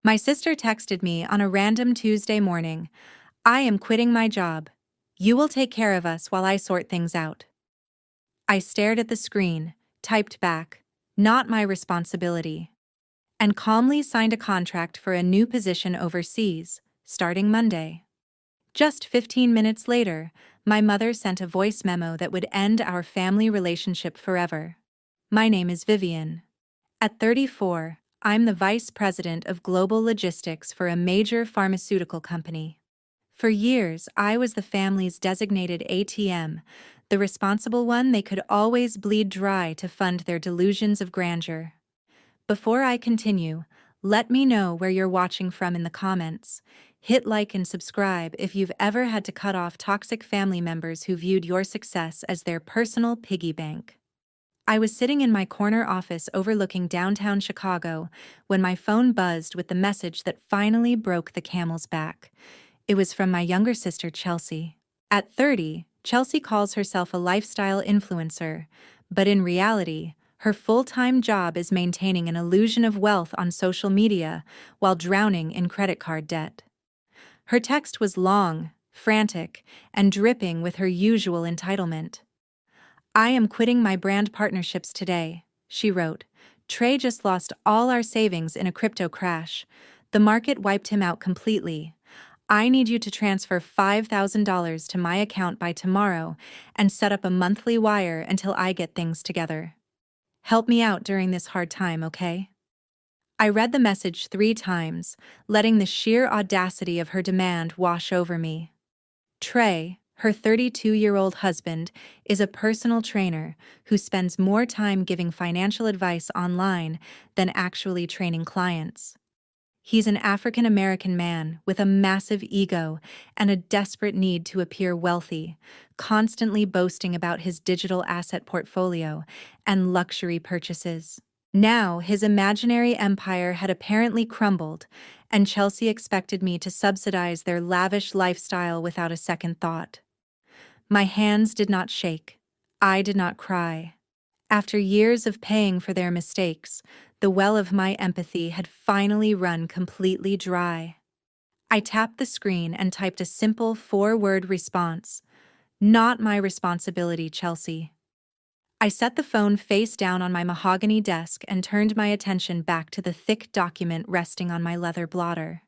My sister texted me on a random Tuesday morning. I am quitting my job. You will take care of us while I sort things out. I stared at the screen, typed back, not my responsibility, and calmly signed a contract for a new position overseas, starting Monday. Just 15 minutes later, my mother sent a voice memo that would end our family relationship forever. My name is Vivian. At 34, I'm the vice president of global logistics for a major pharmaceutical company. For years, I was the family's designated ATM, the responsible one they could always bleed dry to fund their delusions of grandeur. Before I continue, let me know where you're watching from in the comments. Hit like and subscribe if you've ever had to cut off toxic family members who viewed your success as their personal piggy bank. I was sitting in my corner office overlooking downtown Chicago when my phone buzzed with the message that finally broke the camel's back. It was from my younger sister, Chelsea. At 30, Chelsea calls herself a lifestyle influencer, but in reality, her full-time job is maintaining an illusion of wealth on social media while drowning in credit card debt. Her text was long, frantic, and dripping with her usual entitlement. I am quitting my brand partnerships today, she wrote. Trey just lost all our savings in a crypto crash. The market wiped him out completely. I need you to transfer $5,000 to my account by tomorrow and set up a monthly wire until I get things together. Help me out during this hard time, okay? I read the message 3 times, letting the sheer audacity of her demand wash over me. Trey, her 32-year-old husband, is a personal trainer who spends more time giving financial advice online than actually training clients. He's an African-American man with a massive ego and a desperate need to appear wealthy, constantly boasting about his digital asset portfolio and luxury purchases. Now, his imaginary empire had apparently crumbled, and Chelsea expected me to subsidize their lavish lifestyle without a second thought. My hands did not shake. I did not cry. After years of paying for their mistakes, the well of my empathy had finally run completely dry. I tapped the screen and typed a simple 4-word response. Not my responsibility, Chelsea. I set the phone face down on my mahogany desk and turned my attention back to the thick document resting on my leather blotter.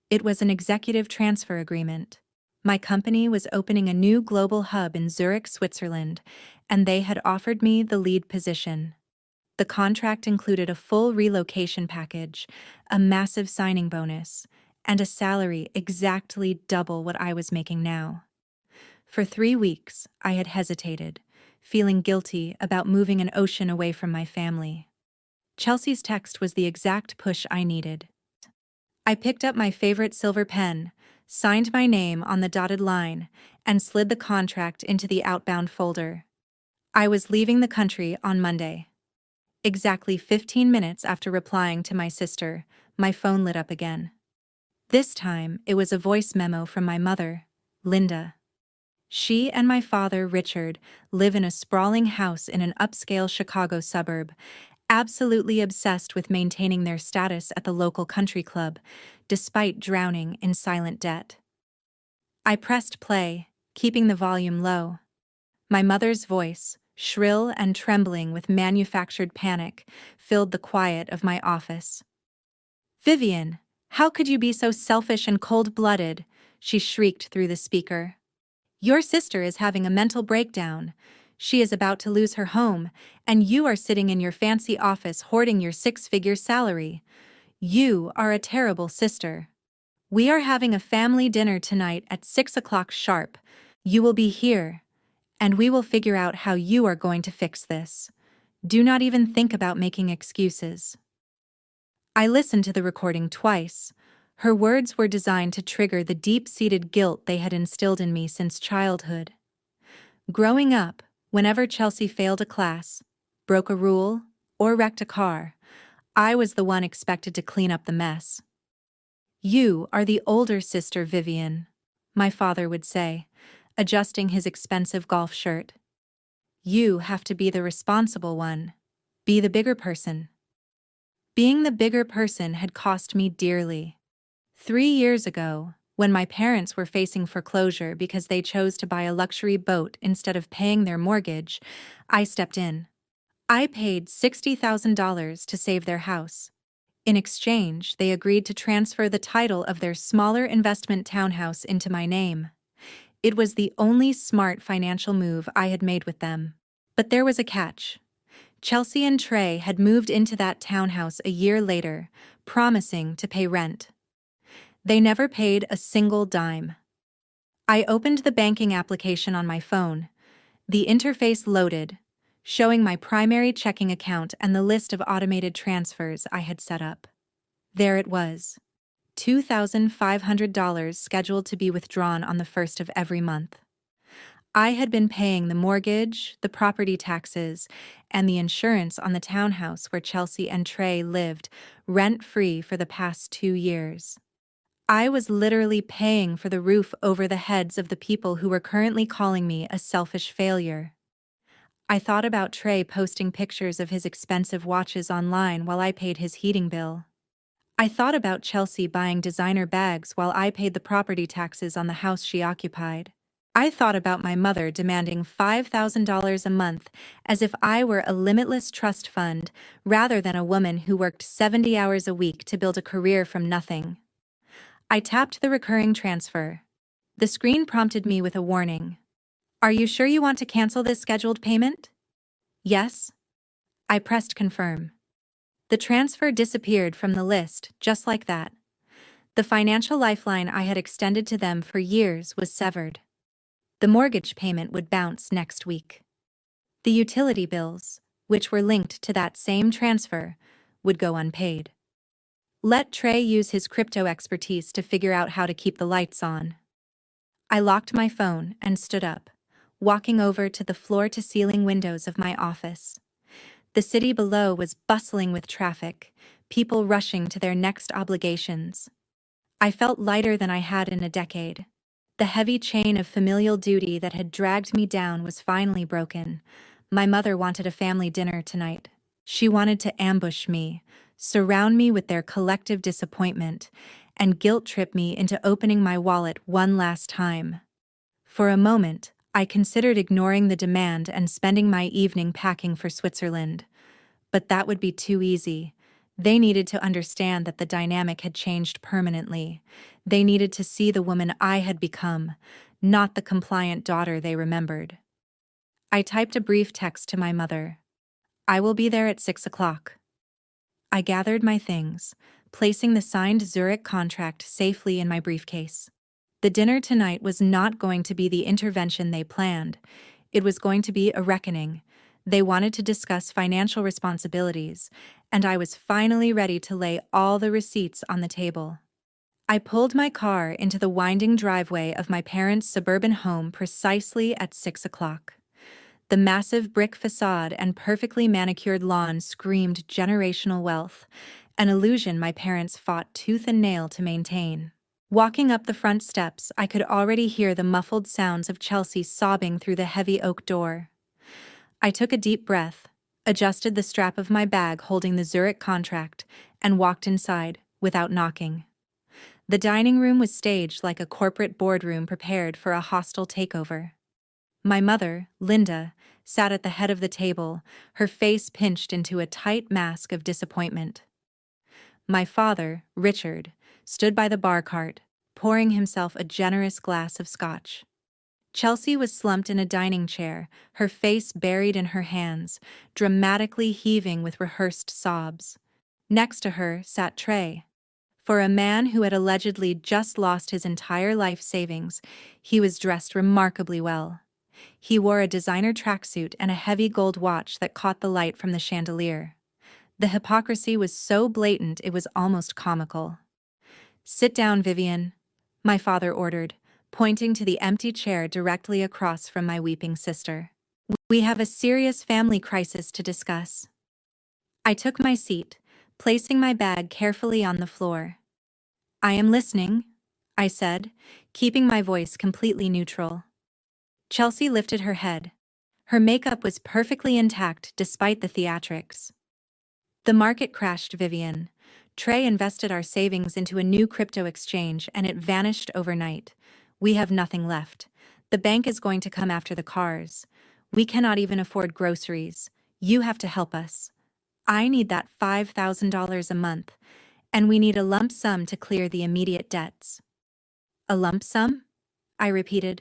It was an executive transfer agreement. My company was opening a new global hub in Zurich, Switzerland, and they had offered me the lead position. The contract included a full relocation package, a massive signing bonus, and a salary exactly double what I was making now. For 3 weeks, I had hesitated, feeling guilty about moving an ocean away from my family. Chelsea's text was the exact push I needed. I picked up my favorite silver pen, signed my name on the dotted line, and slid the contract into the outbound folder. I was leaving the country on Monday. Exactly 15 minutes after replying to my sister, my phone lit up again. This time, it was a voice memo from my mother, Linda. She and my father, Richard, live in a sprawling house in an upscale Chicago suburb, absolutely obsessed with maintaining their status at the local country club, despite drowning in silent debt. I pressed play, keeping the volume low. My mother's voice, shrill and trembling with manufactured panic, filled the quiet of my office. "Vivian, how could you be so selfish and cold-blooded?" she shrieked through the speaker. "Your sister is having a mental breakdown. She is about to lose her home, and you are sitting in your fancy office hoarding your 6-figure salary. You are a terrible sister. We are having a family dinner tonight at 6 o'clock sharp. You will be here, and we will figure out how you are going to fix this. Do not even think about making excuses." I listened to the recording twice. Her words were designed to trigger the deep-seated guilt they had instilled in me since childhood. Growing up, whenever Chelsea failed a class, broke a rule, or wrecked a car, I was the one expected to clean up the mess. "You are the older sister, Vivian," my father would say, adjusting his expensive golf shirt. "You have to be the responsible one. Be the bigger person." Being the bigger person had cost me dearly. 3 years ago, when my parents were facing foreclosure because they chose to buy a luxury boat instead of paying their mortgage, I stepped in. I paid $60,000 to save their house. In exchange, they agreed to transfer the title of their smaller investment townhouse into my name. It was the only smart financial move I had made with them. But there was a catch. Chelsea and Trey had moved into that townhouse a year later, promising to pay rent. They never paid a single dime. I opened the banking application on my phone. The interface loaded, showing my primary checking account and the list of automated transfers I had set up. There it was. $2,500 scheduled to be withdrawn on the 1st of every month. I had been paying the mortgage, the property taxes, and the insurance on the townhouse where Chelsea and Trey lived, rent-free for the past 2 years. I was literally paying for the roof over the heads of the people who were currently calling me a selfish failure. I thought about Trey posting pictures of his expensive watches online while I paid his heating bill. I thought about Chelsea buying designer bags while I paid the property taxes on the house she occupied. I thought about my mother demanding $5,000 a month as if I were a limitless trust fund rather than a woman who worked 70 hours a week to build a career from nothing. I tapped the recurring transfer. The screen prompted me with a warning. "Are you sure you want to cancel this scheduled payment?" "Yes." I pressed confirm. The transfer disappeared from the list, just like that. The financial lifeline I had extended to them for years was severed. The mortgage payment would bounce next week. The utility bills, which were linked to that same transfer, would go unpaid. Let Trey use his crypto expertise to figure out how to keep the lights on. I locked my phone and stood up, walking over to the floor-to-ceiling windows of my office. The city below was bustling with traffic, people rushing to their next obligations. I felt lighter than I had in a decade. The heavy chain of familial duty that had dragged me down was finally broken. My mother wanted a family dinner tonight. She wanted to ambush me, surround me with their collective disappointment, and guilt-trip me into opening my wallet one last time. For a moment, I considered ignoring the demand and spending my evening packing for Switzerland. But that would be too easy. They needed to understand that the dynamic had changed permanently. They needed to see the woman I had become, not the compliant daughter they remembered. I typed a brief text to my mother. "I will be there at 6 o'clock. I gathered my things, placing the signed Zurich contract safely in my briefcase. The dinner tonight was not going to be the intervention they planned. It was going to be a reckoning. They wanted to discuss financial responsibilities, and I was finally ready to lay all the receipts on the table. I pulled my car into the winding driveway of my parents' suburban home precisely at 6 o'clock. The massive brick facade and perfectly manicured lawn screamed generational wealth, an illusion my parents fought tooth and nail to maintain. Walking up the front steps, I could already hear the muffled sounds of Chelsea sobbing through the heavy oak door. I took a deep breath, adjusted the strap of my bag holding the Zurich contract, and walked inside, without knocking. The dining room was staged like a corporate boardroom prepared for a hostile takeover. My mother, Linda, sat at the head of the table, her face pinched into a tight mask of disappointment. My father, Richard, stood by the bar cart, pouring himself a generous glass of scotch. Chelsea was slumped in a dining chair, her face buried in her hands, dramatically heaving with rehearsed sobs. Next to her sat Trey. For a man who had allegedly just lost his entire life savings, he was dressed remarkably well. He wore a designer tracksuit and a heavy gold watch that caught the light from the chandelier. The hypocrisy was so blatant it was almost comical. "Sit down, Vivian," my father ordered, pointing to the empty chair directly across from my weeping sister. "We have a serious family crisis to discuss." I took my seat, placing my bag carefully on the floor. "I am listening," I said, keeping my voice completely neutral. Chelsea lifted her head. Her makeup was perfectly intact despite the theatrics. The market crashed, Vivian. Trey invested our savings into a new crypto exchange and it vanished overnight. We have nothing left. The bank is going to come after the cars. We cannot even afford groceries. You have to help us. I need that $5,000 a month, and we need a lump sum to clear the immediate debts. A lump sum? I repeated.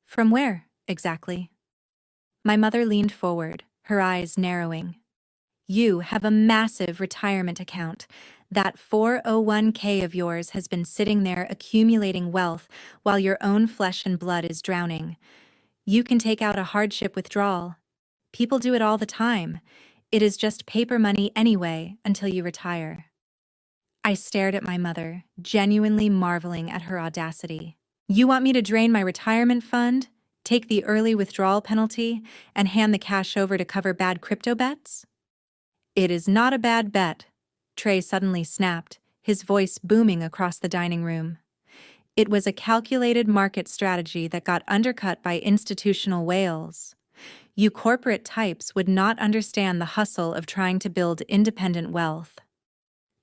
From where, exactly? My mother leaned forward, her eyes narrowing. You have a massive retirement account. That 401k of yours has been sitting there accumulating wealth while your own flesh and blood is drowning. You can take out a hardship withdrawal. People do it all the time. It is just paper money anyway until you retire. I stared at my mother, genuinely marveling at her audacity. You want me to drain my retirement fund, take the early withdrawal penalty, and hand the cash over to cover bad crypto bets? It is not a bad bet, Trey suddenly snapped, his voice booming across the dining room. It was a calculated market strategy that got undercut by institutional whales. You corporate types would not understand the hustle of trying to build independent wealth.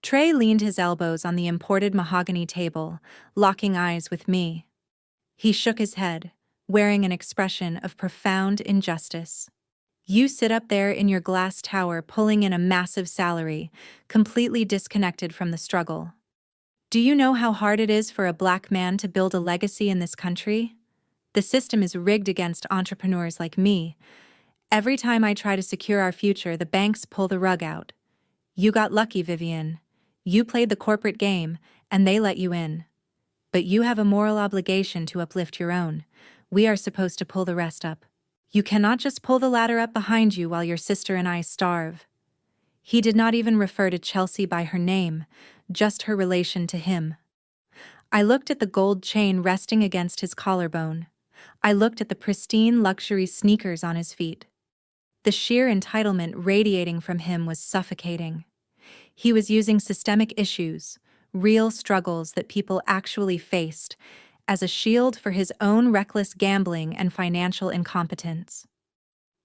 Trey leaned his elbows on the imported mahogany table, locking eyes with me. He shook his head, wearing an expression of profound injustice. You sit up there in your glass tower pulling in a massive salary, completely disconnected from the struggle. Do you know how hard it is for a black man to build a legacy in this country? The system is rigged against entrepreneurs like me. Every time I try to secure our future, the banks pull the rug out. You got lucky, Vivian. You played the corporate game, and they let you in. But you have a moral obligation to uplift your own. We are supposed to pull the rest up. You cannot just pull the ladder up behind you while your sister and I starve. He did not even refer to Chelsea by her name, just her relation to him. I looked at the gold chain resting against his collarbone. I looked at the pristine luxury sneakers on his feet. The sheer entitlement radiating from him was suffocating. He was using systemic issues, real struggles that people actually faced, as a shield for his own reckless gambling and financial incompetence.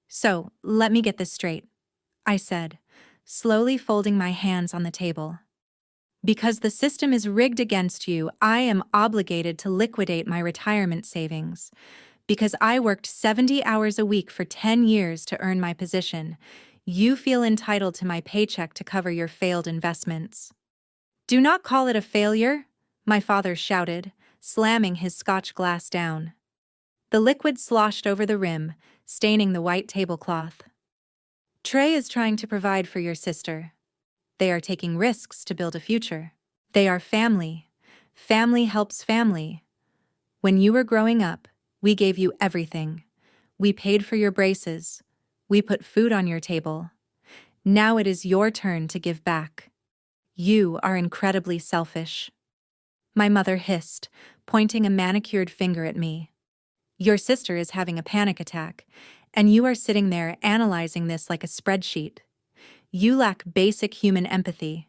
So, let me get this straight, I said, slowly folding my hands on the table. Because the system is rigged against you, I am obligated to liquidate my retirement savings. Because I worked 70 hours a week for 10 years to earn my position, you feel entitled to my paycheck to cover your failed investments. Do not call it a failure, my father shouted, slamming his scotch glass down. The liquid sloshed over the rim, staining the white tablecloth. Trey is trying to provide for your sister. They are taking risks to build a future. They are family. Family helps family. When you were growing up, we gave you everything. We paid for your braces. We put food on your table. Now it is your turn to give back. You are incredibly selfish. My mother hissed, pointing a manicured finger at me. Your sister is having a panic attack, and you are sitting there analyzing this like a spreadsheet. You lack basic human empathy.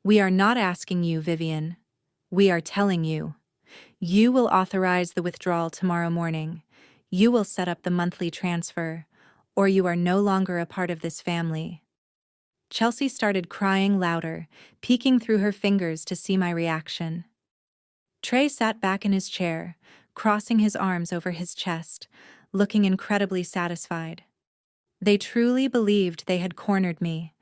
We are not asking you, Vivian. We are telling you. You will authorize the withdrawal tomorrow morning. You will set up the monthly transfer, or you are no longer a part of this family. Chelsea started crying louder, peeking through her fingers to see my reaction. Trey sat back in his chair, crossing his arms over his chest, looking incredibly satisfied. They truly believed they had cornered me.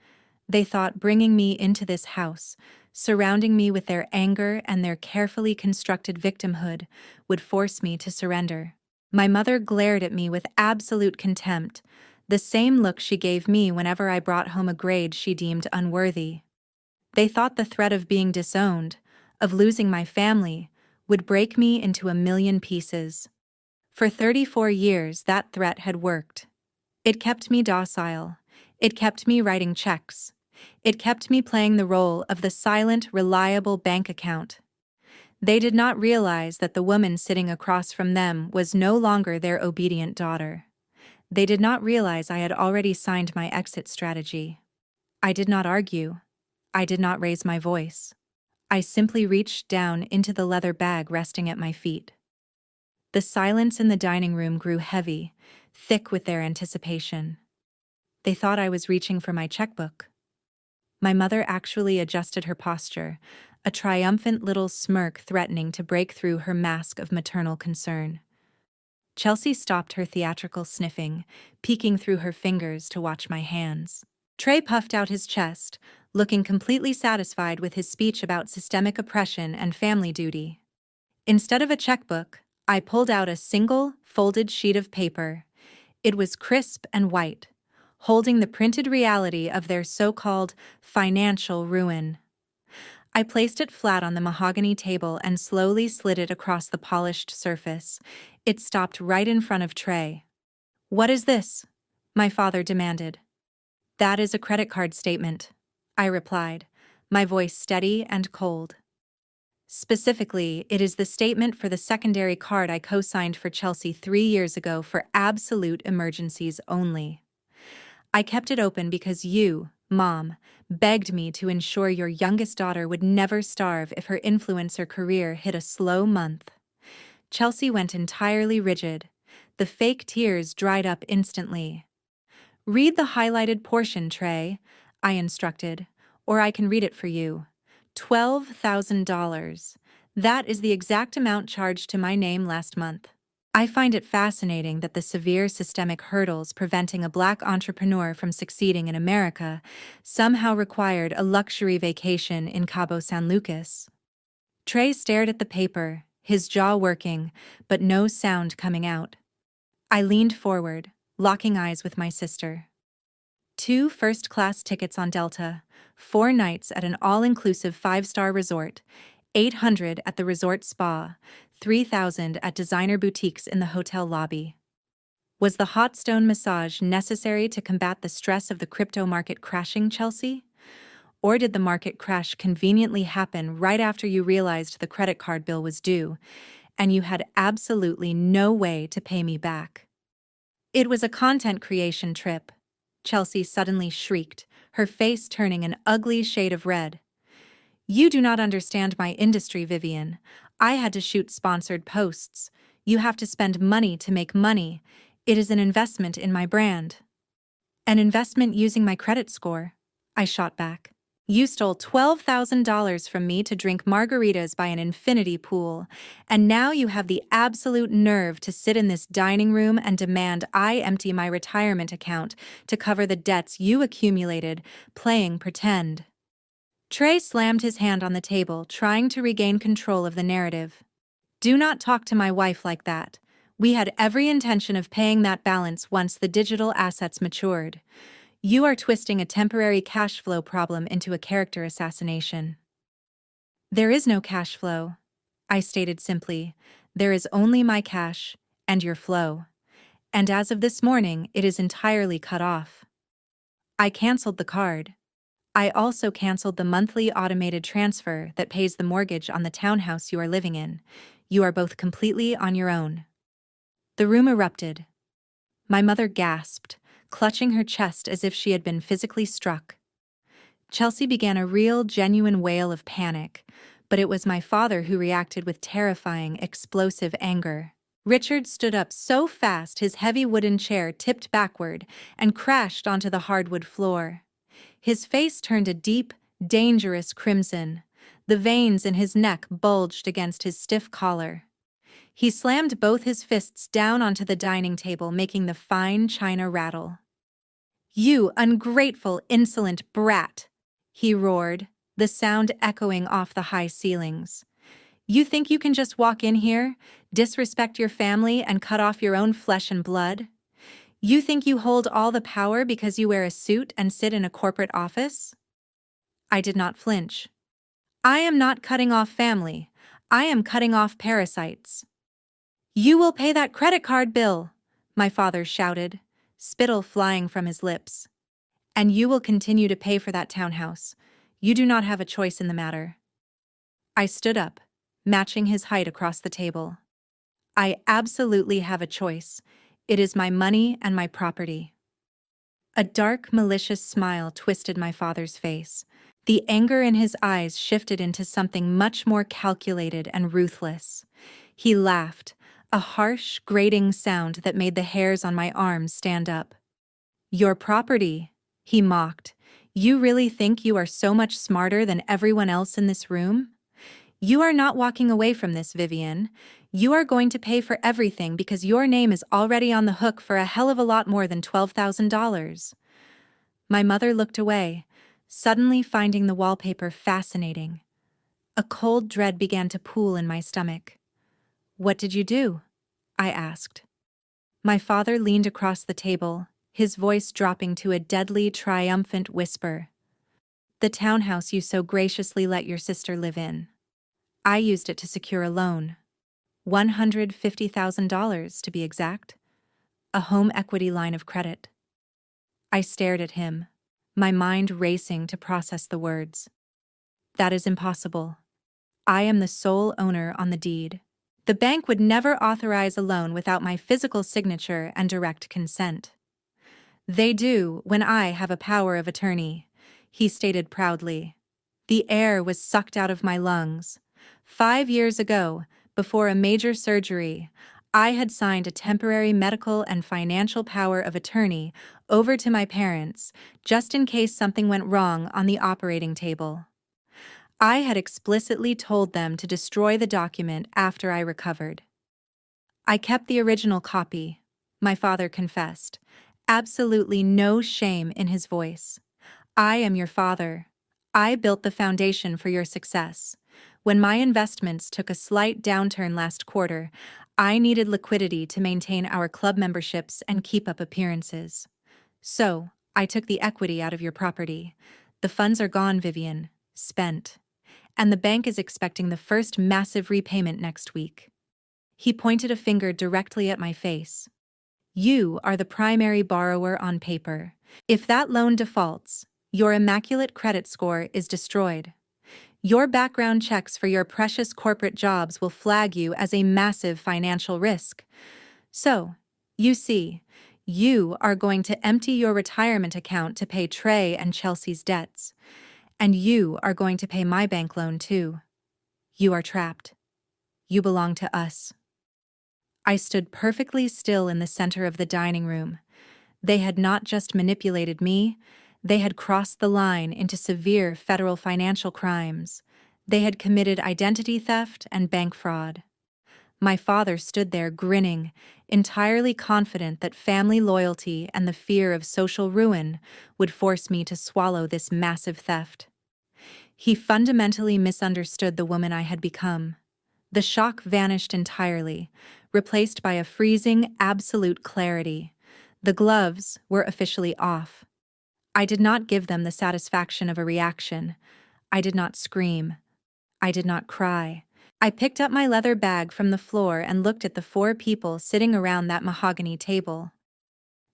They thought bringing me into this house, surrounding me with their anger and their carefully constructed victimhood, would force me to surrender. My mother glared at me with absolute contempt, the same look she gave me whenever I brought home a grade she deemed unworthy. They thought the threat of being disowned, of losing my family, would break me into a million pieces. For 34 years, that threat had worked. It kept me docile. It kept me writing checks. It kept me playing the role of the silent, reliable bank account. They did not realize that the woman sitting across from them was no longer their obedient daughter. They did not realize I had already signed my exit strategy. I did not argue. I did not raise my voice. I simply reached down into the leather bag resting at my feet. The silence in the dining room grew heavy, thick with their anticipation. They thought I was reaching for my checkbook. My mother actually adjusted her posture, a triumphant little smirk threatening to break through her mask of maternal concern. Chelsea stopped her theatrical sniffing, peeking through her fingers to watch my hands. Trey puffed out his chest, looking completely satisfied with his speech about systemic oppression and family duty. Instead of a checkbook, I pulled out a single, folded sheet of paper. It was crisp and white, holding the printed reality of their so-called financial ruin. I placed it flat on the mahogany table and slowly slid it across the polished surface. It stopped right in front of Trey. "What is this?" my father demanded. "That is a credit card statement," I replied, my voice steady and cold. Specifically, it is the statement for the secondary card I co-signed for Chelsea 3 years ago for absolute emergencies only. I kept it open because you, Mom, begged me to ensure your youngest daughter would never starve if her influencer career hit a slow month. Chelsea went entirely rigid. The fake tears dried up instantly. "Read the highlighted portion, Trey," I instructed, "or I can read it for you. $12,000. That is the exact amount charged to my name last month." I find it fascinating that the severe systemic hurdles preventing a Black entrepreneur from succeeding in America somehow required a luxury vacation in Cabo San Lucas. Trey stared at the paper, his jaw working, but no sound coming out. I leaned forward, locking eyes with my sister. 2 first-class tickets on Delta, 4 nights at an all-inclusive 5-star resort, 800 at the resort spa, 3,000 at designer boutiques in the hotel lobby. Was the hot stone massage necessary to combat the stress of the crypto market crashing, Chelsea? Or did the market crash conveniently happen right after you realized the credit card bill was due, and you had absolutely no way to pay me back? "It was a content creation trip," Chelsea suddenly shrieked, her face turning an ugly shade of red. "You do not understand my industry, Vivian. I had to shoot sponsored posts. You have to spend money to make money. It is an investment in my brand." "An investment using my credit score," I shot back. "You stole $12,000 from me to drink margaritas by an infinity pool, and now you have the absolute nerve to sit in this dining room and demand I empty my retirement account to cover the debts you accumulated, playing pretend." Trey slammed his hand on the table, trying to regain control of the narrative. "Do not talk to my wife like that. We had every intention of paying that balance once the digital assets matured. You are twisting a temporary cash flow problem into a character assassination." "There is no cash flow," I stated simply. "There is only my cash and your flow. And as of this morning, it is entirely cut off. I canceled the card. I also canceled the monthly automated transfer that pays the mortgage on the townhouse you are living in. You are both completely on your own." The room erupted. My mother gasped, clutching her chest as if she had been physically struck. Chelsea began a real, genuine wail of panic, but it was my father who reacted with terrifying, explosive anger. Richard stood up so fast his heavy wooden chair tipped backward and crashed onto the hardwood floor. His face turned a deep, dangerous crimson. The veins in his neck bulged against his stiff collar. He slammed both his fists down onto the dining table, making the fine china rattle. "You ungrateful, insolent brat!" he roared, the sound echoing off the high ceilings. "You think you can just walk in here, disrespect your family, and cut off your own flesh and blood? You think you hold all the power because you wear a suit and sit in a corporate office?" I did not flinch. "I am not cutting off family. I am cutting off parasites." "You will pay that credit card bill," my father shouted, spittle flying from his lips. "And you will continue to pay for that townhouse. You do not have a choice in the matter." I stood up, matching his height across the table. "I absolutely have a choice. It is my money and my property." A dark, malicious smile twisted my father's face. The anger in his eyes shifted into something much more calculated and ruthless. He laughed, a harsh, grating sound that made the hairs on my arms stand up. "Your property," he mocked. You really think you are so much smarter than everyone else in this room? You are not walking away from this, Vivian. You are going to pay for everything because your name is already on the hook for a hell of a lot more than $12,000. My mother looked away, suddenly finding the wallpaper fascinating. A cold dread began to pool in my stomach. "What did you do?" I asked. My father leaned across the table, his voice dropping to a deadly, triumphant whisper. "The townhouse you so graciously let your sister live in. I used it to secure a loan. $150,000 to be exact. A home equity line of credit." I stared at him, my mind racing to process the words. "That is impossible. I am the sole owner on the deed. The bank would never authorize a loan without my physical signature and direct consent." "They do when I have a power of attorney," he stated proudly. The air was sucked out of my lungs. 5 years ago, before a major surgery, I had signed a temporary medical and financial power of attorney over to my parents, just in case something went wrong on the operating table. I had explicitly told them to destroy the document after I recovered. "I kept the original copy," my father confessed, absolutely no shame in his voice. "I am your father. I built the foundation for your success. When my investments took a slight downturn last quarter, I needed liquidity to maintain our club memberships and keep up appearances. So, I took the equity out of your property. The funds are gone, Vivian. Spent. And the bank is expecting the first massive repayment next week." He pointed a finger directly at my face. "You are the primary borrower on paper. If that loan defaults, your immaculate credit score is destroyed. Your background checks for your precious corporate jobs will flag you as a massive financial risk. So, you see, you are going to empty your retirement account to pay Trey and Chelsea's debts. And you are going to pay my bank loan too. You are trapped. You belong to us." I stood perfectly still in the center of the dining room. They had not just manipulated me, they had crossed the line into severe federal financial crimes. They had committed identity theft and bank fraud. My father stood there grinning, entirely confident that family loyalty and the fear of social ruin would force me to swallow this massive theft. He fundamentally misunderstood the woman I had become. The shock vanished entirely, replaced by a freezing, absolute clarity. The gloves were officially off. I did not give them the satisfaction of a reaction. I did not scream. I did not cry. I picked up my leather bag from the floor and looked at the 4 people sitting around that mahogany table.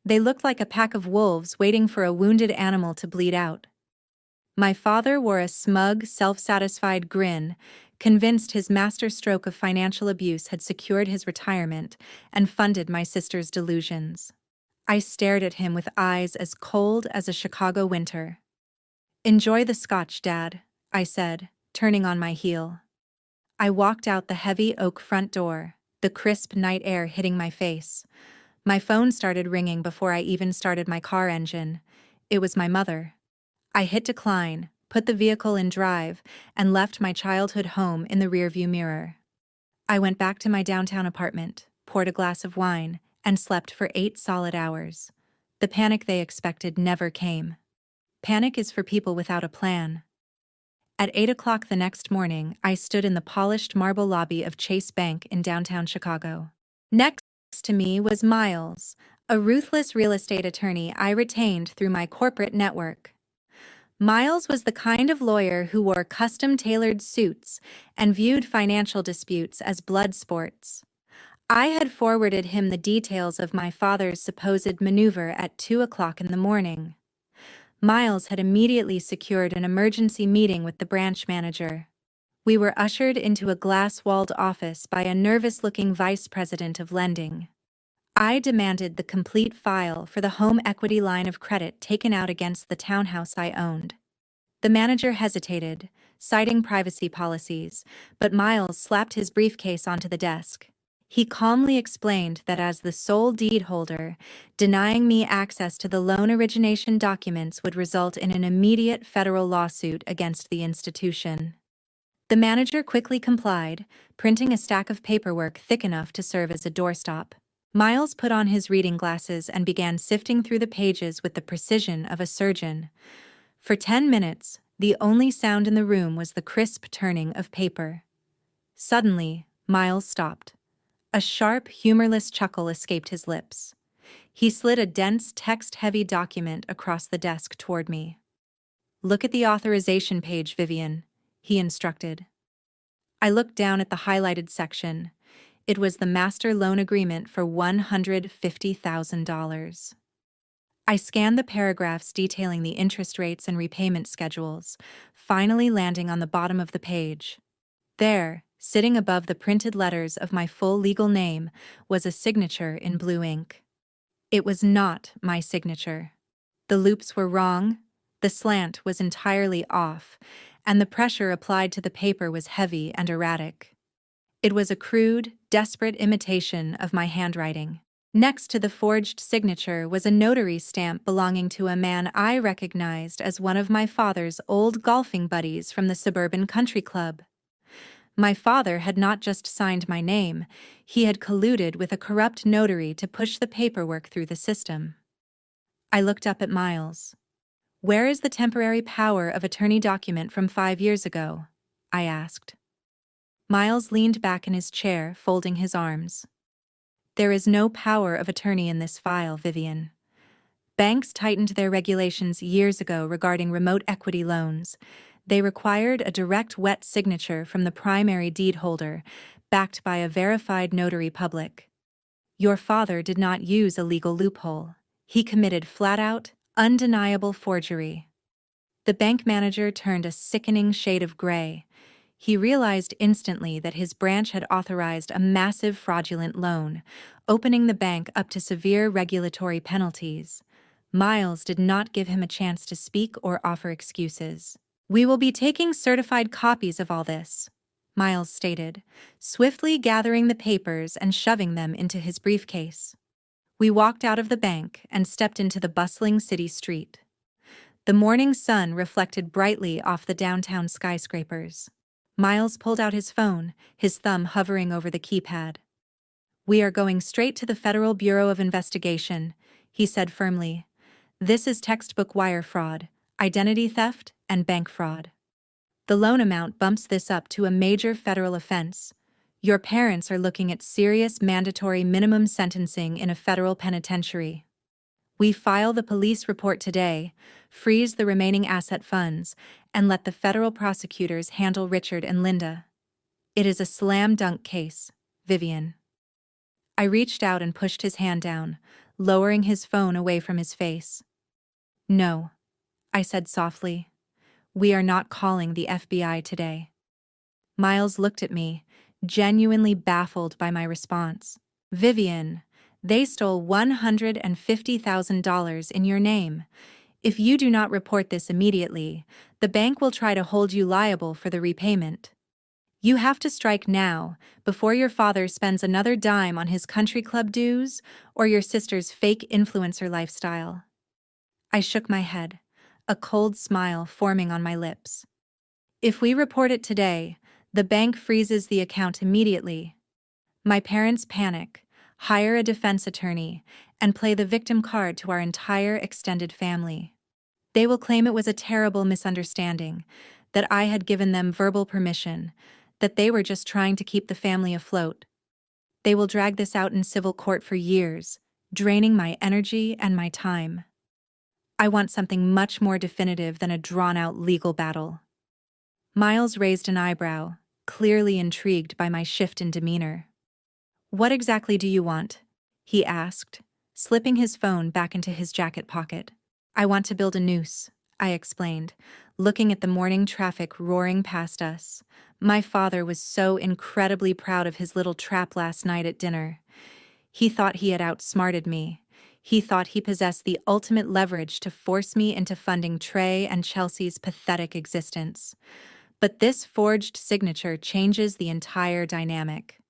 They looked like a pack of wolves waiting for a wounded animal to bleed out. My father wore a smug, self-satisfied grin, convinced his masterstroke of financial abuse had secured his retirement and funded my sister's delusions. I stared at him with eyes as cold as a Chicago winter. "Enjoy the scotch, Dad," I said, turning on my heel. I walked out the heavy oak front door, the crisp night air hitting my face. My phone started ringing before I even started my car engine. It was my mother. I hit decline, put the vehicle in drive, and left my childhood home in the rearview mirror. I went back to my downtown apartment, poured a glass of wine, and slept for 8 solid hours. The panic they expected never came. Panic is for people without a plan. At 8 o'clock the next morning, I stood in the polished marble lobby of Chase Bank in downtown Chicago. Next to me was Miles, a ruthless real estate attorney I retained through my corporate network. Miles was the kind of lawyer who wore custom-tailored suits and viewed financial disputes as blood sports. I had forwarded him the details of my father's supposed maneuver at 2 o'clock in the morning. Miles had immediately secured an emergency meeting with the branch manager. We were ushered into a glass-walled office by a nervous-looking vice president of lending. I demanded the complete file for the home equity line of credit taken out against the townhouse I owned. The manager hesitated, citing privacy policies, but Miles slapped his briefcase onto the desk. He calmly explained that as the sole deed holder, denying me access to the loan origination documents would result in an immediate federal lawsuit against the institution. The manager quickly complied, printing a stack of paperwork thick enough to serve as a doorstop. Miles put on his reading glasses and began sifting through the pages with the precision of a surgeon. For 10 minutes, the only sound in the room was the crisp turning of paper. Suddenly, Miles stopped. A sharp, humorless chuckle escaped his lips. He slid a dense, text-heavy document across the desk toward me. "Look at the authorization page, Vivian," he instructed. I looked down at the highlighted section. It was the master loan agreement for $150,000. I scanned the paragraphs detailing the interest rates and repayment schedules, finally landing on the bottom of the page. There, sitting above the printed letters of my full legal name, was a signature in blue ink. It was not my signature. The loops were wrong, the slant was entirely off, and the pressure applied to the paper was heavy and erratic. It was a crude, desperate imitation of my handwriting. Next to the forged signature was a notary stamp belonging to a man I recognized as one of my father's old golfing buddies from the suburban country club. My father had not just signed my name, he had colluded with a corrupt notary to push the paperwork through the system. I looked up at Miles. "Where is the temporary power of attorney document from 5 years ago?" I asked. Miles leaned back in his chair, folding his arms. "There is no power of attorney in this file, Vivian. Banks tightened their regulations years ago regarding remote equity loans. They required a direct wet signature from the primary deed holder, backed by a verified notary public. Your father did not use a legal loophole. He committed flat-out, undeniable forgery." The bank manager turned a sickening shade of gray. He realized instantly that his branch had authorized a massive fraudulent loan, opening the bank up to severe regulatory penalties. Miles did not give him a chance to speak or offer excuses. "We will be taking certified copies of all this," Miles stated, swiftly gathering the papers and shoving them into his briefcase. We walked out of the bank and stepped into the bustling city street. The morning sun reflected brightly off the downtown skyscrapers. Miles pulled out his phone, his thumb hovering over the keypad. "We are going straight to the Federal Bureau of Investigation," he said firmly. "This is textbook wire fraud, identity theft, and bank fraud. The loan amount bumps this up to a major federal offense. Your parents are looking at serious mandatory minimum sentencing in a federal penitentiary. We file the police report today, freeze the remaining asset funds, and let the federal prosecutors handle Richard and Linda. It is a slam-dunk case, Vivian." I reached out and pushed his hand down, lowering his phone away from his face. "No," I said softly. "We are not calling the FBI today." Miles looked at me, genuinely baffled by my response. "Vivian, they stole $150,000 in your name. If you do not report this immediately, the bank will try to hold you liable for the repayment. You have to strike now, before your father spends another dime on his country club dues or your sister's fake influencer lifestyle." I shook my head, a cold smile forming on my lips. "If we report it today, the bank freezes the account immediately. My parents panic, hire a defense attorney, and play the victim card to our entire extended family. They will claim it was a terrible misunderstanding, that I had given them verbal permission, that they were just trying to keep the family afloat. They will drag this out in civil court for years, draining my energy and my time. I want something much more definitive than a drawn-out legal battle." Miles raised an eyebrow, clearly intrigued by my shift in demeanor. "What exactly do you want?" he asked, slipping his phone back into his jacket pocket. "I want to build a noose," I explained, looking at the morning traffic roaring past us. My father was so incredibly proud of his little trap last night at dinner. He thought he had outsmarted me. He thought he possessed the ultimate leverage to force me into funding Trey and Chelsea's pathetic existence. But this forged signature changes the entire dynamic.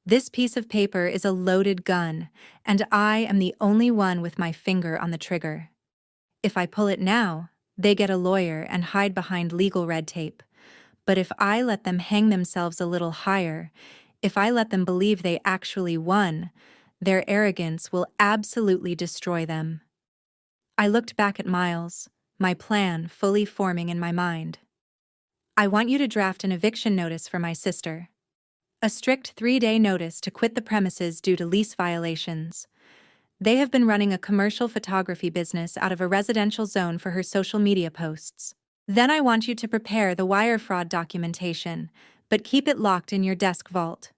This piece of paper is a loaded gun, and I am the only one with my finger on the trigger. If I pull it now, they get a lawyer and hide behind legal red tape. But if I let them hang themselves a little higher, if I let them believe they actually won, their arrogance will absolutely destroy them. I looked back at Miles, my plan fully forming in my mind. I want you to draft an eviction notice for my sister. A strict 3-day notice to quit the premises due to lease violations. They have been running a commercial photography business out of a residential zone for her social media posts. Then I want you to prepare the wire fraud documentation, but keep it locked in your desk vault.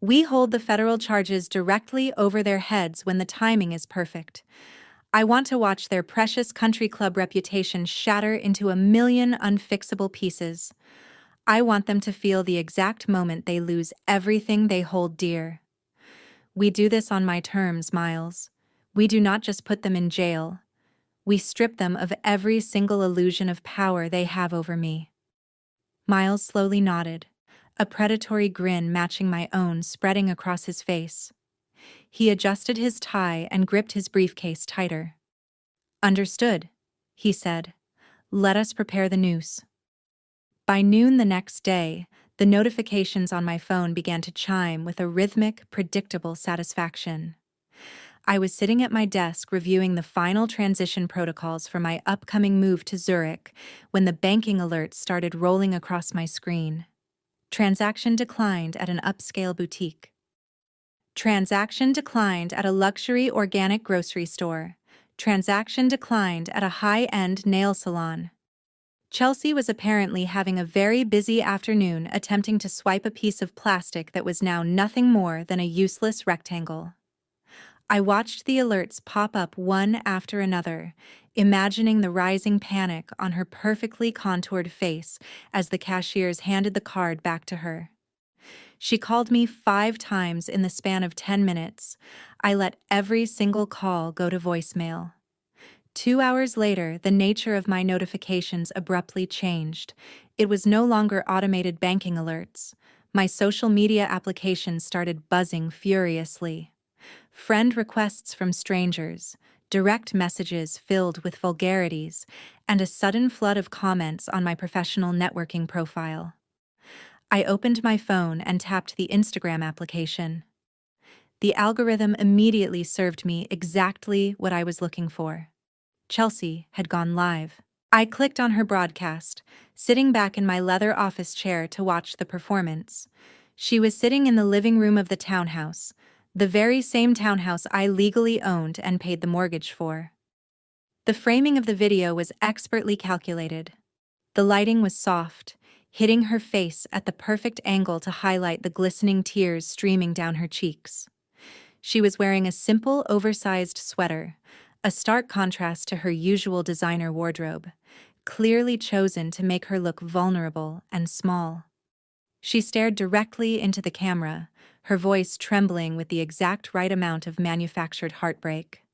We hold the federal charges directly over their heads when the timing is perfect. I want to watch their precious country club reputation shatter into a million unfixable pieces. I want them to feel the exact moment they lose everything they hold dear. We do this on my terms, Miles. We do not just put them in jail. We strip them of every single illusion of power they have over me. Miles slowly nodded, a predatory grin matching my own spreading across his face. He adjusted his tie and gripped his briefcase tighter. "Understood," he said. "Let us prepare the noose." By noon the next day, the notifications on my phone began to chime with a rhythmic, predictable satisfaction. I was sitting at my desk reviewing the final transition protocols for my upcoming move to Zurich when the banking alerts started rolling across my screen. Transaction declined at an upscale boutique. Transaction declined at a luxury organic grocery store. Transaction declined at a high-end nail salon. Chelsea was apparently having a very busy afternoon attempting to swipe a piece of plastic that was now nothing more than a useless rectangle. I watched the alerts pop up one after another, imagining the rising panic on her perfectly contoured face as the cashiers handed the card back to her. She called me 5 times in the span of 10 minutes. I let every single call go to voicemail. 2 hours later, the nature of my notifications abruptly changed. It was no longer automated banking alerts. My social media applications started buzzing furiously. Friend requests from strangers, direct messages filled with vulgarities, and a sudden flood of comments on my professional networking profile. I opened my phone and tapped the Instagram application. The algorithm immediately served me exactly what I was looking for. Chelsea had gone live. I clicked on her broadcast, sitting back in my leather office chair to watch the performance. She was sitting in the living room of the townhouse, the very same townhouse I legally owned and paid the mortgage for. The framing of the video was expertly calculated. The lighting was soft, hitting her face at the perfect angle to highlight the glistening tears streaming down her cheeks. She was wearing a simple, oversized sweater, a stark contrast to her usual designer wardrobe, clearly chosen to make her look vulnerable and small. She stared directly into the camera, her voice trembling with the exact right amount of manufactured heartbreak.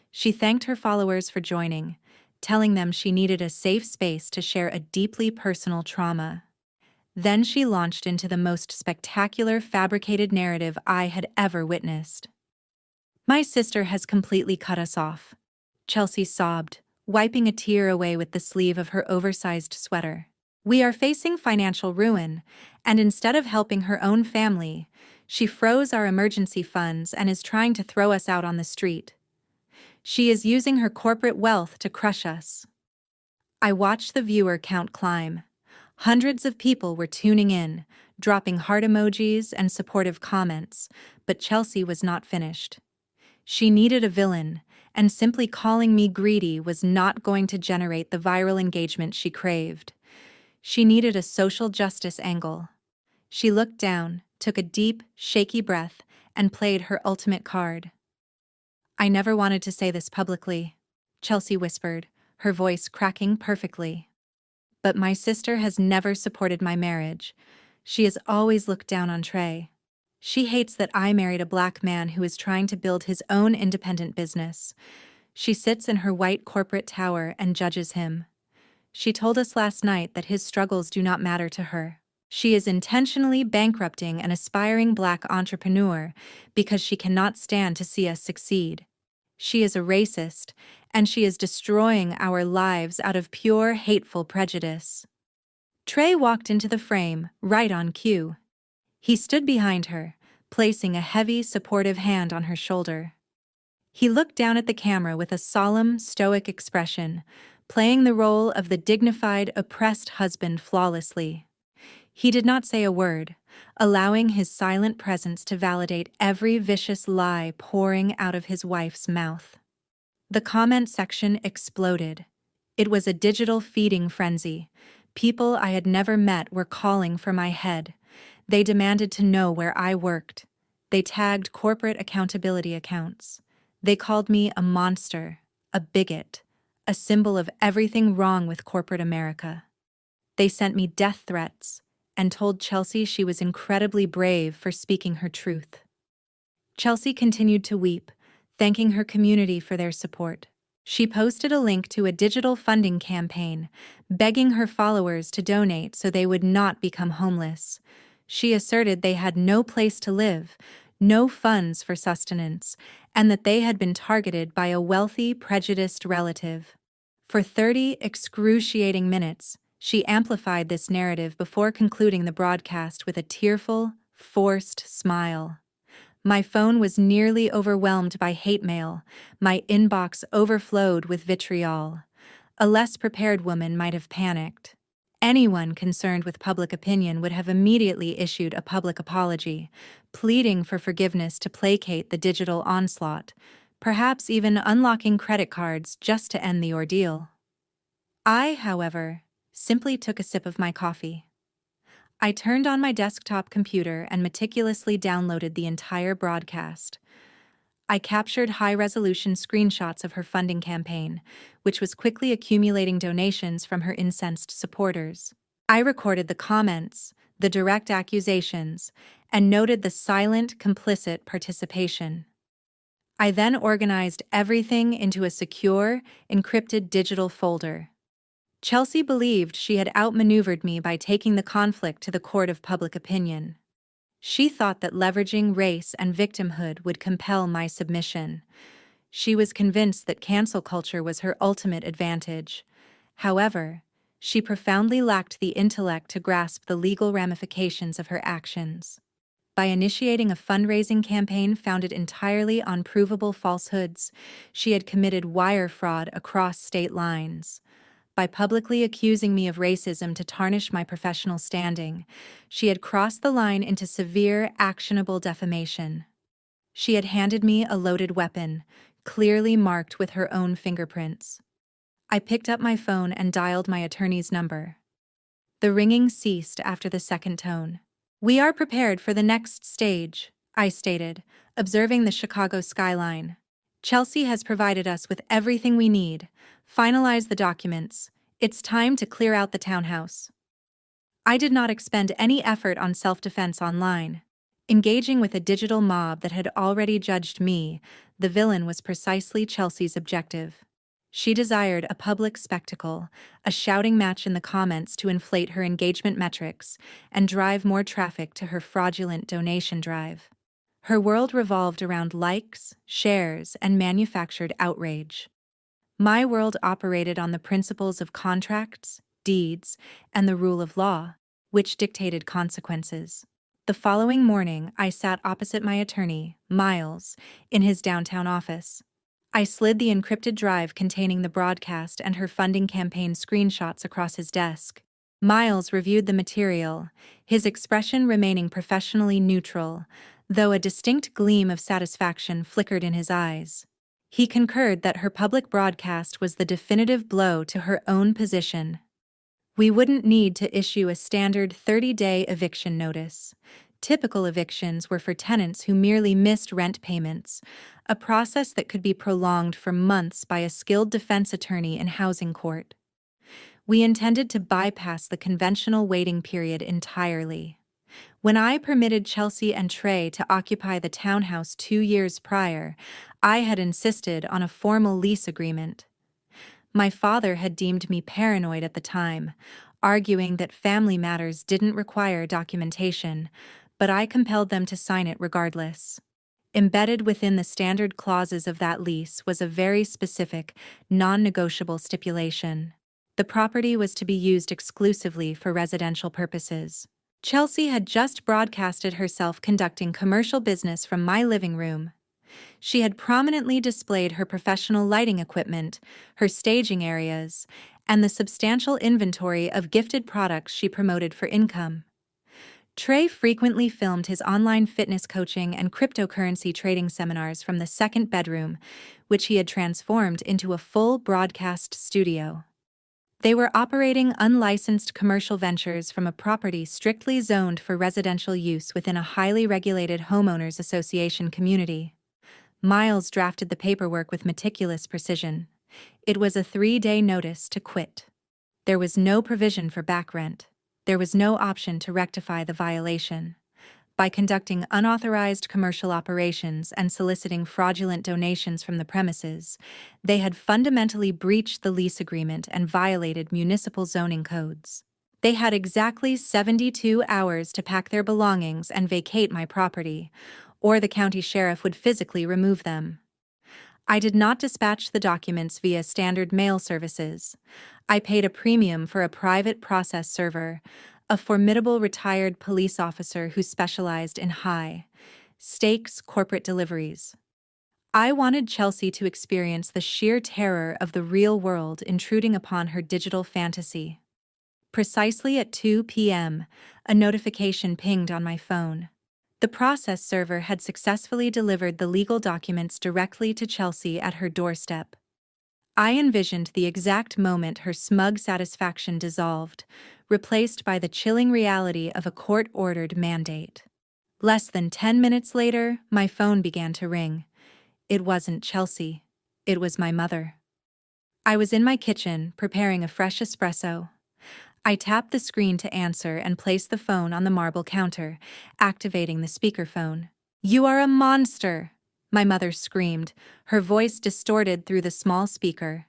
She thanked her followers for joining, telling them she needed a safe space to share a deeply personal trauma. Then she launched into the most spectacular fabricated narrative I had ever witnessed. "My sister has completely cut us off," Chelsea sobbed, wiping a tear away with the sleeve of her oversized sweater. "We are facing financial ruin, and instead of helping her own family, she froze our emergency funds and is trying to throw us out on the street. She is using her corporate wealth to crush us." I watched the viewer count climb. Hundreds of people were tuning in, dropping heart emojis and supportive comments, but Chelsea was not finished. She needed a villain, and simply calling me greedy was not going to generate the viral engagement she craved. She needed a social justice angle. She looked down, took a deep, shaky breath, and played her ultimate card. "I never wanted to say this publicly," Chelsea whispered, her voice cracking perfectly. "But my sister has never supported my marriage. She has always looked down on Trey. She hates that I married a black man who is trying to build his own independent business. She sits in her white corporate tower and judges him. She told us last night that his struggles do not matter to her. She is intentionally bankrupting an aspiring Black entrepreneur because she cannot stand to see us succeed. She is a racist, and she is destroying our lives out of pure hateful prejudice. Trey walked into the frame, right on cue. He stood behind her, placing a heavy, supportive hand on her shoulder. He looked down at the camera with a solemn, stoic expression, playing the role of the dignified, oppressed husband flawlessly. He did not say a word, allowing his silent presence to validate every vicious lie pouring out of his wife's mouth. The comment section exploded. It was a digital feeding frenzy. People I had never met were calling for my head. They demanded to know where I worked. They tagged corporate accountability accounts. They called me a monster, a bigot, a symbol of everything wrong with corporate America. They sent me death threats and told Chelsea she was incredibly brave for speaking her truth. Chelsea continued to weep, thanking her community for their support. She posted a link to a digital funding campaign, begging her followers to donate so they would not become homeless. She asserted they had no place to live, no funds for sustenance, and that they had been targeted by a wealthy, prejudiced relative. For 30 excruciating minutes, she amplified this narrative before concluding the broadcast with a tearful, forced smile. My phone was nearly overwhelmed by hate mail. My inbox overflowed with vitriol. A less prepared woman might have panicked. Anyone concerned with public opinion would have immediately issued a public apology, pleading for forgiveness to placate the digital onslaught, perhaps even unlocking credit cards just to end the ordeal. I, however, simply took a sip of my coffee. I turned on my desktop computer and meticulously downloaded the entire broadcast. I captured high-resolution screenshots of her funding campaign, which was quickly accumulating donations from her incensed supporters. I recorded the comments, the direct accusations, and noted the silent, complicit participation. I then organized everything into a secure, encrypted digital folder. Chelsea believed she had outmaneuvered me by taking the conflict to the court of public opinion. She thought that leveraging race and victimhood would compel my submission. She was convinced that cancel culture was her ultimate advantage. However, she profoundly lacked the intellect to grasp the legal ramifications of her actions. By initiating a fundraising campaign founded entirely on provable falsehoods, she had committed wire fraud across state lines. By publicly accusing me of racism to tarnish my professional standing, she had crossed the line into severe, actionable defamation. She had handed me a loaded weapon, clearly marked with her own fingerprints. I picked up my phone and dialed my attorney's number. The ringing ceased after the second tone. "We are prepared for the next stage," I stated, observing the Chicago skyline. "Chelsea has provided us with everything we need. Finalize the documents. It's time to clear out the townhouse." I did not expend any effort on self-defense online. Engaging with a digital mob that had already judged me, the villain was precisely Chelsea's objective. She desired a public spectacle, a shouting match in the comments to inflate her engagement metrics and drive more traffic to her fraudulent donation drive. Her world revolved around likes, shares, and manufactured outrage. My world operated on the principles of contracts, deeds, and the rule of law, which dictated consequences. The following morning, I sat opposite my attorney, Miles, in his downtown office. I slid the encrypted drive containing the broadcast and her funding campaign screenshots across his desk. Miles reviewed the material, his expression remaining professionally neutral, though a distinct gleam of satisfaction flickered in his eyes. He concurred that her public broadcast was the definitive blow to her own position. We wouldn't need to issue a standard 30-day eviction notice. Typical evictions were for tenants who merely missed rent payments, a process that could be prolonged for months by a skilled defense attorney in housing court. We intended to bypass the conventional waiting period entirely. When I permitted Chelsea and Trey to occupy the townhouse 2 years prior, I had insisted on a formal lease agreement. My father had deemed me paranoid at the time, arguing that family matters didn't require documentation, but I compelled them to sign it regardless. Embedded within the standard clauses of that lease was a very specific, non-negotiable stipulation. The property was to be used exclusively for residential purposes. Chelsea had just broadcasted herself conducting commercial business from my living room. She had prominently displayed her professional lighting equipment, her staging areas, and the substantial inventory of gifted products she promoted for income. Trey frequently filmed his online fitness coaching and cryptocurrency trading seminars from the second bedroom, which he had transformed into a full broadcast studio. They were operating unlicensed commercial ventures from a property strictly zoned for residential use within a highly regulated homeowners association community. Miles drafted the paperwork with meticulous precision. It was a 3-day notice to quit. There was no provision for back rent. There was no option to rectify the violation. By conducting unauthorized commercial operations and soliciting fraudulent donations from the premises, they had fundamentally breached the lease agreement and violated municipal zoning codes. They had exactly 72 hours to pack their belongings and vacate my property, or the county sheriff would physically remove them. I did not dispatch the documents via standard mail services. I paid a premium for a private process server, a formidable retired police officer who specialized in high-stakes corporate deliveries. I wanted Chelsea to experience the sheer terror of the real world intruding upon her digital fantasy. Precisely at 2 p.m., a notification pinged on my phone. The process server had successfully delivered the legal documents directly to Chelsea at her doorstep. I envisioned the exact moment her smug satisfaction dissolved, replaced by the chilling reality of a court-ordered mandate. Less than 10 minutes later, my phone began to ring. It wasn't Chelsea. It was my mother. I was in my kitchen, preparing a fresh espresso. I tapped the screen to answer and placed the phone on the marble counter, activating the speakerphone. "You are a monster!" my mother screamed, her voice distorted through the small speaker.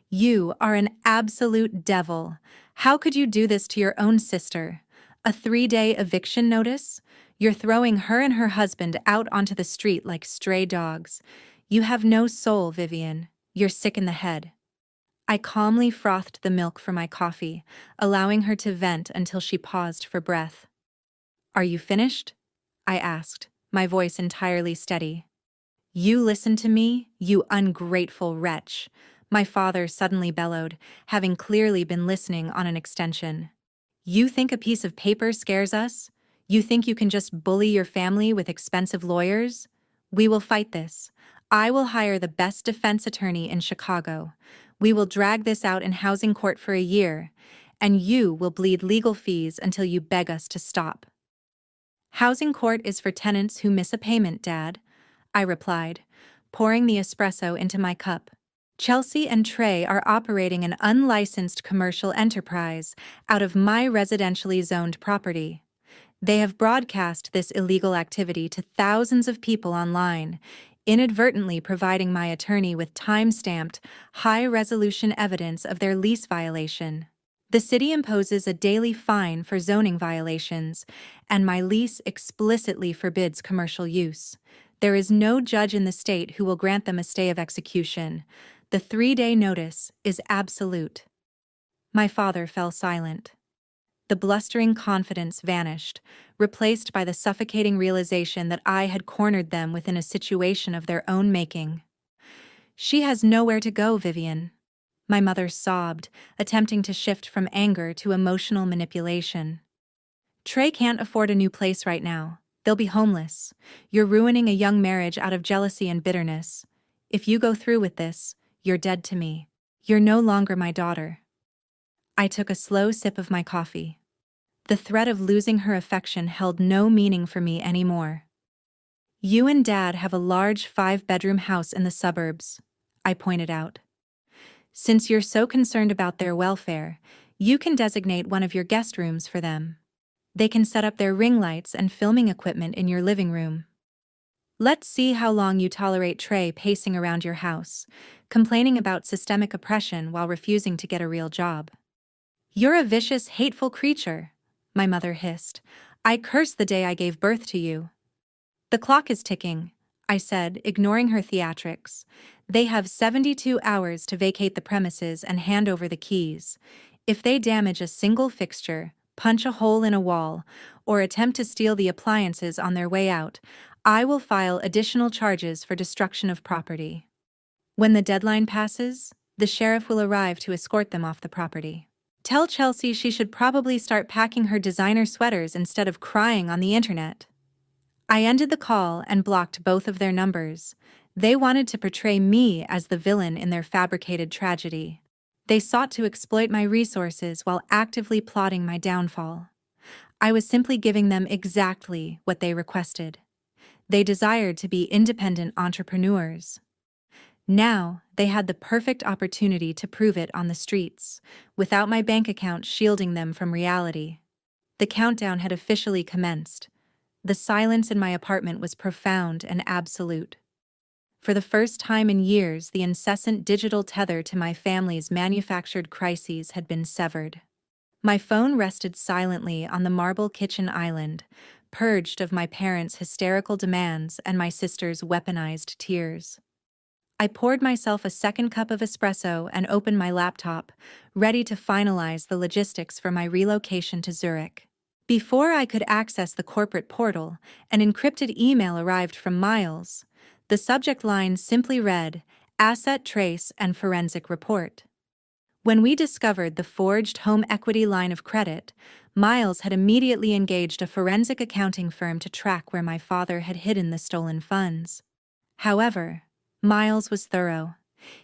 "You are an absolute devil. How could you do this to your own sister? A 3-day eviction notice? You're throwing her and her husband out onto the street like stray dogs. You have no soul, Vivian. You're sick in the head." I calmly frothed the milk for my coffee, allowing her to vent until she paused for breath. "Are you finished?" I asked, my voice entirely steady. "You listen to me, you ungrateful wretch," my father suddenly bellowed, having clearly been listening on an extension. "You think a piece of paper scares us? You think you can just bully your family with expensive lawyers? We will fight this. I will hire the best defense attorney in Chicago. We will drag this out in housing court for a year, and you will bleed legal fees until you beg us to stop." "Housing court is for tenants who miss a payment, Dad," I replied, pouring the espresso into my cup. "Chelsea and Trey are operating an unlicensed commercial enterprise out of my residentially zoned property. They have broadcast this illegal activity to thousands of people online, inadvertently providing my attorney with time-stamped, high-resolution evidence of their lease violation. The city imposes a daily fine for zoning violations, and my lease explicitly forbids commercial use. There is no judge in the state who will grant them a stay of execution. The 3-day notice is absolute." My father fell silent. The blustering confidence vanished, replaced by the suffocating realization that I had cornered them within a situation of their own making. "She has nowhere to go, Vivian." My mother sobbed, attempting to shift from anger to emotional manipulation. "Trey can't afford a new place right now. They'll be homeless. You're ruining a young marriage out of jealousy and bitterness. If you go through with this, you're dead to me. You're no longer my daughter." I took a slow sip of my coffee. The threat of losing her affection held no meaning for me anymore. "You and Dad have a large 5-bedroom house in the suburbs," I pointed out. "Since you're so concerned about their welfare, you can designate one of your guest rooms for them. They can set up their ring lights and filming equipment in your living room. Let's see how long you tolerate Trey pacing around your house, complaining about systemic oppression while refusing to get a real job." "You're a vicious, hateful creature," my mother hissed. "I curse the day I gave birth to you." "The clock is ticking," I said, ignoring her theatrics. "They have 72 hours to vacate the premises and hand over the keys. If they damage a single fixture, punch a hole in a wall, or attempt to steal the appliances on their way out, I will file additional charges for destruction of property. When the deadline passes, the sheriff will arrive to escort them off the property. Tell Chelsea she should probably start packing her designer sweaters instead of crying on the internet." I ended the call and blocked both of their numbers. They wanted to portray me as the villain in their fabricated tragedy. They sought to exploit my resources while actively plotting my downfall. I was simply giving them exactly what they requested. They desired to be independent entrepreneurs. Now, they had the perfect opportunity to prove it on the streets, without my bank account shielding them from reality. The countdown had officially commenced. The silence in my apartment was profound and absolute. For the first time in years, the incessant digital tether to my family's manufactured crises had been severed. My phone rested silently on the marble kitchen island, purged of my parents' hysterical demands and my sister's weaponized tears. I poured myself a second cup of espresso and opened my laptop, ready to finalize the logistics for my relocation to Zurich. Before I could access the corporate portal, an encrypted email arrived from Miles. The subject line simply read, "Asset Trace and Forensic Report." When we discovered the forged home equity line of credit, Miles had immediately engaged a forensic accounting firm to track where my father had hidden the stolen funds. However, Miles was thorough.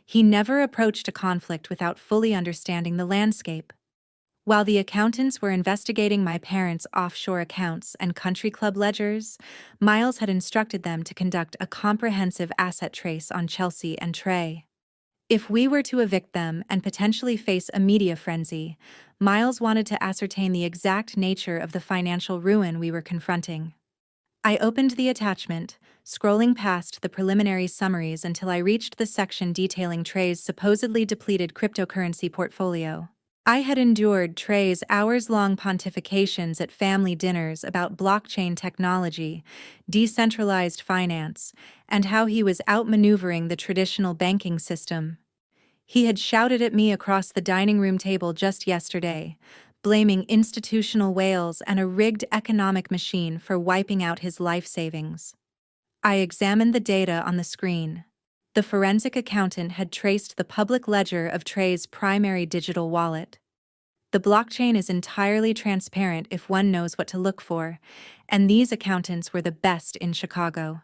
He never approached a conflict without fully understanding the landscape. While the accountants were investigating my parents' offshore accounts and country club ledgers, Miles had instructed them to conduct a comprehensive asset trace on Chelsea and Trey. If we were to evict them and potentially face a media frenzy, Miles wanted to ascertain the exact nature of the financial ruin we were confronting. I opened the attachment, scrolling past the preliminary summaries until I reached the section detailing Trey's supposedly depleted cryptocurrency portfolio. I had endured Trey's hours-long pontifications at family dinners about blockchain technology, decentralized finance, and how he was outmaneuvering the traditional banking system. He had shouted at me across the dining room table just yesterday, blaming institutional whales and a rigged economic machine for wiping out his life savings. I examined the data on the screen. The forensic accountant had traced the public ledger of Trey's primary digital wallet. The blockchain is entirely transparent if one knows what to look for, and these accountants were the best in Chicago.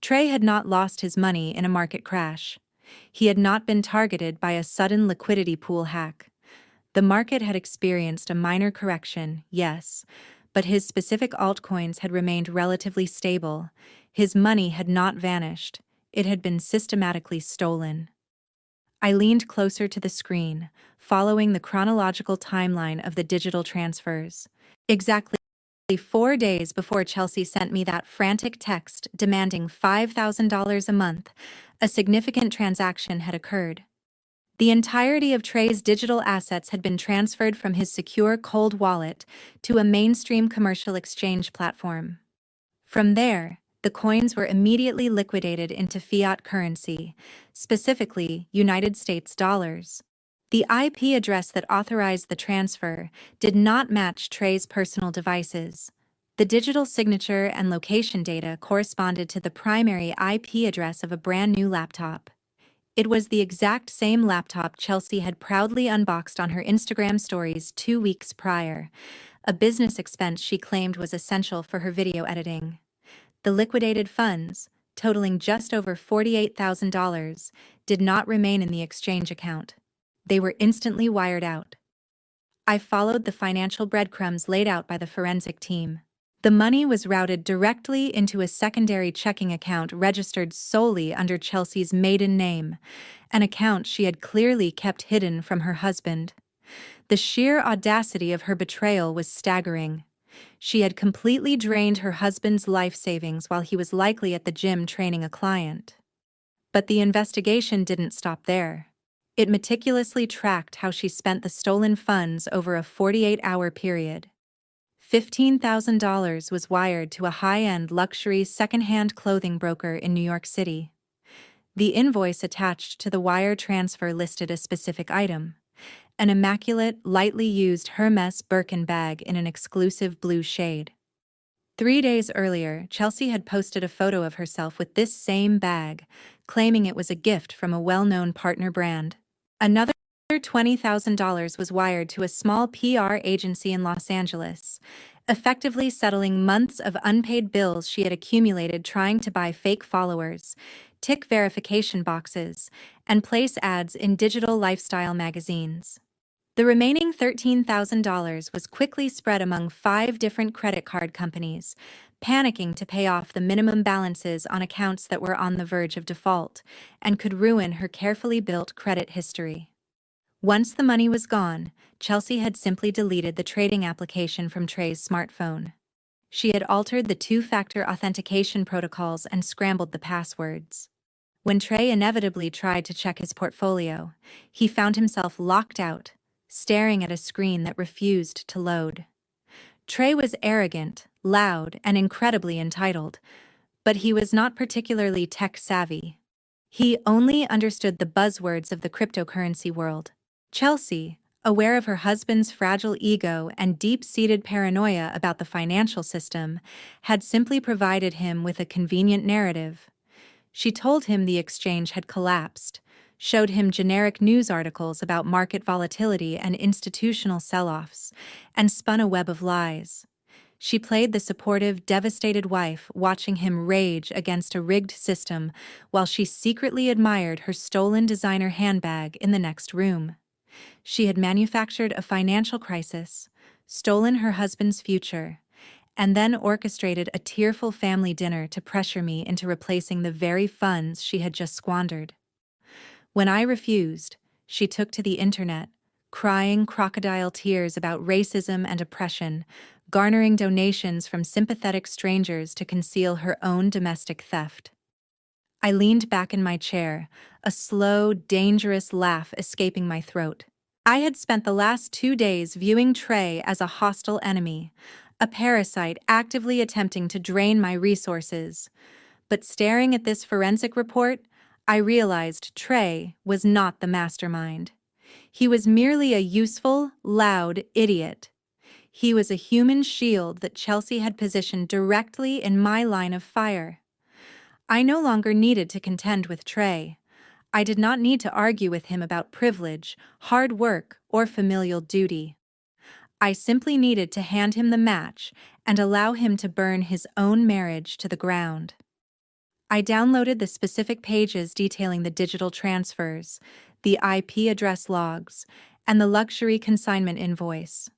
Trey had not lost his money in a market crash. He had not been targeted by a sudden liquidity pool hack. The market had experienced a minor correction, yes, but his specific altcoins had remained relatively stable. His money had not vanished. It had been systematically stolen. I leaned closer to the screen, following the chronological timeline of the digital transfers. Exactly 4 days before Chelsea sent me that frantic text demanding $5,000 a month, a significant transaction had occurred. The entirety of Trey's digital assets had been transferred from his secure cold wallet to a mainstream commercial exchange platform. From there, the coins were immediately liquidated into fiat currency, specifically United States dollars. The IP address that authorized the transfer did not match Trey's personal devices. The digital signature and location data corresponded to the primary IP address of a brand new laptop. It was the exact same laptop Chelsea had proudly unboxed on her Instagram stories 2 weeks prior, a business expense she claimed was essential for her video editing. The liquidated funds, totaling just over $48,000, did not remain in the exchange account. They were instantly wired out. I followed the financial breadcrumbs laid out by the forensic team. The money was routed directly into a secondary checking account registered solely under Chelsea's maiden name, an account she had clearly kept hidden from her husband. The sheer audacity of her betrayal was staggering. She had completely drained her husband's life savings while he was likely at the gym training a client. But the investigation didn't stop there. It meticulously tracked how she spent the stolen funds over a 48-hour period. $15,000 was wired to a high-end luxury second-hand clothing broker in New York City. The invoice attached to the wire transfer listed a specific item: an immaculate, lightly used Hermes Birkin bag in an exclusive blue shade. 3 days earlier, Chelsea had posted a photo of herself with this same bag, claiming it was a gift from a well-known partner brand. Another $20,000 was wired to a small PR agency in Los Angeles, effectively settling months of unpaid bills she had accumulated trying to buy fake followers, tick verification boxes, and place ads in digital lifestyle magazines. The remaining $13,000 was quickly spread among 5 different credit card companies, panicking to pay off the minimum balances on accounts that were on the verge of default and could ruin her carefully built credit history. Once the money was gone, Chelsea had simply deleted the trading application from Trey's smartphone. She had altered the two-factor authentication protocols and scrambled the passwords. When Trey inevitably tried to check his portfolio, he found himself locked out, staring at a screen that refused to load. Trey was arrogant, loud, and incredibly entitled, but he was not particularly tech-savvy. He only understood the buzzwords of the cryptocurrency world. Chelsea, aware of her husband's fragile ego and deep-seated paranoia about the financial system, had simply provided him with a convenient narrative. She told him the exchange had collapsed, showed him generic news articles about market volatility and institutional sell-offs, and spun a web of lies. She played the supportive, devastated wife, watching him rage against a rigged system while she secretly admired her stolen designer handbag in the next room. She had manufactured a financial crisis, stolen her husband's future, and then orchestrated a tearful family dinner to pressure me into replacing the very funds she had just squandered. When I refused, she took to the internet, crying crocodile tears about racism and oppression, garnering donations from sympathetic strangers to conceal her own domestic theft. I leaned back in my chair, a slow, dangerous laugh escaping my throat. I had spent the last 2 days viewing Trey as a hostile enemy, a parasite actively attempting to drain my resources. But staring at this forensic report, I realized Trey was not the mastermind. He was merely a useful, loud idiot. He was a human shield that Chelsea had positioned directly in my line of fire. I no longer needed to contend with Trey. I did not need to argue with him about privilege, hard work, or familial duty. I simply needed to hand him the match and allow him to burn his own marriage to the ground. I downloaded the specific pages detailing the digital transfers, the IP address logs, and the luxury consignment invoice.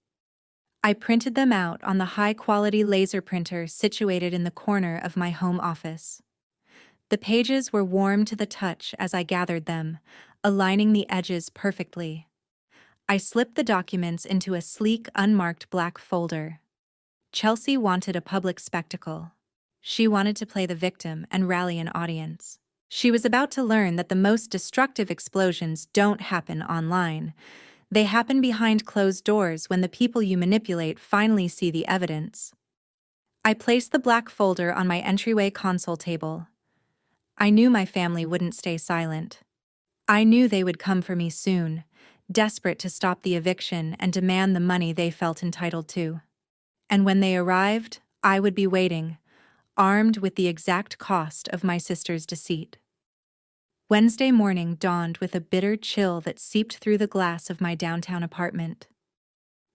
I printed them out on the high-quality laser printer situated in the corner of my home office. The pages were warm to the touch as I gathered them, aligning the edges perfectly. I slipped the documents into a sleek, unmarked black folder. Chelsea wanted a public spectacle. She wanted to play the victim and rally an audience. She was about to learn that the most destructive explosions don't happen online. They happen behind closed doors when the people you manipulate finally see the evidence. I placed the black folder on my entryway console table. I knew my family wouldn't stay silent. I knew they would come for me soon, desperate to stop the eviction and demand the money they felt entitled to. And when they arrived, I would be waiting, armed with the exact cost of my sister's deceit. Wednesday morning dawned with a bitter chill that seeped through the glass of my downtown apartment.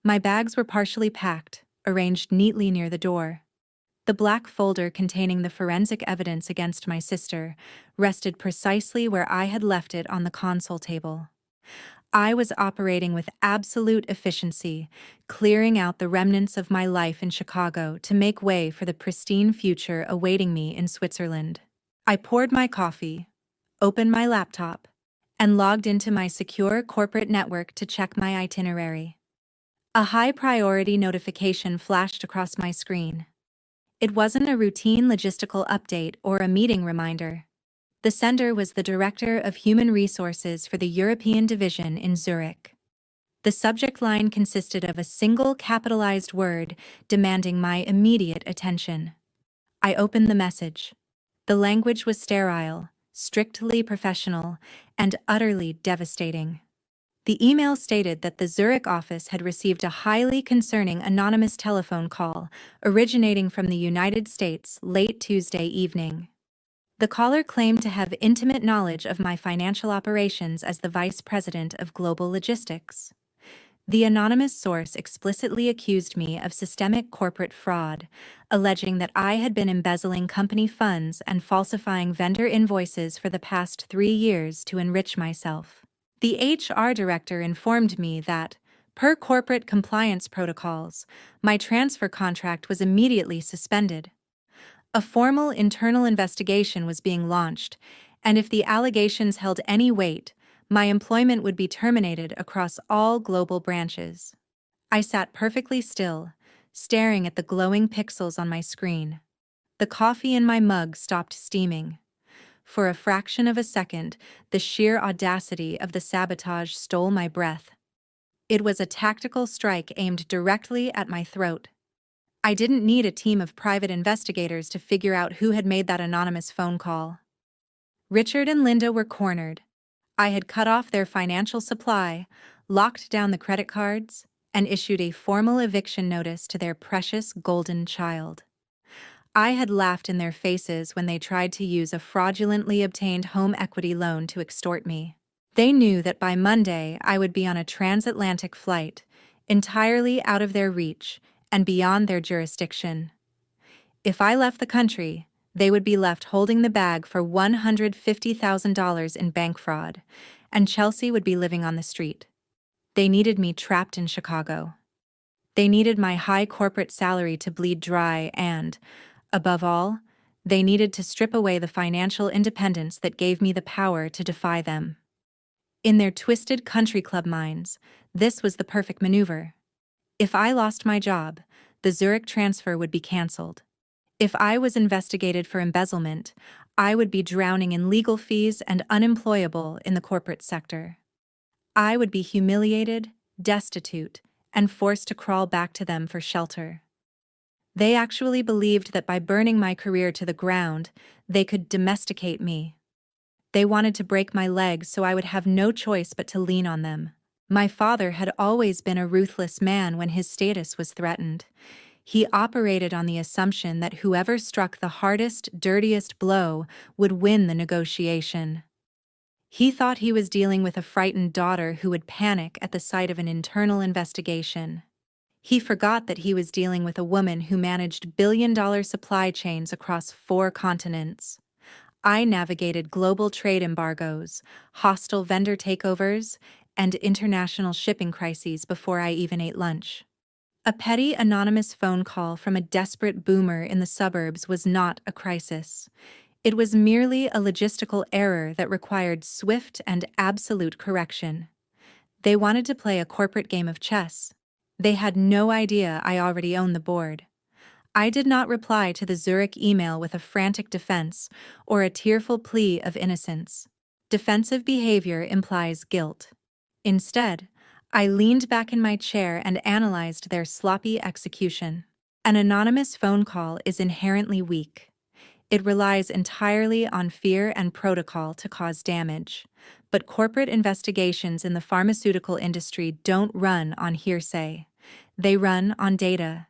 My bags were partially packed, arranged neatly near the door. The black folder containing the forensic evidence against my sister rested precisely where I had left it on the console table. I was operating with absolute efficiency, clearing out the remnants of my life in Chicago to make way for the pristine future awaiting me in Switzerland. I poured my coffee, opened my laptop, and logged into my secure corporate network to check my itinerary. A high-priority notification flashed across my screen. It wasn't a routine logistical update or a meeting reminder. The sender was the Director of Human Resources for the European Division in Zurich. The subject line consisted of a single capitalized word demanding my immediate attention. I opened the message. The language was sterile, strictly professional, and utterly devastating. The email stated that the Zurich office had received a highly concerning anonymous telephone call originating from the United States late Tuesday evening. The caller claimed to have intimate knowledge of my financial operations as the Vice President of Global Logistics. The anonymous source explicitly accused me of systemic corporate fraud, alleging that I had been embezzling company funds and falsifying vendor invoices for the past 3 years to enrich myself. The HR director informed me that, per corporate compliance protocols, my transfer contract was immediately suspended. A formal internal investigation was being launched, and if the allegations held any weight, my employment would be terminated across all global branches. I sat perfectly still, staring at the glowing pixels on my screen. The coffee in my mug stopped steaming. For a fraction of a second, the sheer audacity of the sabotage stole my breath. It was a tactical strike aimed directly at my throat. I didn't need a team of private investigators to figure out who had made that anonymous phone call. Richard and Linda were cornered. I had cut off their financial supply, locked down the credit cards, and issued a formal eviction notice to their precious golden child. I had laughed in their faces when they tried to use a fraudulently obtained home equity loan to extort me. They knew that by Monday I would be on a transatlantic flight, entirely out of their reach and beyond their jurisdiction. If I left the country, they would be left holding the bag for $150,000 in bank fraud, and Chelsea would be living on the street. They needed me trapped in Chicago. They needed my high corporate salary to bleed dry and, above all, they needed to strip away the financial independence that gave me the power to defy them. In their twisted country club minds, this was the perfect maneuver. If I lost my job, the Zurich transfer would be canceled. If I was investigated for embezzlement, I would be drowning in legal fees and unemployable in the corporate sector. I would be humiliated, destitute, and forced to crawl back to them for shelter. They actually believed that by burning my career to the ground, they could domesticate me. They wanted to break my legs so I would have no choice but to lean on them. My father had always been a ruthless man when his status was threatened. He operated on the assumption that whoever struck the hardest, dirtiest blow would win the negotiation. He thought he was dealing with a frightened daughter who would panic at the sight of an internal investigation. He forgot that he was dealing with a woman who managed billion-dollar supply chains across 4 continents. I navigated global trade embargoes, hostile vendor takeovers, and international shipping crises before I even ate lunch. A petty anonymous phone call from a desperate boomer in the suburbs was not a crisis. It was merely a logistical error that required swift and absolute correction. They wanted to play a corporate game of chess. They had no idea I already owned the board. I did not reply to the Zurich email with a frantic defense or a tearful plea of innocence. Defensive behavior implies guilt. Instead, I leaned back in my chair and analyzed their sloppy execution. An anonymous phone call is inherently weak. It relies entirely on fear and protocol to cause damage. But corporate investigations in the pharmaceutical industry don't run on hearsay. They run on data.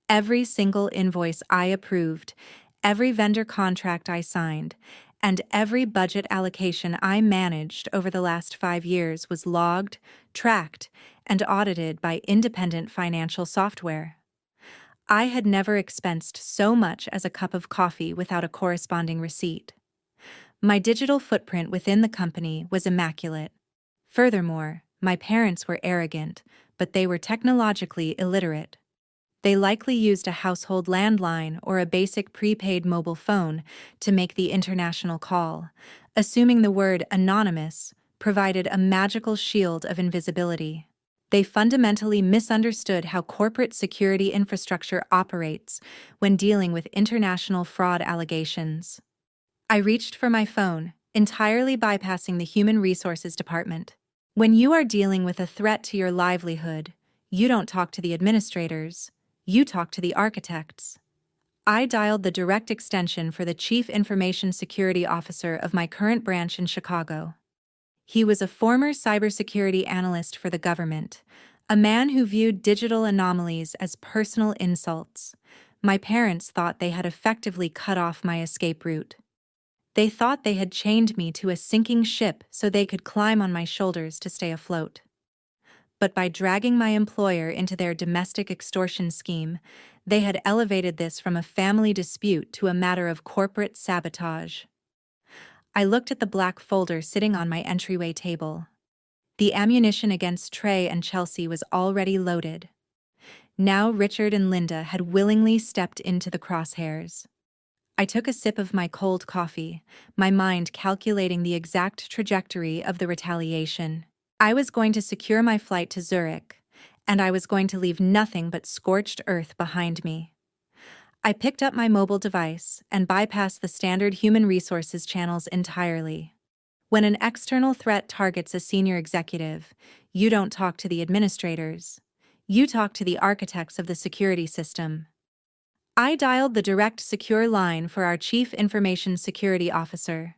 Every single invoice I approved, every vendor contract I signed, and every budget allocation I managed over the last 5 years was logged, tracked, and audited by independent financial software. I had never expensed so much as a cup of coffee without a corresponding receipt. My digital footprint within the company was immaculate. Furthermore, my parents were arrogant, but they were technologically illiterate. They likely used a household landline or a basic prepaid mobile phone to make the international call, assuming the word anonymous provided a magical shield of invisibility. They fundamentally misunderstood how corporate security infrastructure operates when dealing with international fraud allegations. I reached for my phone, entirely bypassing the Human Resources Department. When you are dealing with a threat to your livelihood, you don't talk to the administrators, you talk to the architects. I dialed the direct extension for the Chief Information Security Officer of my current branch in Chicago. He was a former cybersecurity analyst for the government, a man who viewed digital anomalies as personal insults. My parents thought they had effectively cut off my escape route. They thought they had chained me to a sinking ship so they could climb on my shoulders to stay afloat. But by dragging my employer into their domestic extortion scheme, they had elevated this from a family dispute to a matter of corporate sabotage. I looked at the black folder sitting on my entryway table. The ammunition against Trey and Chelsea was already loaded. Now Richard and Linda had willingly stepped into the crosshairs. I took a sip of my cold coffee, my mind calculating the exact trajectory of the retaliation. I was going to secure my flight to Zurich, and I was going to leave nothing but scorched earth behind me. I picked up my mobile device and bypassed the standard human resources channels entirely. When an external threat targets a senior executive, you don't talk to the administrators. You talk to the architects of the security system. I dialed the direct secure line for our Chief Information Security Officer.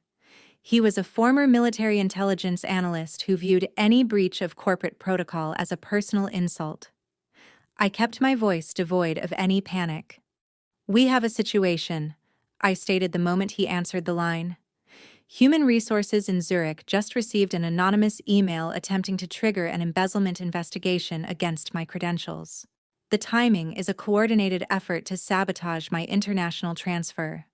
He was a former military intelligence analyst who viewed any breach of corporate protocol as a personal insult. I kept my voice devoid of any panic. "We have a situation," I stated the moment he answered the line. "Human Resources in Zurich just received an anonymous email attempting to trigger an embezzlement investigation against my credentials. The timing is a coordinated effort to sabotage my international transfer.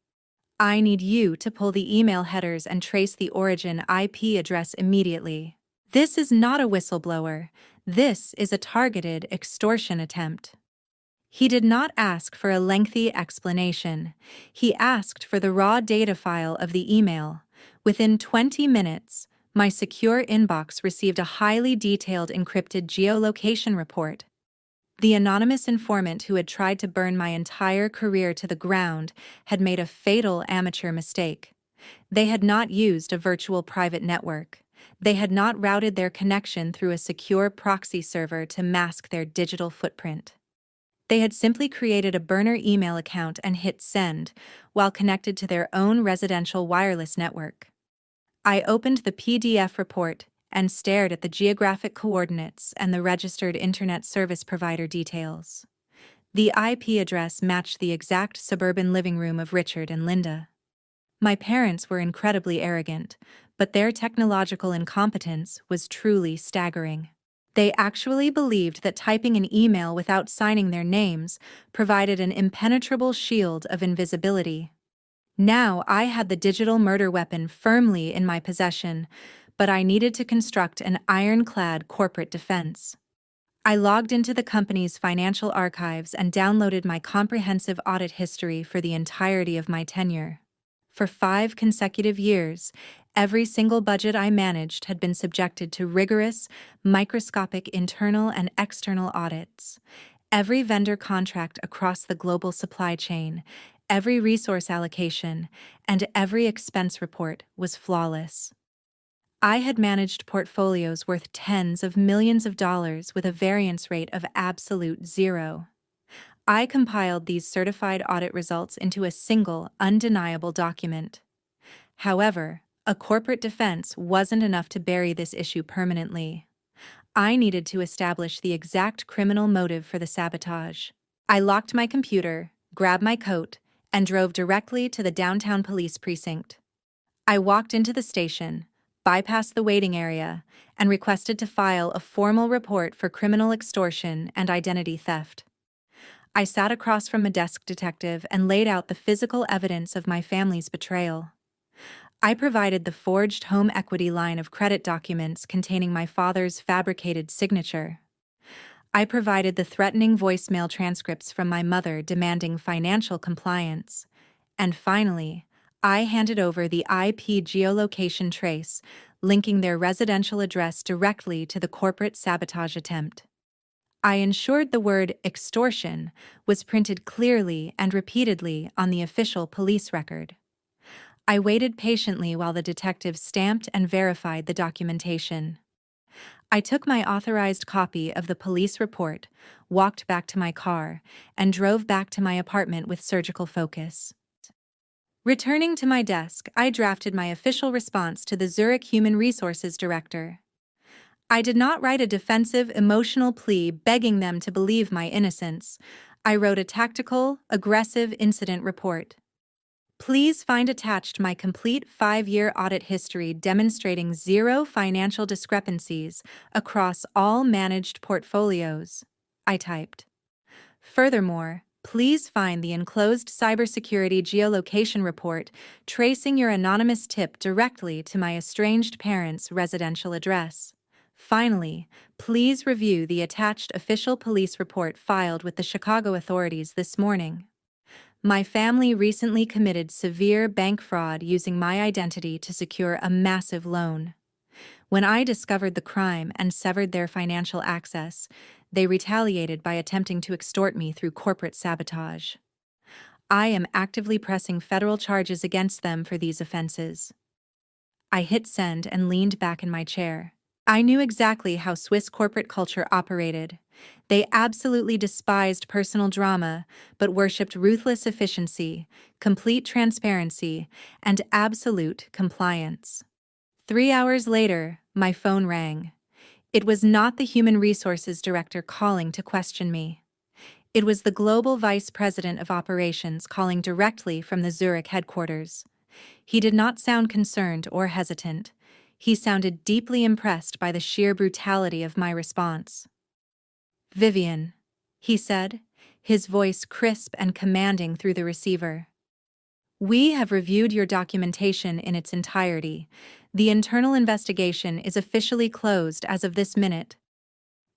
I need you to pull the email headers and trace the origin IP address immediately. This is not a whistleblower. This is a targeted extortion attempt." He did not ask for a lengthy explanation. He asked for the raw data file of the email. Within 20 minutes, my secure inbox received a highly detailed encrypted geolocation report. The anonymous informant who had tried to burn my entire career to the ground had made a fatal amateur mistake. They had not used a virtual private network. They had not routed their connection through a secure proxy server to mask their digital footprint. They had simply created a burner email account and hit send while connected to their own residential wireless network. I opened the PDF report and stared at the geographic coordinates and the registered internet service provider details. The IP address matched the exact suburban living room of Richard and Linda. My parents were incredibly arrogant, but their technological incompetence was truly staggering. They actually believed that typing an email without signing their names provided an impenetrable shield of invisibility. Now I had the digital murder weapon firmly in my possession, but I needed to construct an ironclad corporate defense. I logged into the company's financial archives and downloaded my comprehensive audit history for the entirety of my tenure. For 5 consecutive years, every single budget I managed had been subjected to rigorous, microscopic internal and external audits. Every vendor contract across the global supply chain, every resource allocation, and every expense report was flawless. I had managed portfolios worth tens of millions of dollars with a variance rate of absolute zero. I compiled these certified audit results into a single, undeniable document. However, a corporate defense wasn't enough to bury this issue permanently. I needed to establish the exact criminal motive for the sabotage. I locked my computer, grabbed my coat, and drove directly to the downtown police precinct. I walked into the station, bypassed the waiting area, and requested to file a formal report for criminal extortion and identity theft. I sat across from a desk detective and laid out the physical evidence of my family's betrayal. I provided the forged home equity line of credit documents containing my father's fabricated signature. I provided the threatening voicemail transcripts from my mother demanding financial compliance. And finally, I handed over the IP geolocation trace, linking their residential address directly to the corporate sabotage attempt. I ensured the word extortion was printed clearly and repeatedly on the official police record. I waited patiently while the detective stamped and verified the documentation. I took my authorized copy of the police report, walked back to my car, and drove back to my apartment with surgical focus. Returning to my desk, I drafted my official response to the Zurich Human Resources Director. I did not write a defensive, emotional plea begging them to believe my innocence. I wrote a tactical, aggressive incident report. Please find attached my complete 5-year audit history demonstrating zero financial discrepancies across all managed portfolios, I typed. Furthermore, please find the enclosed cybersecurity geolocation report tracing your anonymous tip directly to my estranged parents' residential address. Finally, please review the attached official police report filed with the Chicago authorities this morning. My family recently committed severe bank fraud using my identity to secure a massive loan. When I discovered the crime and severed their financial access, they retaliated by attempting to extort me through corporate sabotage. I am actively pressing federal charges against them for these offenses. I hit send and leaned back in my chair. I knew exactly how Swiss corporate culture operated. They absolutely despised personal drama, but worshipped ruthless efficiency, complete transparency, and absolute compliance. 3 hours later, my phone rang. It was not the Human Resources Director calling to question me. It was the Global Vice President of Operations calling directly from the Zurich headquarters. He did not sound concerned or hesitant. He sounded deeply impressed by the sheer brutality of my response. "Vivian," he said, his voice crisp and commanding through the receiver. "We have reviewed your documentation in its entirety. The internal investigation is officially closed as of this minute.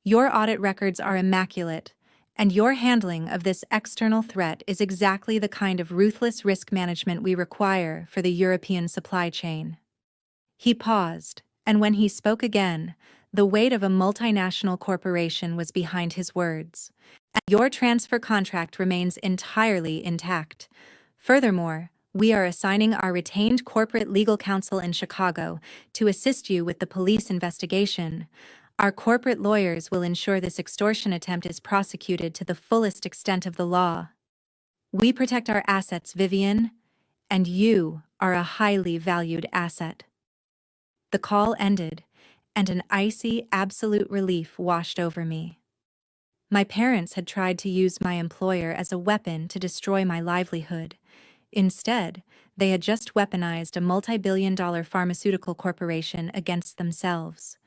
Your audit records are immaculate, and your handling of this external threat is exactly the kind of ruthless risk management we require for the European supply chain." He paused, and when he spoke again, the weight of a multinational corporation was behind his words. "Your transfer contract remains entirely intact. Furthermore, we are assigning our retained corporate legal counsel in Chicago to assist you with the police investigation. Our corporate lawyers will ensure this extortion attempt is prosecuted to the fullest extent of the law. We protect our assets, Vivian, and you are a highly valued asset." The call ended, and an icy, absolute relief washed over me. My parents had tried to use my employer as a weapon to destroy my livelihood. Instead, they had just weaponized a multi-billion-dollar pharmaceutical corporation against themselves.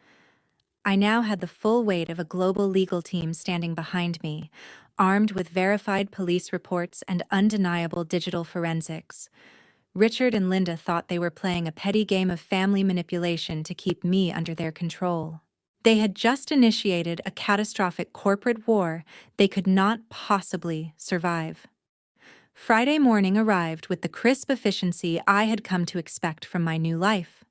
I now had the full weight of a global legal team standing behind me, armed with verified police reports and undeniable digital forensics. Richard and Linda thought they were playing a petty game of family manipulation to keep me under their control. They had just initiated a catastrophic corporate war they could not possibly survive. Friday morning arrived with the crisp efficiency I had come to expect from my new life.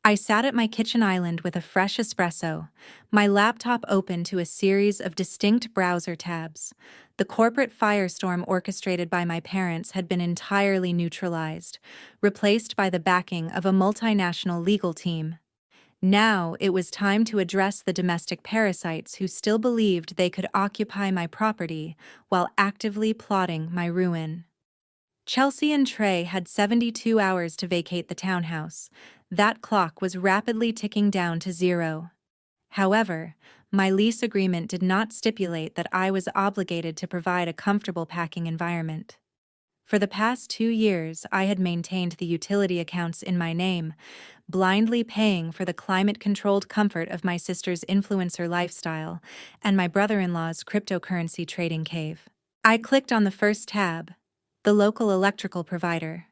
I sat at my kitchen island with a fresh espresso, my laptop open to a series of distinct browser tabs. The corporate firestorm orchestrated by my parents had been entirely neutralized, replaced by the backing of a multinational legal team. Now it was time to address the domestic parasites who still believed they could occupy my property while actively plotting my ruin. Chelsea and Trey had 72 hours to vacate the townhouse. That clock was rapidly ticking down to zero. However, my lease agreement did not stipulate that I was obligated to provide a comfortable packing environment. For the past 2 years, I had maintained the utility accounts in my name, blindly paying for the climate-controlled comfort of my sister's influencer lifestyle and my brother-in-law's cryptocurrency trading cave. I clicked on the first tab, the local electrical provider.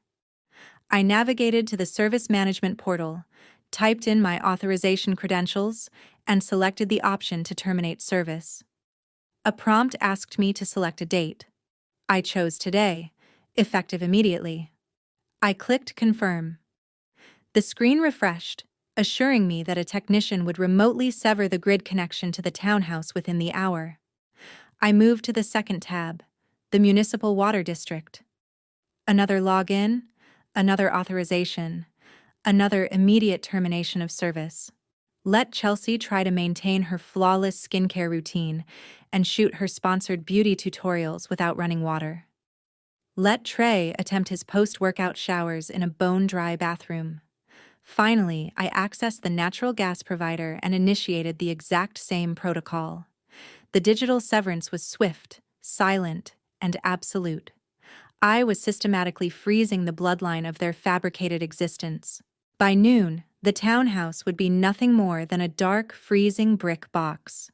I navigated to the service management portal, typed in my authorization credentials, and selected the option to terminate service. A prompt asked me to select a date. I chose today, effective immediately. I clicked confirm. The screen refreshed, assuring me that a technician would remotely sever the grid connection to the townhouse within the hour. I moved to the second tab, the municipal water district. Another login, Another authorization. Another immediate termination of service. Let Chelsea try to maintain her flawless skincare routine and shoot her sponsored beauty tutorials without running water. Let Trey attempt his post-workout showers in a bone-dry bathroom. Finally, I accessed the natural gas provider and initiated the exact same protocol. The digital severance was swift, silent, and absolute. I was systematically freezing the bloodline of their fabricated existence. By noon, the townhouse would be nothing more than a dark, freezing brick box.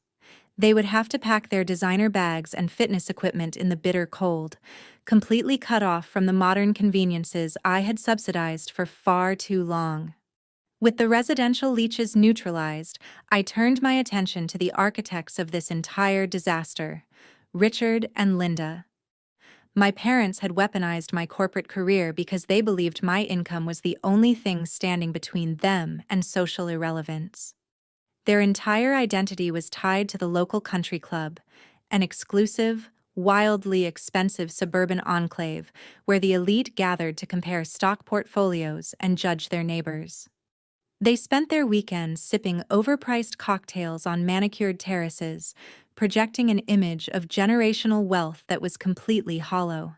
They would have to pack their designer bags and fitness equipment in the bitter cold, completely cut off from the modern conveniences I had subsidized for far too long. With the residential leeches neutralized, I turned my attention to the architects of this entire disaster, Richard and Linda. My parents had weaponized my corporate career because they believed my income was the only thing standing between them and social irrelevance. Their entire identity was tied to the local country club, an exclusive, wildly expensive suburban enclave where the elite gathered to compare stock portfolios and judge their neighbors. They spent their weekends sipping overpriced cocktails on manicured terraces, projecting an image of generational wealth that was completely hollow.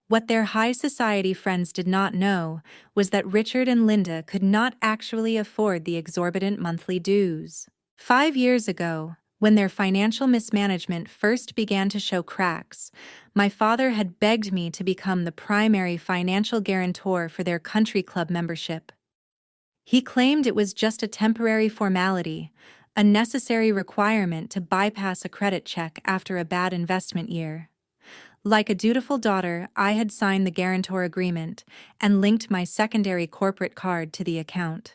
What their high society friends did not know was that Richard and Linda could not actually afford the exorbitant monthly dues. 5 years ago, when their financial mismanagement first began to show cracks, my father had begged me to become the primary financial guarantor for their country club membership. He claimed it was just a temporary formality, a necessary requirement to bypass a credit check after a bad investment year. Like a dutiful daughter, I had signed the guarantor agreement and linked my secondary corporate card to the account.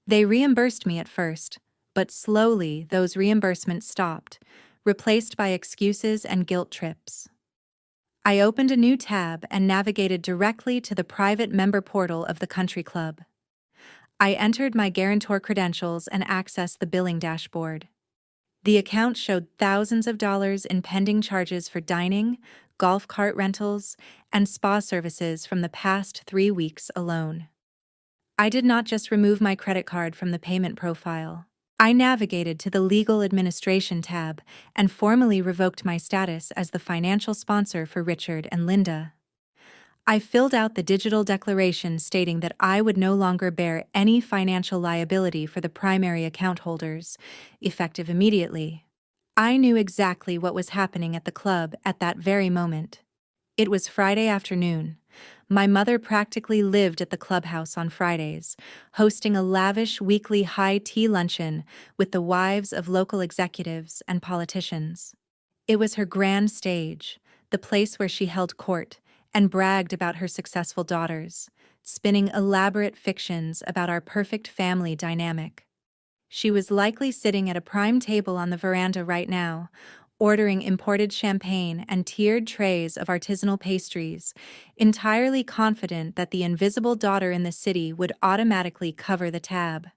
They reimbursed me at first, but slowly those reimbursements stopped, replaced by excuses and guilt trips. I opened a new tab and navigated directly to the private member portal of the country club. I entered my guarantor credentials and accessed the billing dashboard. The account showed thousands of dollars in pending charges for dining, golf cart rentals, and spa services from the past 3 weeks alone. I did not just remove my credit card from the payment profile. I navigated to the Legal Administration tab and formally revoked my status as the financial sponsor for Richard and Linda. I filled out the digital declaration stating that I would no longer bear any financial liability for the primary account holders, effective immediately. I knew exactly what was happening at the club at that very moment. It was Friday afternoon. My mother practically lived at the clubhouse on Fridays, hosting a lavish weekly high tea luncheon with the wives of local executives and politicians. It was her grand stage, the place where she held court and bragged about her successful daughters, spinning elaborate fictions about our perfect family dynamic. She was likely sitting at a prime table on the veranda right now, ordering imported champagne and tiered trays of artisanal pastries, entirely confident that the invisible daughter in the city would automatically cover the tab.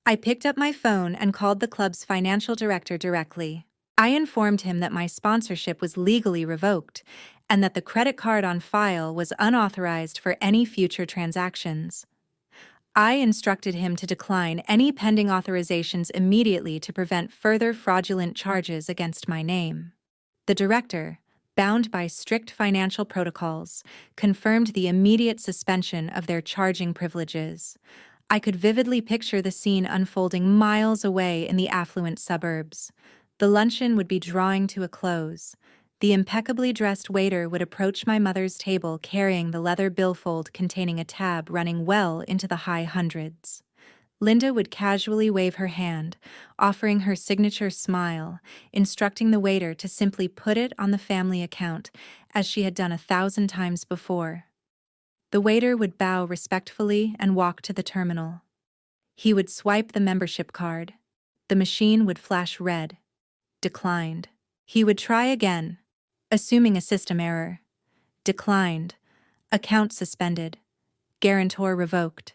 I picked up my phone and called the club's financial director directly. I informed him that my sponsorship was legally revoked and that the credit card on file was unauthorized for any future transactions. I instructed him to decline any pending authorizations immediately to prevent further fraudulent charges against my name. The director, bound by strict financial protocols, confirmed the immediate suspension of their charging privileges. I could vividly picture the scene unfolding miles away in the affluent suburbs. The luncheon would be drawing to a close. The impeccably dressed waiter would approach my mother's table carrying the leather billfold containing a tab running well into the high hundreds. Linda would casually wave her hand, offering her signature smile, instructing the waiter to simply put it on the family account, as she had done 1,000 times before. The waiter would bow respectfully and walk to the terminal. He would swipe the membership card. The machine would flash red. Declined. He would try again, assuming a system error. Declined. Account suspended. Guarantor revoked.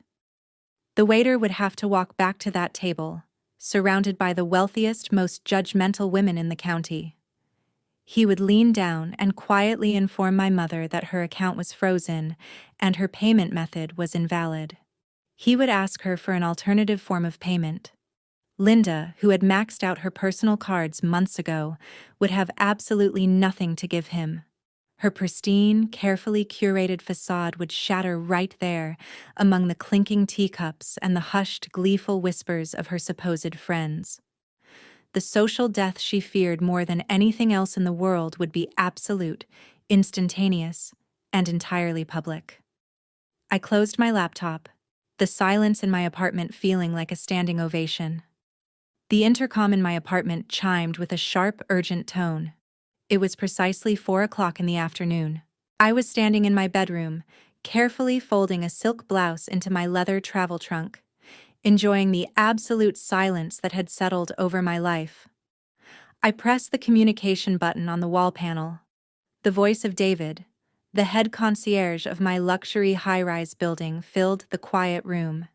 The waiter would have to walk back to that table, surrounded by the wealthiest, most judgmental women in the county. He would lean down and quietly inform my mother that her account was frozen and her payment method was invalid. He would ask her for an alternative form of payment. Linda, who had maxed out her personal cards months ago, would have absolutely nothing to give him. Her pristine, carefully curated facade would shatter right there, among the clinking teacups and the hushed, gleeful whispers of her supposed friends. The social death she feared more than anything else in the world would be absolute, instantaneous, and entirely public. I closed my laptop, the silence in my apartment feeling like a standing ovation. The intercom in my apartment chimed with a sharp, urgent tone. It was precisely 4 o'clock in the afternoon. I was standing in my bedroom, carefully folding a silk blouse into my leather travel trunk, enjoying the absolute silence that had settled over my life. I pressed the communication button on the wall panel. The voice of David, the head concierge of my luxury high-rise building, filled the quiet room.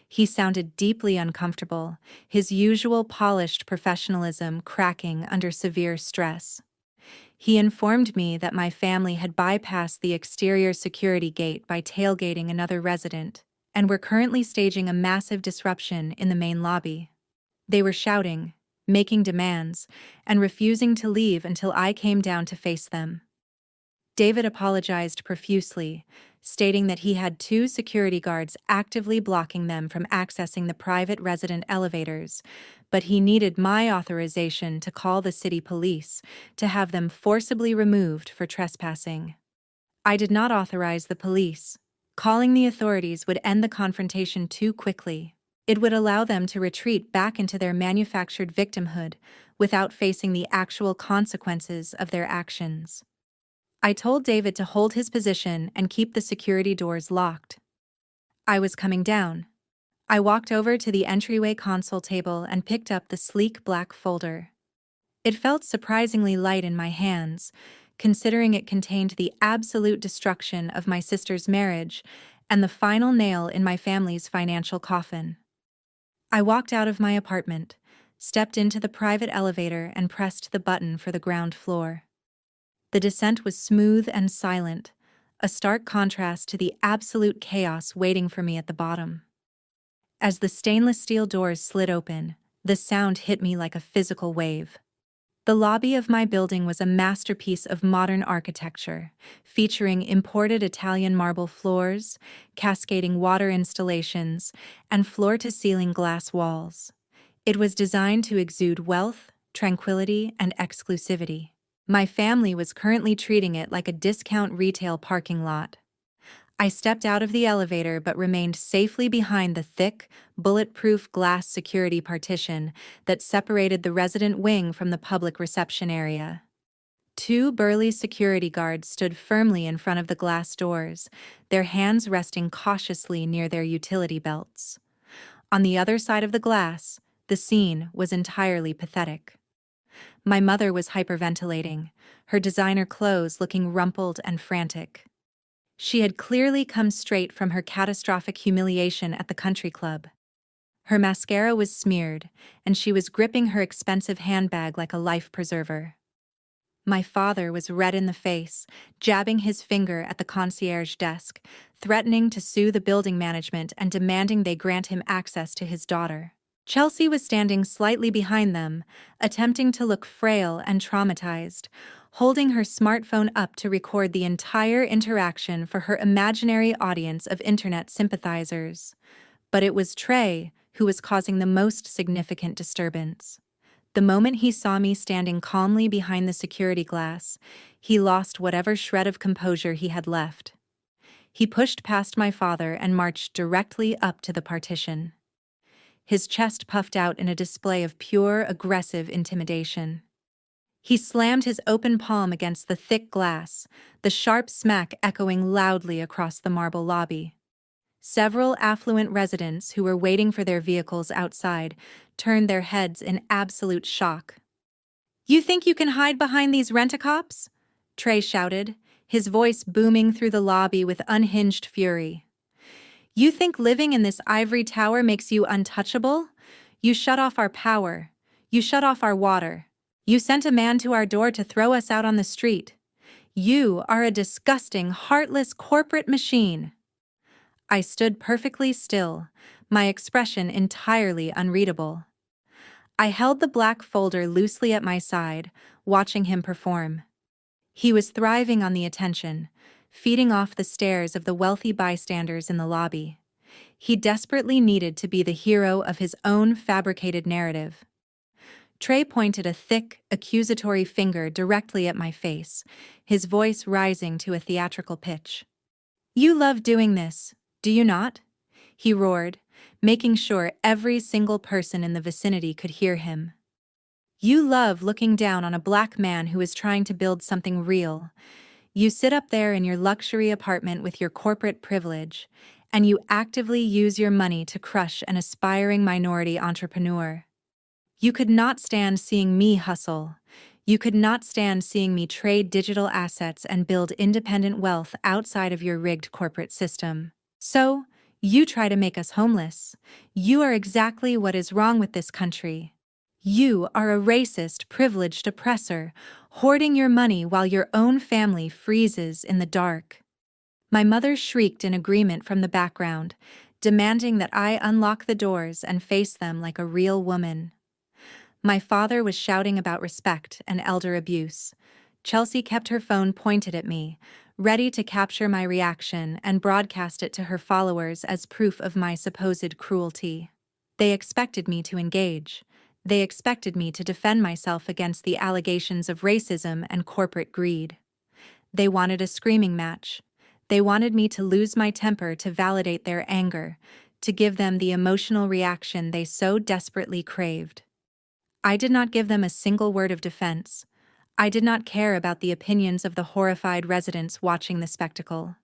He sounded deeply uncomfortable, his usual polished professionalism cracking under severe stress. He informed me that my family had bypassed the exterior security gate by tailgating another resident, and were currently staging a massive disruption in the main lobby. They were shouting, making demands, and refusing to leave until I came down to face them. David apologized profusely, stating that he had 2 security guards actively blocking them from accessing the private resident elevators, but he needed my authorization to call the city police to have them forcibly removed for trespassing. I did not authorize the police. Calling the authorities would end the confrontation too quickly. It would allow them to retreat back into their manufactured victimhood without facing the actual consequences of their actions. I told David to hold his position and keep the security doors locked. I was coming down. I walked over to the entryway console table and picked up the sleek black folder. It felt surprisingly light in my hands, considering it contained the absolute destruction of my sister's marriage and the final nail in my family's financial coffin. I walked out of my apartment, stepped into the private elevator, and pressed the button for the ground floor. The descent was smooth and silent, a stark contrast to the absolute chaos waiting for me at the bottom. As the stainless steel doors slid open, the sound hit me like a physical wave. The lobby of my building was a masterpiece of modern architecture, featuring imported Italian marble floors, cascading water installations, and floor-to-ceiling glass walls. It was designed to exude wealth, tranquility, and exclusivity. My family was currently treating it like a discount retail parking lot. I stepped out of the elevator but remained safely behind the thick, bulletproof glass security partition that separated the resident wing from the public reception area. 2 burly security guards stood firmly in front of the glass doors, their hands resting cautiously near their utility belts. On the other side of the glass, the scene was entirely pathetic. My mother was hyperventilating, her designer clothes looking rumpled and frantic. She had clearly come straight from her catastrophic humiliation at the country club. Her mascara was smeared, and she was gripping her expensive handbag like a life preserver. My father was red in the face, jabbing his finger at the concierge desk, threatening to sue the building management and demanding they grant him access to his daughter. Chelsea was standing slightly behind them, attempting to look frail and traumatized, holding her smartphone up to record the entire interaction for her imaginary audience of internet sympathizers. But it was Trey who was causing the most significant disturbance. The moment he saw me standing calmly behind the security glass, he lost whatever shred of composure he had left. He pushed past my father and marched directly up to the partition. His chest puffed out in a display of pure, aggressive intimidation. He slammed his open palm against the thick glass, the sharp smack echoing loudly across the marble lobby. Several affluent residents who were waiting for their vehicles outside turned their heads in absolute shock. "You think you can hide behind these rent-a-cops?" Trey shouted, his voice booming through the lobby with unhinged fury. "You think living in this ivory tower makes you untouchable? You shut off our power. You shut off our water. You sent a man to our door to throw us out on the street. You are a disgusting, heartless corporate machine. I stood perfectly still, my expression entirely unreadable. I held the black folder loosely at my side, watching him perform. He was thriving on the attention, feeding off the stares of the wealthy bystanders in the lobby. He desperately needed to be the hero of his own fabricated narrative. Trey pointed a thick, accusatory finger directly at my face, his voice rising to a theatrical pitch. "You love doing this, do you not?" he roared, making sure every single person in the vicinity could hear him. "You love looking down on a black man who is trying to build something real. You sit up there in your luxury apartment with your corporate privilege, and you actively use your money to crush an aspiring minority entrepreneur. You could not stand seeing me hustle. You could not stand seeing me trade digital assets and build independent wealth outside of your rigged corporate system. So, you try to make us homeless. You are exactly what is wrong with this country. You are a racist, privileged oppressor, hoarding your money while your own family freezes in the dark." My mother shrieked in agreement from the background, demanding that I unlock the doors and face them like a real woman. My father was shouting about respect and elder abuse. Chelsea kept her phone pointed at me, ready to capture my reaction and broadcast it to her followers as proof of my supposed cruelty. They expected me to engage. They expected me to defend myself against the allegations of racism and corporate greed. They wanted a screaming match. They wanted me to lose my temper to validate their anger, to give them the emotional reaction they so desperately craved. I did not give them a single word of defense. I did not care about the opinions of the horrified residents watching the spectacle.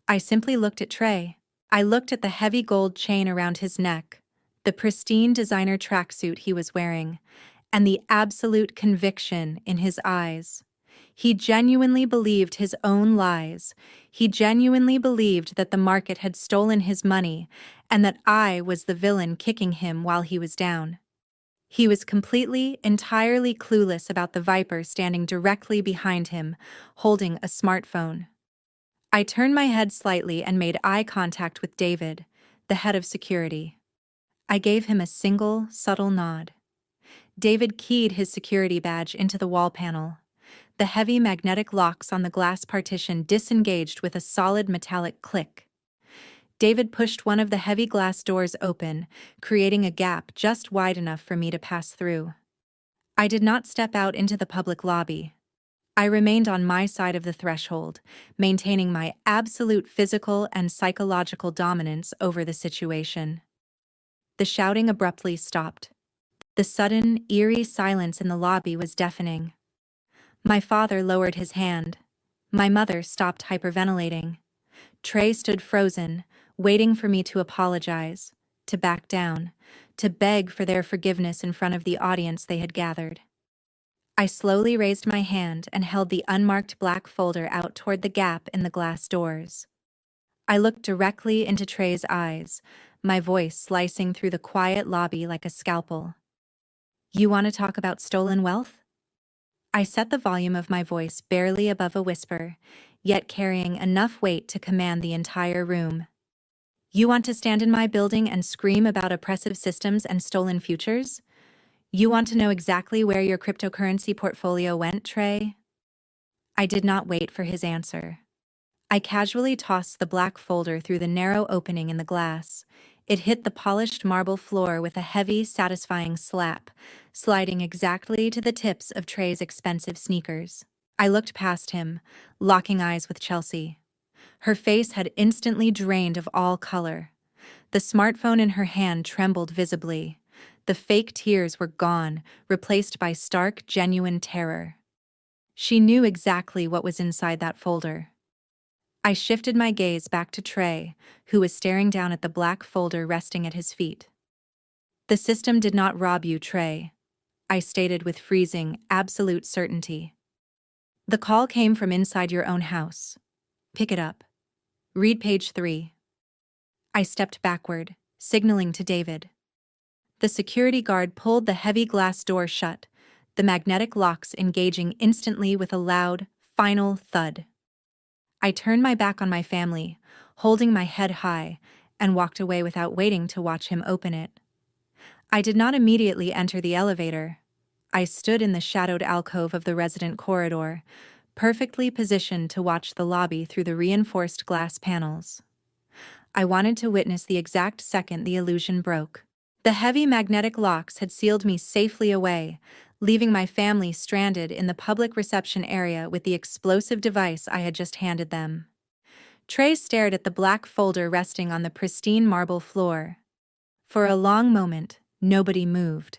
I simply looked at Trey. I looked at the heavy gold chain around his neck, the pristine designer tracksuit he was wearing, and the absolute conviction in his eyes. He genuinely believed his own lies. He genuinely believed that the market had stolen his money and that I was the villain kicking him while he was down. He was completely, entirely clueless about the Viper standing directly behind him, holding a smartphone. I turned my head slightly and made eye contact with David, the head of security. I gave him a single, subtle nod. David keyed his security badge into the wall panel. The heavy magnetic locks on the glass partition disengaged with a solid metallic click. David pushed one of the heavy glass doors open, creating a gap just wide enough for me to pass through. I did not step out into the public lobby. I remained on my side of the threshold, maintaining my absolute physical and psychological dominance over the situation. The shouting abruptly stopped. The sudden, eerie silence in the lobby was deafening. My father lowered his hand. My mother stopped hyperventilating. Trey stood frozen, waiting for me to apologize, to back down, to beg for their forgiveness in front of the audience they had gathered. I slowly raised my hand and held the unmarked black folder out toward the gap in the glass doors. I looked directly into Trey's eyes, my voice slicing through the quiet lobby like a scalpel. "You want to talk about stolen wealth?" I set the volume of my voice barely above a whisper, yet carrying enough weight to command the entire room. "You want to stand in my building and scream about oppressive systems and stolen futures? You want to know exactly where your cryptocurrency portfolio went, Trey?" I did not wait for his answer. I casually tossed the black folder through the narrow opening in the glass. It hit the polished marble floor with a heavy, satisfying slap, sliding exactly to the tips of Trey's expensive sneakers. I looked past him, locking eyes with Chelsea. Her face had instantly drained of all color. The smartphone in her hand trembled visibly. The fake tears were gone, replaced by stark, genuine terror. She knew exactly what was inside that folder. I shifted my gaze back to Trey, who was staring down at the black folder resting at his feet. "The system did not rob you, Trey," I stated with freezing, absolute certainty. "The call came from inside your own house. Pick it up. Read page 3. I stepped backward, signaling to David. The security guard pulled the heavy glass door shut, the magnetic locks engaging instantly with a loud, final thud. I turned my back on my family, holding my head high, and walked away without waiting to watch him open it. I did not immediately enter the elevator. I stood in the shadowed alcove of the resident corridor, perfectly positioned to watch the lobby through the reinforced glass panels. I wanted to witness the exact second the illusion broke. The heavy magnetic locks had sealed me safely away, leaving my family stranded in the public reception area with the explosive device I had just handed them. Trey stared at the black folder resting on the pristine marble floor. For a long moment, nobody moved.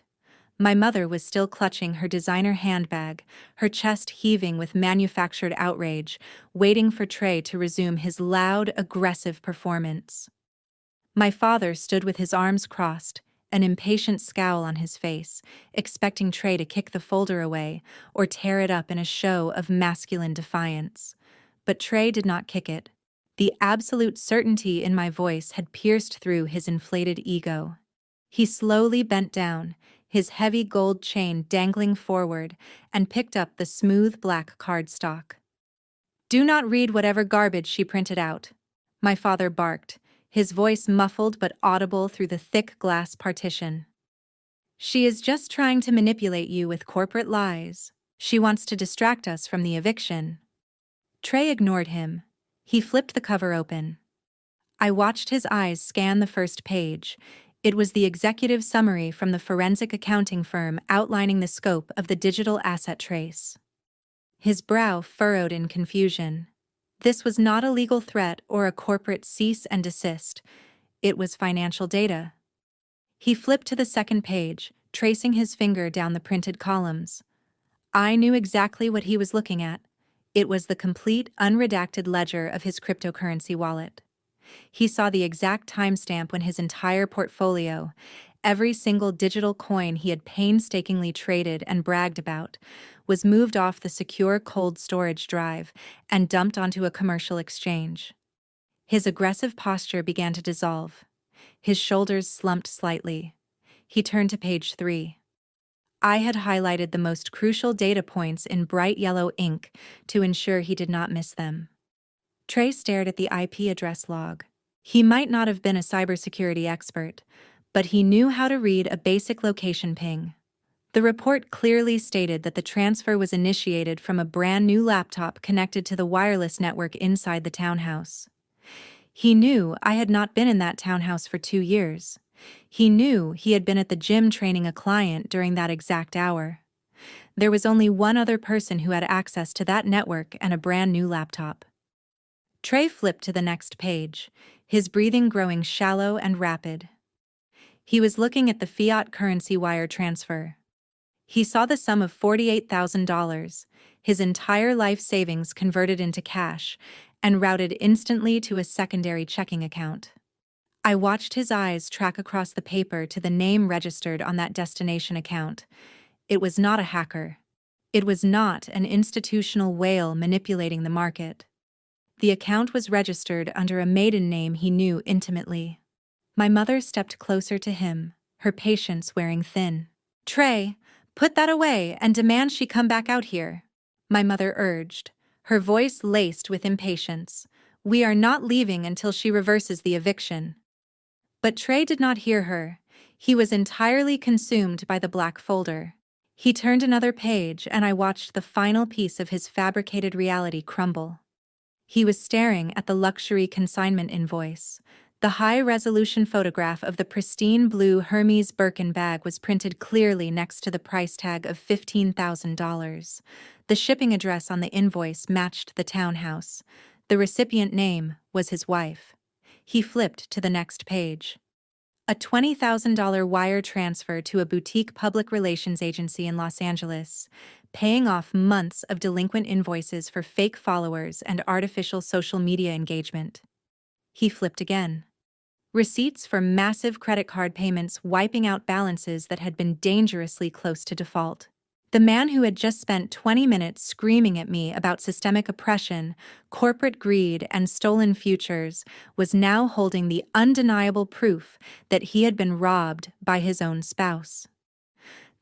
My mother was still clutching her designer handbag, her chest heaving with manufactured outrage, waiting for Trey to resume his loud, aggressive performance. My father stood with his arms crossed, an impatient scowl on his face, expecting Trey to kick the folder away or tear it up in a show of masculine defiance. But Trey did not kick it. The absolute certainty in my voice had pierced through his inflated ego. He slowly bent down, his heavy gold chain dangling forward, and picked up the smooth black cardstock. "Do not read whatever garbage she printed out," my father barked, his voice muffled but audible through the thick glass partition. "She is just trying to manipulate you with corporate lies. She wants to distract us from the eviction." Trey ignored him. He flipped the cover open. I watched his eyes scan the first page. It was the executive summary from the forensic accounting firm outlining the scope of the digital asset trace. His brow furrowed in confusion. This was not a legal threat or a corporate cease and desist. It was financial data. He flipped to the second page, tracing his finger down the printed columns. I knew exactly what he was looking at. It was the complete, unredacted ledger of his cryptocurrency wallet. He saw the exact timestamp when his entire portfolio, every single digital coin he had painstakingly traded and bragged about, was moved off the secure cold storage drive and dumped onto a commercial exchange. His aggressive posture began to dissolve. His shoulders slumped slightly. He turned to page 3. I had highlighted the most crucial data points in bright yellow ink to ensure he did not miss them. Trey stared at the IP address log. He might not have been a cybersecurity expert, but he knew how to read a basic location ping. The report clearly stated that the transfer was initiated from a brand new laptop connected to the wireless network inside the townhouse. He knew I had not been in that townhouse for 2 years. He knew he had been at the gym training a client during that exact hour. There was only one other person who had access to that network and a brand new laptop. Trey flipped to the next page, his breathing growing shallow and rapid. He was looking at the fiat currency wire transfer. He saw the sum of $48,000, his entire life savings converted into cash, and routed instantly to a secondary checking account. I watched his eyes track across the paper to the name registered on that destination account. It was not a hacker. It was not an institutional whale manipulating the market. The account was registered under a maiden name he knew intimately. My mother stepped closer to him, her patience wearing thin. "Trey, put that away and demand she come back out here," my mother urged, her voice laced with impatience. "We are not leaving until she reverses the eviction." But Trey did not hear her. He was entirely consumed by the black folder. He turned another page and I watched the final piece of his fabricated reality crumble. He was staring at the luxury consignment invoice. The high-resolution photograph of the pristine blue Hermes Birkin bag was printed clearly next to the price tag of $15,000. The shipping address on the invoice matched the townhouse. The recipient name was his wife. He flipped to the next page. A $20,000 wire transfer to a boutique public relations agency in Los Angeles, paying off months of delinquent invoices for fake followers and artificial social media engagement. He flipped again. Receipts for massive credit card payments wiping out balances that had been dangerously close to default. The man who had just spent 20 minutes screaming at me about systemic oppression, corporate greed, and stolen futures was now holding the undeniable proof that he had been robbed by his own spouse.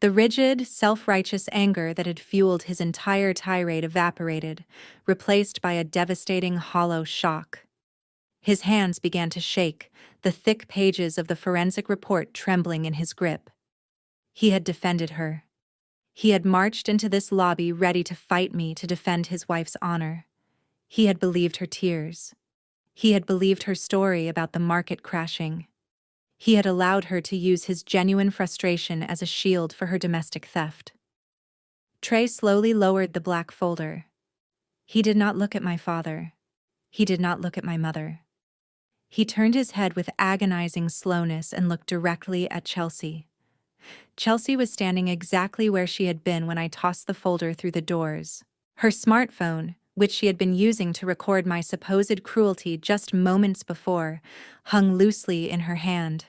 The rigid, self-righteous anger that had fueled his entire tirade evaporated, replaced by a devastating, hollow shock. His hands began to shake, the thick pages of the forensic report trembling in his grip. He had defended her. He had marched into this lobby ready to fight me to defend his wife's honor. He had believed her tears. He had believed her story about the market crashing. He had allowed her to use his genuine frustration as a shield for her domestic theft. Trey slowly lowered the black folder. He did not look at my father. He did not look at my mother. He turned his head with agonizing slowness and looked directly at Chelsea. Chelsea was standing exactly where she had been when I tossed the folder through the doors. Her smartphone, which she had been using to record my supposed cruelty just moments before, hung loosely in her hand.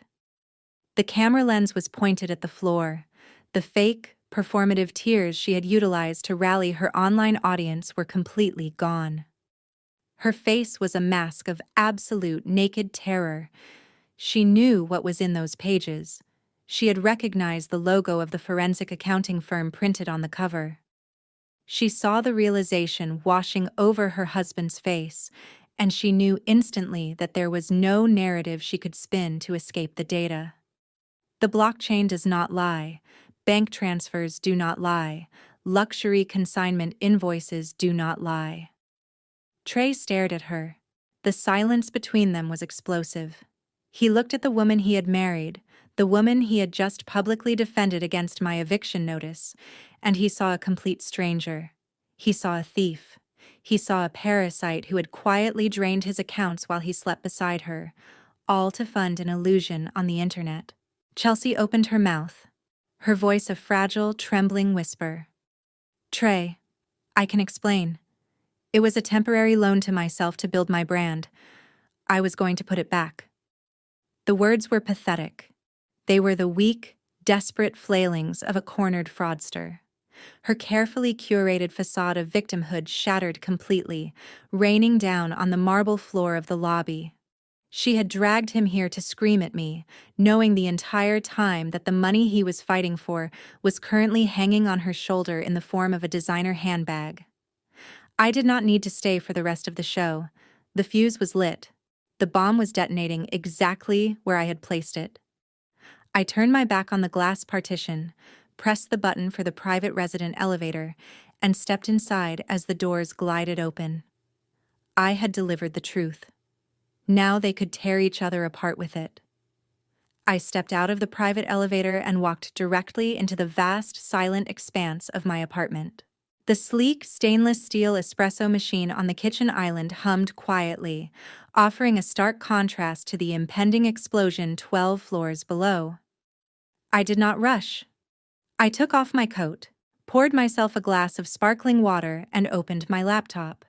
The camera lens was pointed at the floor. The fake, performative tears she had utilized to rally her online audience were completely gone. Her face was a mask of absolute naked terror. She knew what was in those pages. She had recognized the logo of the forensic accounting firm printed on the cover. She saw the realization washing over her husband's face, and she knew instantly that there was no narrative she could spin to escape the data. The blockchain does not lie. Bank transfers do not lie. Luxury consignment invoices do not lie. Trey stared at her. The silence between them was explosive. He looked at the woman he had married, the woman he had just publicly defended against my eviction notice, and he saw a complete stranger. He saw a thief. He saw a parasite who had quietly drained his accounts while he slept beside her, all to fund an illusion on the internet. Chelsea opened her mouth, her voice a fragile, trembling whisper. Trey, I can explain. It was a temporary loan to myself to build my brand. I was going to put it back. The words were pathetic. They were the weak, desperate flailings of a cornered fraudster. Her carefully curated facade of victimhood shattered completely, raining down on the marble floor of the lobby. She had dragged him here to scream at me, knowing the entire time that the money he was fighting for was currently hanging on her shoulder in the form of a designer handbag. I did not need to stay for the rest of the show. The fuse was lit. The bomb was detonating exactly where I had placed it. I turned my back on the glass partition, pressed the button for the private resident elevator, and stepped inside as the doors glided open. I had delivered the truth. Now they could tear each other apart with it. I stepped out of the private elevator and walked directly into the vast, silent expanse of my apartment. The sleek, stainless steel espresso machine on the kitchen island hummed quietly, offering a stark contrast to the impending explosion 12 floors below. I did not rush. I took off my coat, poured myself a glass of sparkling water, and opened my laptop.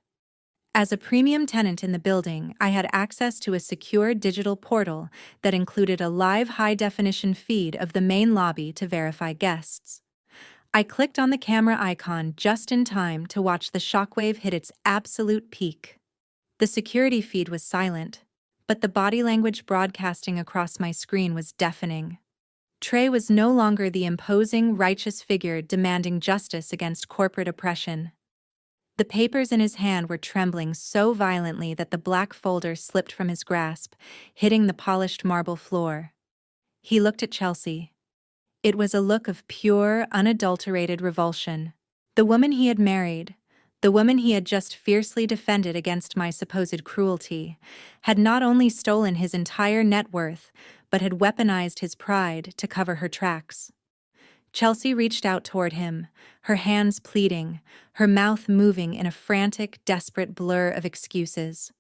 As a premium tenant in the building, I had access to a secure digital portal that included a live high-definition feed of the main lobby to verify guests. I clicked on the camera icon just in time to watch the shockwave hit its absolute peak. The security feed was silent, but the body language broadcasting across my screen was deafening. Trey was no longer the imposing, righteous figure demanding justice against corporate oppression. The papers in his hand were trembling so violently that the black folder slipped from his grasp, hitting the polished marble floor. He looked at Chelsea. It was a look of pure, unadulterated revulsion. The woman he had married, the woman he had just fiercely defended against my supposed cruelty, had not only stolen his entire net worth, but had weaponized his pride to cover her tracks. Chelsea reached out toward him, her hands pleading, her mouth moving in a frantic, desperate blur of excuses.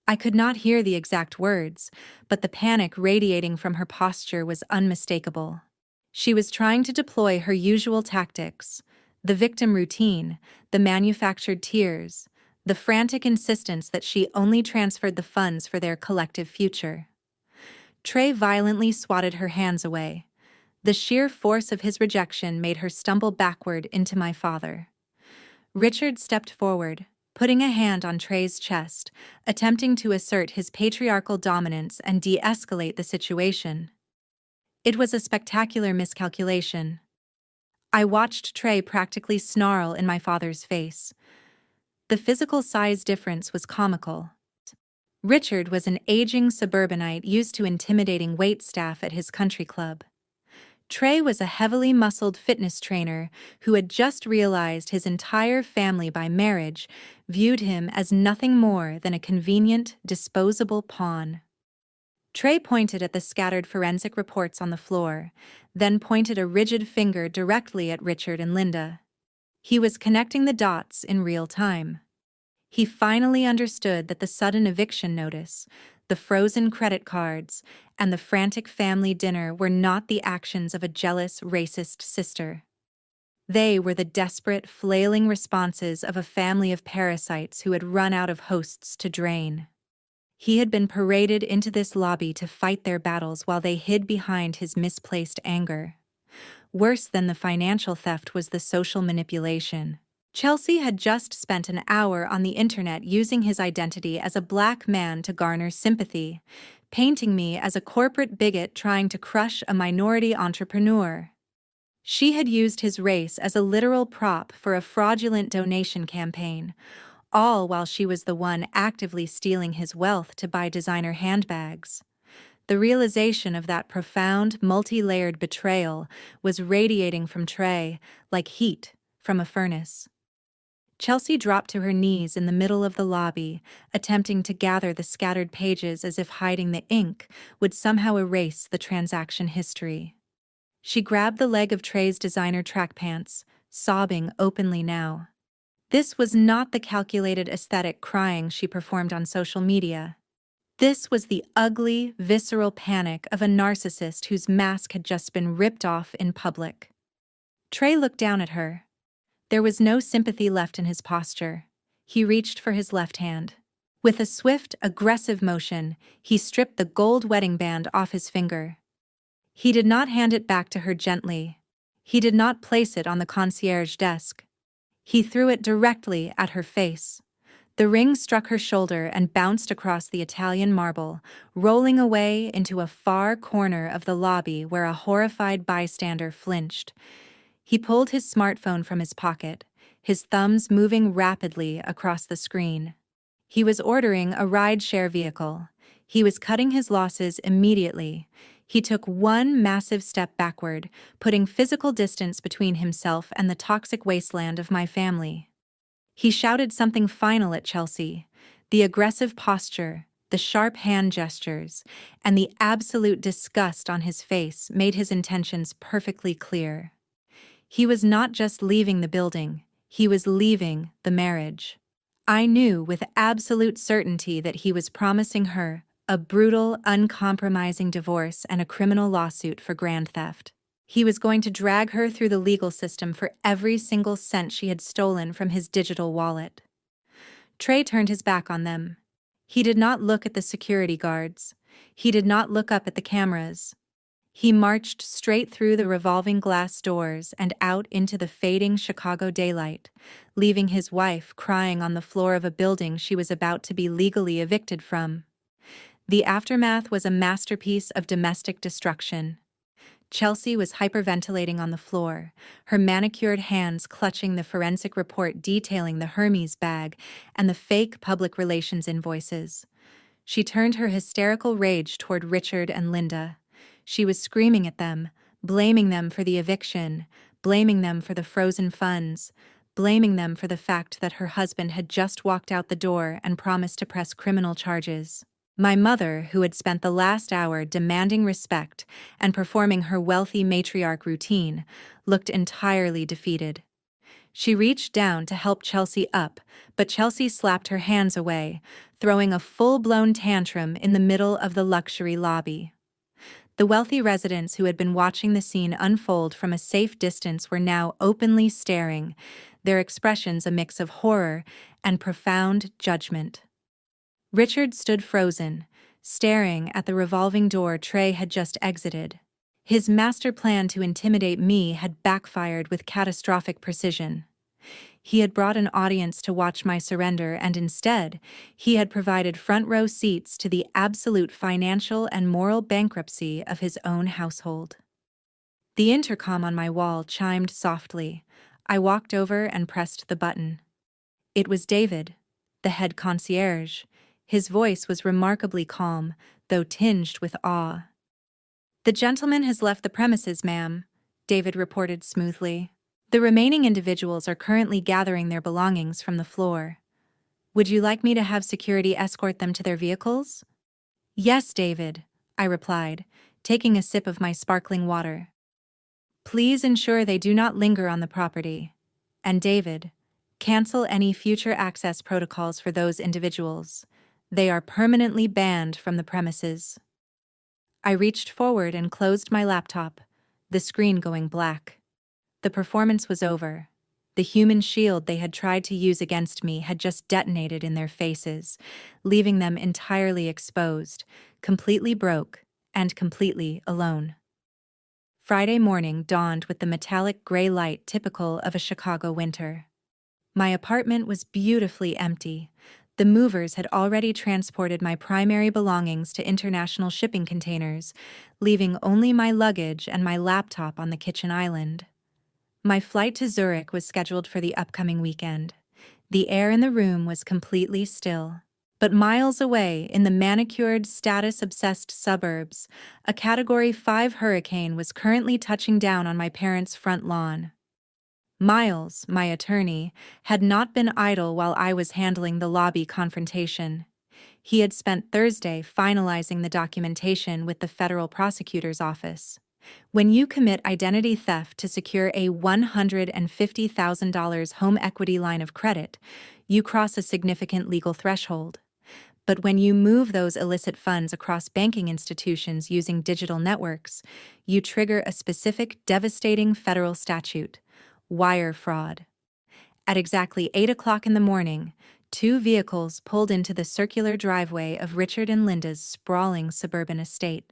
I could not hear the exact words, but the panic radiating from her posture was unmistakable. She was trying to deploy her usual tactics, the victim routine, the manufactured tears, the frantic insistence that she only transferred the funds for their collective future. Trey violently swatted her hands away. The sheer force of his rejection made her stumble backward into my father. Richard stepped forward, putting a hand on Trey's chest, attempting to assert his patriarchal dominance and de-escalate the situation. It was a spectacular miscalculation. I watched Trey practically snarl in my father's face. The physical size difference was comical. Richard was an aging suburbanite used to intimidating waitstaff at his country club. Trey was a heavily muscled fitness trainer who had just realized his entire family by marriage viewed him as nothing more than a convenient, disposable pawn. Trey pointed at the scattered forensic reports on the floor, then pointed a rigid finger directly at Richard and Linda. He was connecting the dots in real time. He finally understood that the sudden eviction notice, the frozen credit cards, and the frantic family dinner were not the actions of a jealous, racist sister. They were the desperate, flailing responses of a family of parasites who had run out of hosts to drain. He had been paraded into this lobby to fight their battles while they hid behind his misplaced anger. Worse than the financial theft was the social manipulation. Chelsea had just spent an hour on the internet using his identity as a black man to garner sympathy, painting me as a corporate bigot trying to crush a minority entrepreneur. She had used his race as a literal prop for a fraudulent donation campaign, all while she was the one actively stealing his wealth to buy designer handbags. The realization of that profound, multi-layered betrayal was radiating from Trey like heat from a furnace. Chelsea dropped to her knees in the middle of the lobby, attempting to gather the scattered pages as if hiding the ink would somehow erase the transaction history. She grabbed the leg of Trey's designer track pants, sobbing openly now. This was not the calculated aesthetic crying she performed on social media. This was the ugly, visceral panic of a narcissist whose mask had just been ripped off in public. Trey looked down at her. There was no sympathy left in his posture. He reached for his left hand. With a swift, aggressive motion, he stripped the gold wedding band off his finger. He did not hand it back to her gently. He did not place it on the concierge desk. He threw it directly at her face. The ring struck her shoulder and bounced across the Italian marble, rolling away into a far corner of the lobby where a horrified bystander flinched. He pulled his smartphone from his pocket, his thumbs moving rapidly across the screen. He was ordering a ride-share vehicle. He was cutting his losses immediately. He took one massive step backward, putting physical distance between himself and the toxic wasteland of my family. He shouted something final at Chelsea. The aggressive posture, the sharp hand gestures, and the absolute disgust on his face made his intentions perfectly clear. He was not just leaving the building, he was leaving the marriage. I knew with absolute certainty that he was promising her a brutal, uncompromising divorce and a criminal lawsuit for grand theft. He was going to drag her through the legal system for every single cent she had stolen from his digital wallet. Trey turned his back on them. He did not look at the security guards. He did not look up at the cameras. He marched straight through the revolving glass doors and out into the fading Chicago daylight, leaving his wife crying on the floor of a building she was about to be legally evicted from. The aftermath was a masterpiece of domestic destruction. Chelsea was hyperventilating on the floor, her manicured hands clutching the forensic report detailing the Hermes bag and the fake public relations invoices. She turned her hysterical rage toward Richard and Linda. She was screaming at them, blaming them for the eviction, blaming them for the frozen funds, blaming them for the fact that her husband had just walked out the door and promised to press criminal charges. My mother, who had spent the last hour demanding respect and performing her wealthy matriarch routine, looked entirely defeated. She reached down to help Chelsea up, but Chelsea slapped her hands away, throwing a full-blown tantrum in the middle of the luxury lobby. The wealthy residents who had been watching the scene unfold from a safe distance were now openly staring, their expressions a mix of horror and profound judgment. Richard stood frozen, staring at the revolving door Trey had just exited. His master plan to intimidate me had backfired with catastrophic precision. He had brought an audience to watch my surrender, and instead, he had provided front-row seats to the absolute financial and moral bankruptcy of his own household. The intercom on my wall chimed softly. I walked over and pressed the button. It was David, the head concierge. His voice was remarkably calm, though tinged with awe. "The gentleman has left the premises, ma'am," David reported smoothly. "The remaining individuals are currently gathering their belongings from the floor. Would you like me to have security escort them to their vehicles?" "Yes, David," I replied, taking a sip of my sparkling water. "Please ensure they do not linger on the property. And David, cancel any future access protocols for those individuals. They are permanently banned from the premises." I reached forward and closed my laptop, the screen going black. The performance was over. The human shield they had tried to use against me had just detonated in their faces, leaving them entirely exposed, completely broke, and completely alone. Friday morning dawned with the metallic gray light typical of a Chicago winter. My apartment was beautifully empty. The movers had already transported my primary belongings to international shipping containers, leaving only my luggage and my laptop on the kitchen island. My flight to Zurich was scheduled for the upcoming weekend. The air in the room was completely still. But miles away, in the manicured, status-obsessed suburbs, a Category 5 hurricane was currently touching down on my parents' front lawn. Miles, my attorney, had not been idle while I was handling the lobby confrontation. He had spent Thursday finalizing the documentation with the federal prosecutor's office. When you commit identity theft to secure a $150,000 home equity line of credit, you cross a significant legal threshold. But when you move those illicit funds across banking institutions using digital networks, you trigger a specific devastating federal statute: wire fraud. At exactly 8 o'clock in the morning, 2 vehicles pulled into the circular driveway of Richard and Linda's sprawling suburban estate.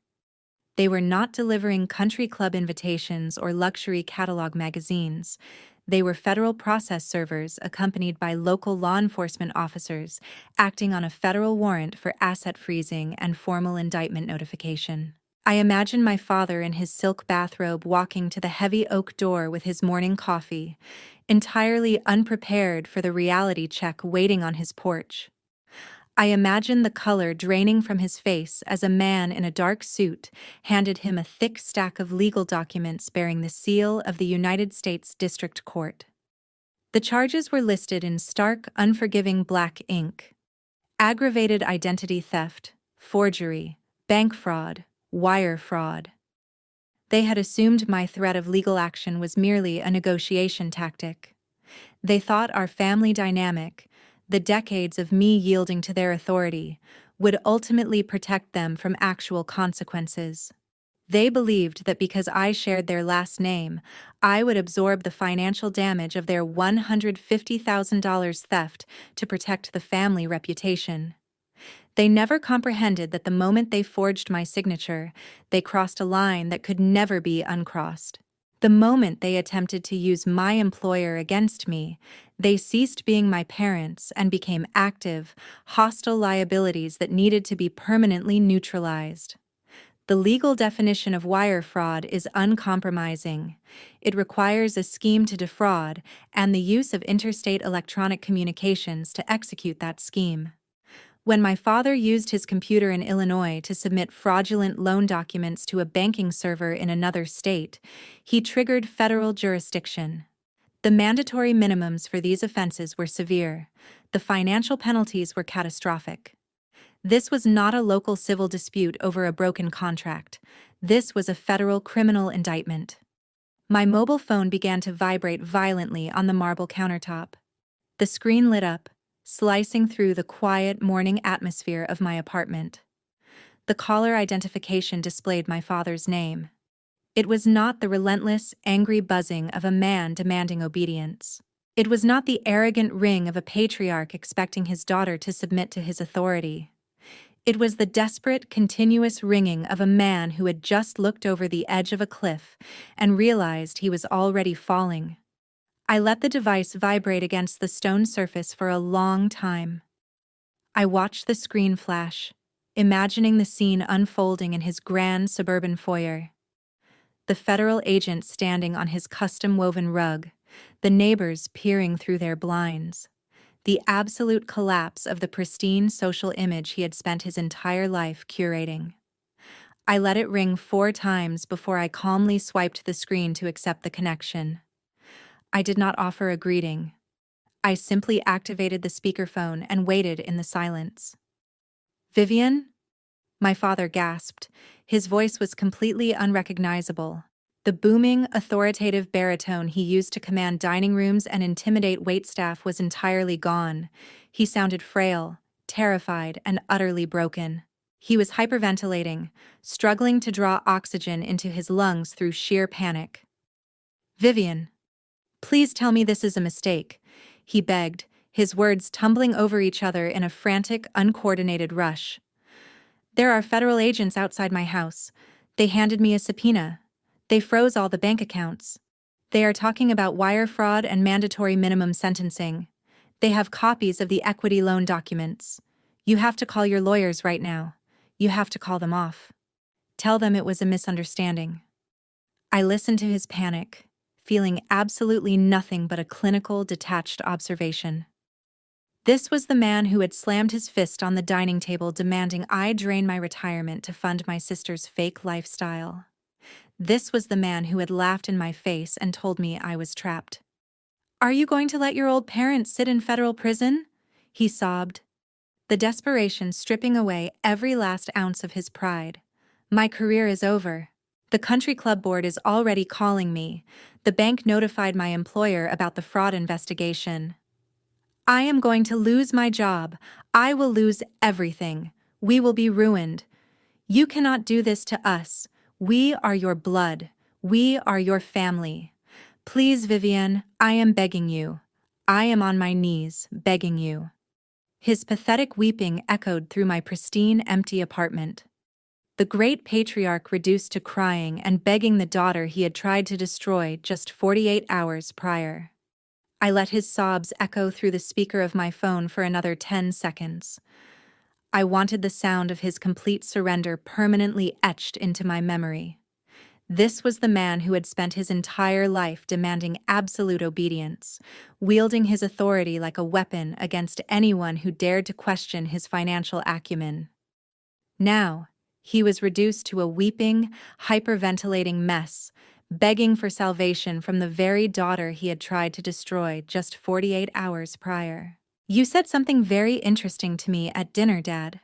They were not delivering country club invitations or luxury catalog magazines. They were federal process servers accompanied by local law enforcement officers acting on a federal warrant for asset freezing and formal indictment notification. I imagine my father in his silk bathrobe walking to the heavy oak door with his morning coffee, entirely unprepared for the reality check waiting on his porch. I imagine the color draining from his face as a man in a dark suit handed him a thick stack of legal documents bearing the seal of the United States District Court. The charges were listed in stark, unforgiving black ink: aggravated identity theft, forgery, bank fraud, wire fraud. They had assumed my threat of legal action was merely a negotiation tactic. They thought our family dynamic, the decades of me yielding to their authority, would ultimately protect them from actual consequences. They believed that because I shared their last name, I would absorb the financial damage of their $150,000 theft to protect the family reputation. They never comprehended that the moment they forged my signature, they crossed a line that could never be uncrossed. The moment they attempted to use my employer against me, they ceased being my parents and became active, hostile liabilities that needed to be permanently neutralized. The legal definition of wire fraud is uncompromising. It requires a scheme to defraud and the use of interstate electronic communications to execute that scheme. When my father used his computer in Illinois to submit fraudulent loan documents to a banking server in another state, he triggered federal jurisdiction. The mandatory minimums for these offenses were severe. The financial penalties were catastrophic. This was not a local civil dispute over a broken contract. This was a federal criminal indictment. My mobile phone began to vibrate violently on the marble countertop. The screen lit up, slicing through the quiet morning atmosphere of my apartment. The caller identification displayed my father's name. It was not the relentless, angry buzzing of a man demanding obedience. It was not the arrogant ring of a patriarch expecting his daughter to submit to his authority. It was the desperate, continuous ringing of a man who had just looked over the edge of a cliff and realized he was already falling. I let the device vibrate against the stone surface for a long time. I watched the screen flash, imagining the scene unfolding in his grand suburban foyer. the federal agent standing on his custom-woven rug, the neighbors peering through their blinds. The absolute collapse of the pristine social image he had spent his entire life curating. I let it ring 4 times before I calmly swiped the screen to accept the connection. I did not offer a greeting. I simply activated the speakerphone and waited in the silence. "Vivian?" My father gasped. His voice was completely unrecognizable. The booming, authoritative baritone he used to command dining rooms and intimidate waitstaff was entirely gone. He sounded frail, terrified, and utterly broken. He was hyperventilating, struggling to draw oxygen into his lungs through sheer panic. "Vivian, please tell me this is a mistake," he begged, his words tumbling over each other in a frantic, uncoordinated rush. "There are federal agents outside my house. They handed me a subpoena. They froze all the bank accounts. They are talking about wire fraud and mandatory minimum sentencing. They have copies of the equity loan documents. You have to call your lawyers right now. You have to call them off. Tell them it was a misunderstanding." I listened to his panic, feeling absolutely nothing but a clinical, detached observation. This was the man who had slammed his fist on the dining table demanding I drain my retirement to fund my sister's fake lifestyle. This was the man who had laughed in my face and told me I was trapped. "Are you going to let your old parents sit in federal prison?" he sobbed, the desperation stripping away every last ounce of his pride. "My career is over. The country club board is already calling me. The bank notified my employer about the fraud investigation. I am going to lose my job. I will lose everything. We will be ruined. You cannot do this to us. We are your blood. We are your family. Please, Vivian, I am begging you. I am on my knees, begging you." His pathetic weeping echoed through my pristine, empty apartment. The great patriarch reduced to crying and begging the daughter he had tried to destroy just 48 hours prior. I let his sobs echo through the speaker of my phone for another 10 seconds. I wanted the sound of his complete surrender permanently etched into my memory. This was the man who had spent his entire life demanding absolute obedience, wielding his authority like a weapon against anyone who dared to question his financial acumen. Now, he was reduced to a weeping, hyperventilating mess, begging for salvation from the very daughter he had tried to destroy just 48 hours prior. "You said something very interesting to me at dinner, Dad,"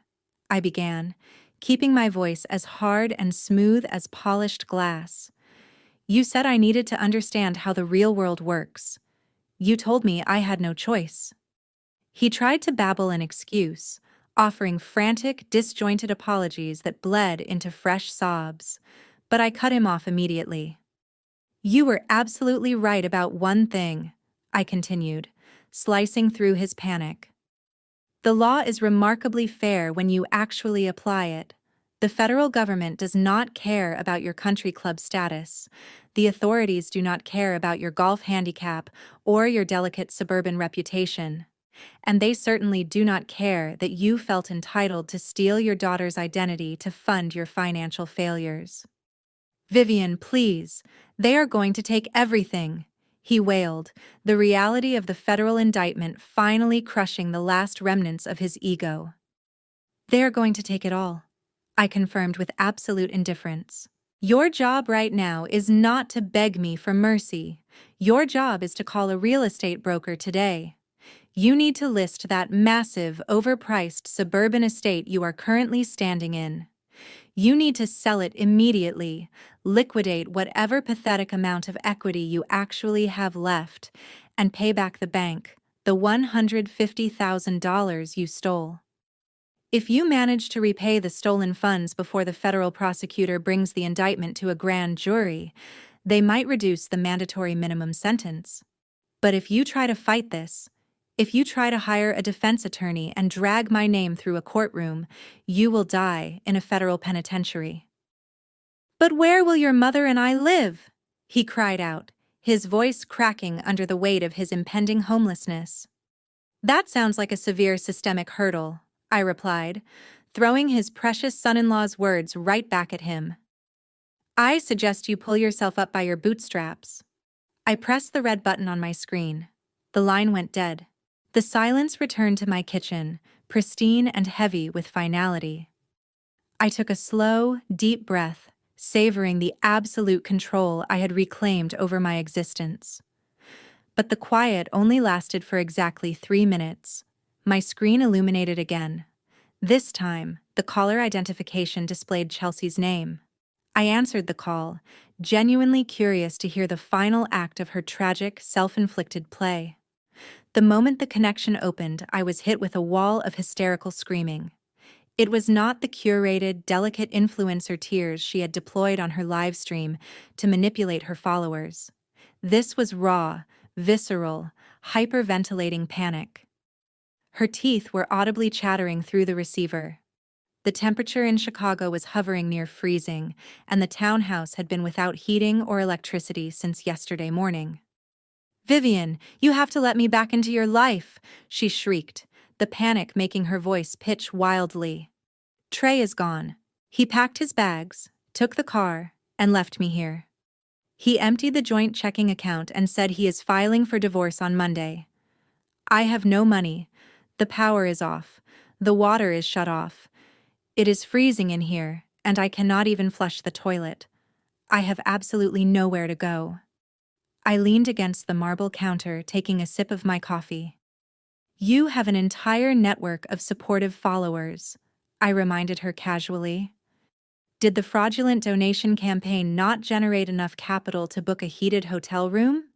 I began, keeping my voice as hard and smooth as polished glass. "You said I needed to understand how the real world works. You told me I had no choice." He tried to babble an excuse, offering frantic, disjointed apologies that bled into fresh sobs, but I cut him off immediately. "You were absolutely right about one thing," I continued, slicing through his panic. "The law is remarkably fair when you actually apply it. The federal government does not care about your country club status. The authorities do not care about your golf handicap or your delicate suburban reputation. And they certainly do not care that you felt entitled to steal your daughter's identity to fund your financial failures." "Vivian, please. They are going to take everything," he wailed, the reality of the federal indictment finally crushing the last remnants of his ego. "They are going to take it all," I confirmed with absolute indifference. "Your job right now is not to beg me for mercy. Your job is to call a real estate broker today. You need to list that massive, overpriced suburban estate you are currently standing in. You need to sell it immediately, liquidate whatever pathetic amount of equity you actually have left, and pay back the bank the $150,000 you stole. If you manage to repay the stolen funds before the federal prosecutor brings the indictment to a grand jury, they might reduce the mandatory minimum sentence. But if you try to fight this, if you try to hire a defense attorney and drag my name through a courtroom, you will die in a federal penitentiary." "But where will your mother and I live?" he cried out, his voice cracking under the weight of his impending homelessness. "That sounds like a severe systemic hurdle," I replied, throwing his precious son-in-law's words right back at him. I suggest you pull yourself up by your bootstraps. I pressed the red button on my screen. The line went dead. The silence returned to my kitchen, pristine and heavy with finality. I took a slow, deep breath, savoring the absolute control I had reclaimed over my existence. But the quiet only lasted for exactly 3 minutes. My screen illuminated again. This time, the caller identification displayed Chelsea's name. I answered the call, genuinely curious to hear the final act of her tragic, self-inflicted play. The moment the connection opened, I was hit with a wall of hysterical screaming. It was not the curated, delicate influencer tears she had deployed on her live stream to manipulate her followers. This was raw, visceral, hyperventilating panic. Her teeth were audibly chattering through the receiver. The temperature in Chicago was hovering near freezing, and the townhouse had been without heating or electricity since yesterday morning. "Vivian, you have to let me back into your life," she shrieked, the panic making her voice pitch wildly. "Trey is gone. He packed his bags, took the car, and left me here. He emptied the joint checking account and said he is filing for divorce on Monday. I have no money. The power is off. The water is shut off. It is freezing in here, and I cannot even flush the toilet. I have absolutely nowhere to go." I leaned against the marble counter, taking a sip of my coffee. "You have an entire network of supportive followers," I reminded her casually. "Did the fraudulent donation campaign not generate enough capital to book a heated hotel room?"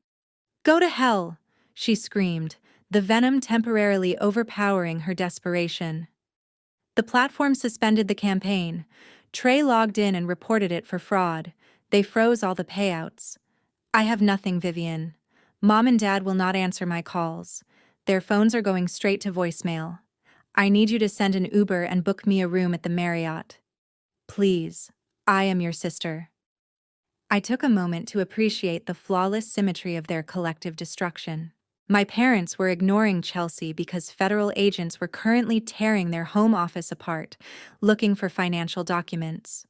"Go to hell," she screamed, the venom temporarily overpowering her desperation. The platform suspended the campaign. Trey logged in and reported it for fraud. They froze all the payouts. "I have nothing, Vivian. Mom and Dad will not answer my calls. Their phones are going straight to voicemail. I need you to send an Uber and book me a room at the Marriott. Please, I am your sister." I took a moment to appreciate the flawless symmetry of their collective destruction. My parents were ignoring Chelsea because federal agents were currently tearing their home office apart, looking for financial documents.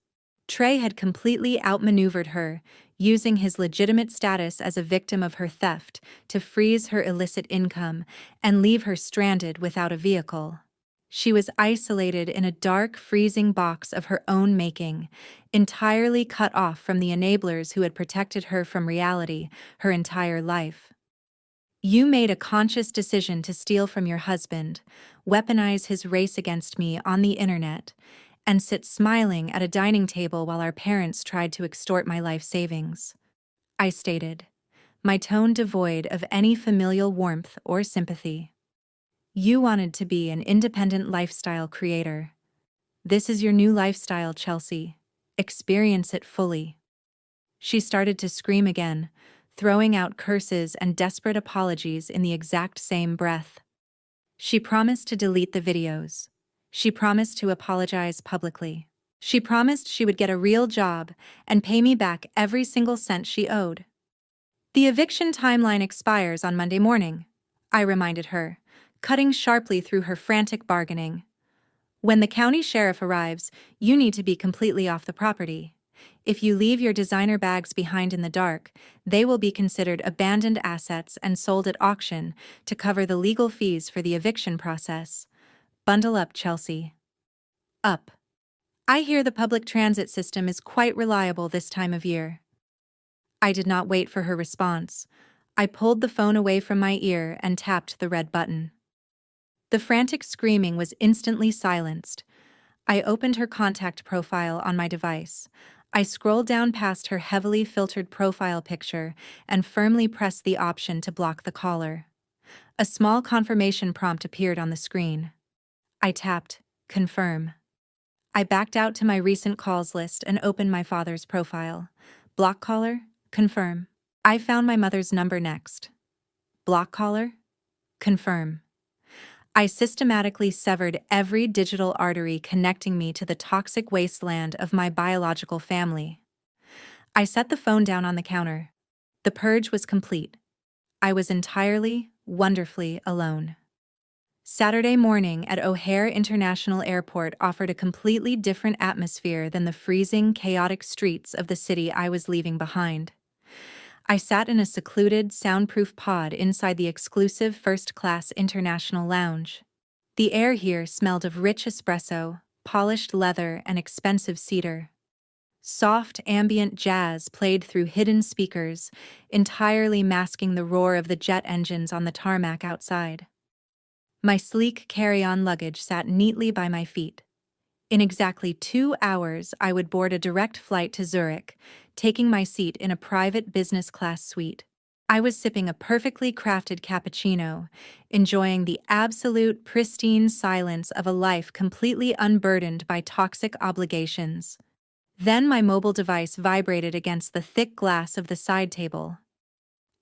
Trey had completely outmaneuvered her, using his legitimate status as a victim of her theft to freeze her illicit income and leave her stranded without a vehicle. She was isolated in a dark, freezing box of her own making, entirely cut off from the enablers who had protected her from reality her entire life. "You made a conscious decision to steal from your husband, weaponize his race against me on the internet, and sit smiling at a dining table while our parents tried to extort my life savings," I stated, my tone devoid of any familial warmth or sympathy. "You wanted to be an independent lifestyle creator. This is your new lifestyle, Chelsea. Experience it fully." She started to scream again, throwing out curses and desperate apologies in the exact same breath. She promised to delete the videos. She promised to apologize publicly. She promised she would get a real job and pay me back every single cent she owed. "The eviction timeline expires on Monday morning," I reminded her, cutting sharply through her frantic bargaining. "When the county sheriff arrives, you need to be completely off the property. If you leave your designer bags behind in the dark, they will be considered abandoned assets and sold at auction to cover the legal fees for the eviction process. Bundle up, Chelsea." Up. "I hear the public transit system is quite reliable this time of year." I did not wait for her response. I pulled the phone away from my ear and tapped the red button. The frantic screaming was instantly silenced. I opened her contact profile on my device. I scrolled down past her heavily filtered profile picture and firmly pressed the option to block the caller. A small confirmation prompt appeared on the screen. I tapped confirm. I backed out to my recent calls list and opened my father's profile. Block caller, confirm. I found my mother's number next. Block caller, confirm. I systematically severed every digital artery connecting me to the toxic wasteland of my biological family. I set the phone down on the counter. The purge was complete. I was entirely, wonderfully alone. Saturday morning at O'Hare International Airport offered a completely different atmosphere than the freezing, chaotic streets of the city I was leaving behind. I sat in a secluded, soundproof pod inside the exclusive first-class international lounge. The air here smelled of rich espresso, polished leather, and expensive cedar. Soft, ambient jazz played through hidden speakers, entirely masking the roar of the jet engines on the tarmac outside. My sleek carry-on luggage sat neatly by my feet. In exactly 2 hours, I would board a direct flight to Zurich, taking my seat in a private business-class suite. I was sipping a perfectly crafted cappuccino, enjoying the absolute pristine silence of a life completely unburdened by toxic obligations. Then my mobile device vibrated against the thick glass of the side table.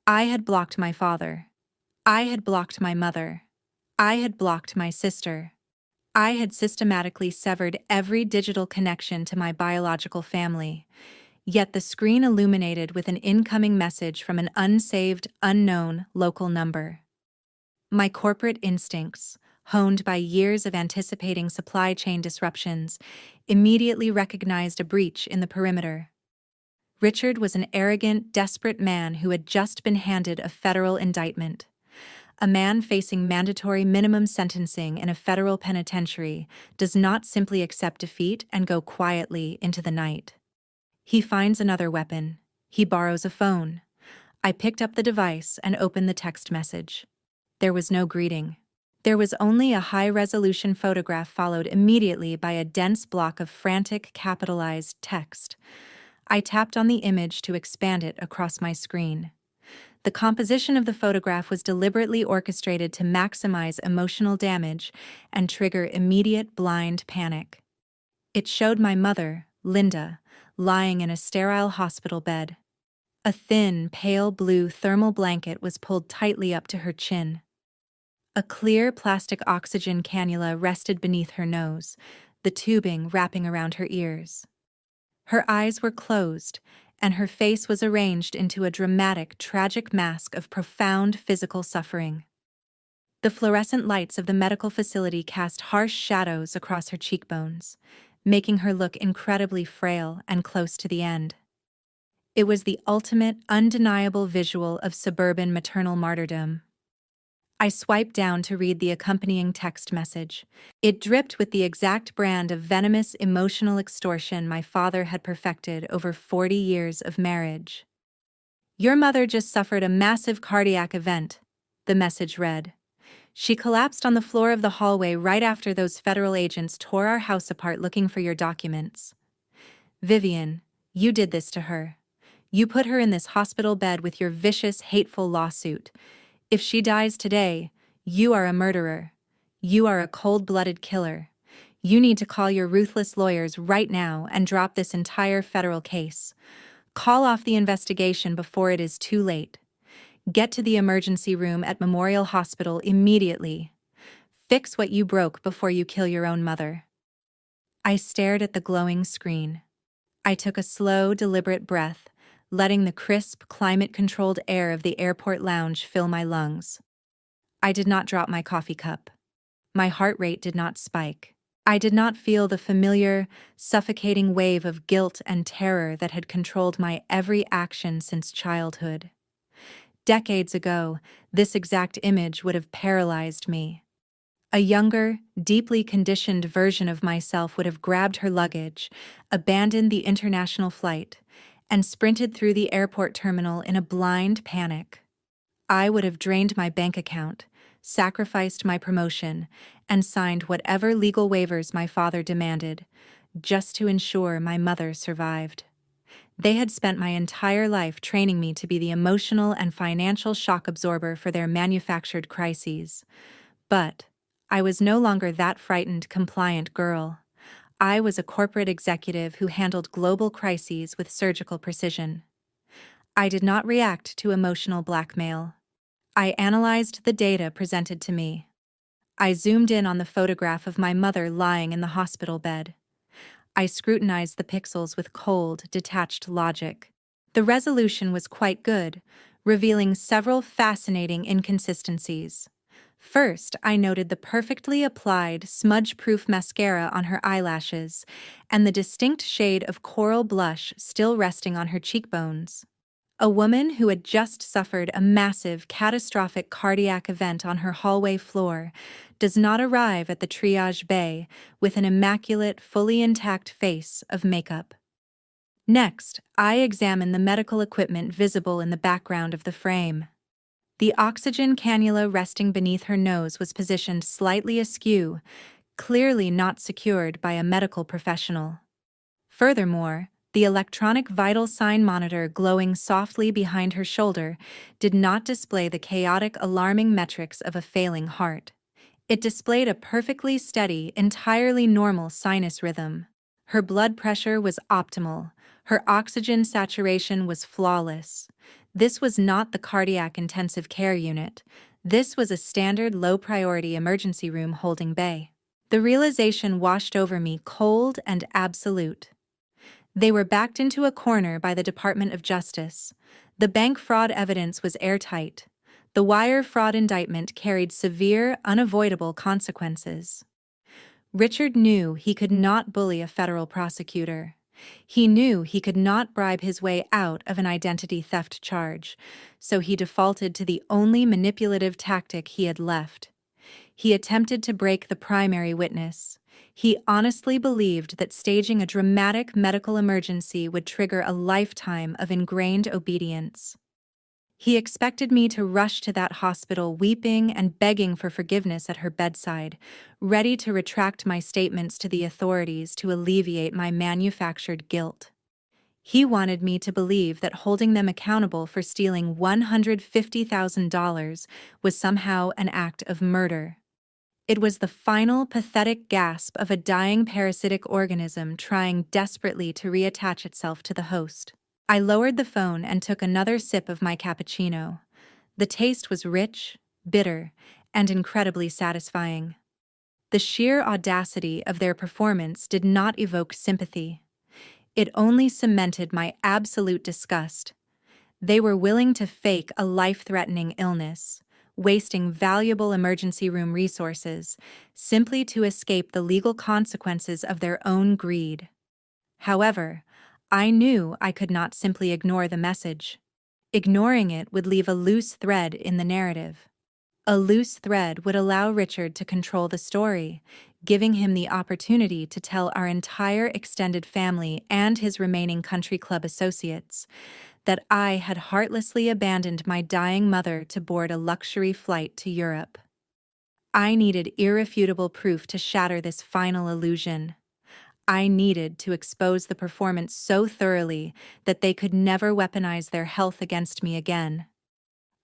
I had blocked my father. I had blocked my mother. I had blocked my sister. I had systematically severed every digital connection to my biological family, yet the screen illuminated with an incoming message from an unsaved, unknown local number. My corporate instincts, honed by years of anticipating supply chain disruptions, immediately recognized a breach in the perimeter. Richard was an arrogant, desperate man who had just been handed a federal indictment. A man facing mandatory minimum sentencing in a federal penitentiary does not simply accept defeat and go quietly into the night. He finds another weapon. He borrows a phone. I picked up the device and opened the text message. There was no greeting. There was only a high-resolution photograph followed immediately by a dense block of frantic, capitalized text. I tapped on the image to expand it across my screen. The composition of the photograph was deliberately orchestrated to maximize emotional damage and trigger immediate blind panic. It showed my mother, Linda, lying in a sterile hospital bed. A thin, pale blue thermal blanket was pulled tightly up to her chin. A clear plastic oxygen cannula rested beneath her nose, the tubing wrapping around her ears. Her eyes were closed, and her face was arranged into a dramatic, tragic mask of profound physical suffering. The fluorescent lights of the medical facility cast harsh shadows across her cheekbones, making her look incredibly frail and close to the end. It was the ultimate, undeniable visual of suburban maternal martyrdom. I swiped down to read the accompanying text message. It dripped with the exact brand of venomous emotional extortion my father had perfected over 40 years of marriage. "Your mother just suffered a massive cardiac event," the message read. "She collapsed on the floor of the hallway right after those federal agents tore our house apart looking for your documents. Vivian, you did this to her. You put her in this hospital bed with your vicious, hateful lawsuit. If she dies today, you are a murderer. You are a cold-blooded killer. You need to call your ruthless lawyers right now and drop this entire federal case. Call off the investigation before it is too late. Get to the emergency room at Memorial Hospital immediately. Fix what you broke before you kill your own mother." I stared at the glowing screen. I took a slow, deliberate breath, letting the crisp, climate-controlled air of the airport lounge fill my lungs. I did not drop my coffee cup. My heart rate did not spike. I did not feel the familiar, suffocating wave of guilt and terror that had controlled my every action since childhood. Decades ago, this exact image would have paralyzed me. A younger, deeply conditioned version of myself would have grabbed her luggage, abandoned the international flight, and sprinted through the airport terminal in a blind panic. I would have drained my bank account, sacrificed my promotion, and signed whatever legal waivers my father demanded, just to ensure my mother survived. They had spent my entire life training me to be the emotional and financial shock absorber for their manufactured crises. But I was no longer that frightened, compliant girl. I was a corporate executive who handled global crises with surgical precision. I did not react to emotional blackmail. I analyzed the data presented to me. I zoomed in on the photograph of my mother lying in the hospital bed. I scrutinized the pixels with cold, detached logic. The resolution was quite good, revealing several fascinating inconsistencies. First, I noted the perfectly applied, smudge-proof mascara on her eyelashes and the distinct shade of coral blush still resting on her cheekbones. A woman who had just suffered a massive, catastrophic cardiac event on her hallway floor does not arrive at the triage bay with an immaculate, fully intact face of makeup. Next, I examine the medical equipment visible in the background of the frame. The oxygen cannula resting beneath her nose was positioned slightly askew, clearly not secured by a medical professional. Furthermore, the electronic vital sign monitor glowing softly behind her shoulder did not display the chaotic, alarming metrics of a failing heart. It displayed a perfectly steady, entirely normal sinus rhythm. Her blood pressure was optimal. Her oxygen saturation was flawless. This was not the cardiac intensive care unit. This was a standard low-priority emergency room holding bay. The realization washed over me cold and absolute. They were backed into a corner by the Department of Justice. The bank fraud evidence was airtight. The wire fraud indictment carried severe, unavoidable consequences. Richard knew he could not bully a federal prosecutor. He knew he could not bribe his way out of an identity theft charge, so he defaulted to the only manipulative tactic he had left. He attempted to break the primary witness. He honestly believed that staging a dramatic medical emergency would trigger a lifetime of ingrained obedience. He expected me to rush to that hospital weeping and begging for forgiveness at her bedside, ready to retract my statements to the authorities to alleviate my manufactured guilt. He wanted me to believe that holding them accountable for stealing $150,000 was somehow an act of murder. It was the final pathetic gasp of a dying parasitic organism trying desperately to reattach itself to the host. I lowered the phone and took another sip of my cappuccino. The taste was rich, bitter, and incredibly satisfying. The sheer audacity of their performance did not evoke sympathy. It only cemented my absolute disgust. They were willing to fake a life-threatening illness, wasting valuable emergency room resources, simply to escape the legal consequences of their own greed. However, I knew I could not simply ignore the message. Ignoring it would leave a loose thread in the narrative. A loose thread would allow Richard to control the story, giving him the opportunity to tell our entire extended family and his remaining country club associates that I had heartlessly abandoned my dying mother to board a luxury flight to Europe. I needed irrefutable proof to shatter this final illusion. I needed to expose the performance so thoroughly that they could never weaponize their health against me again.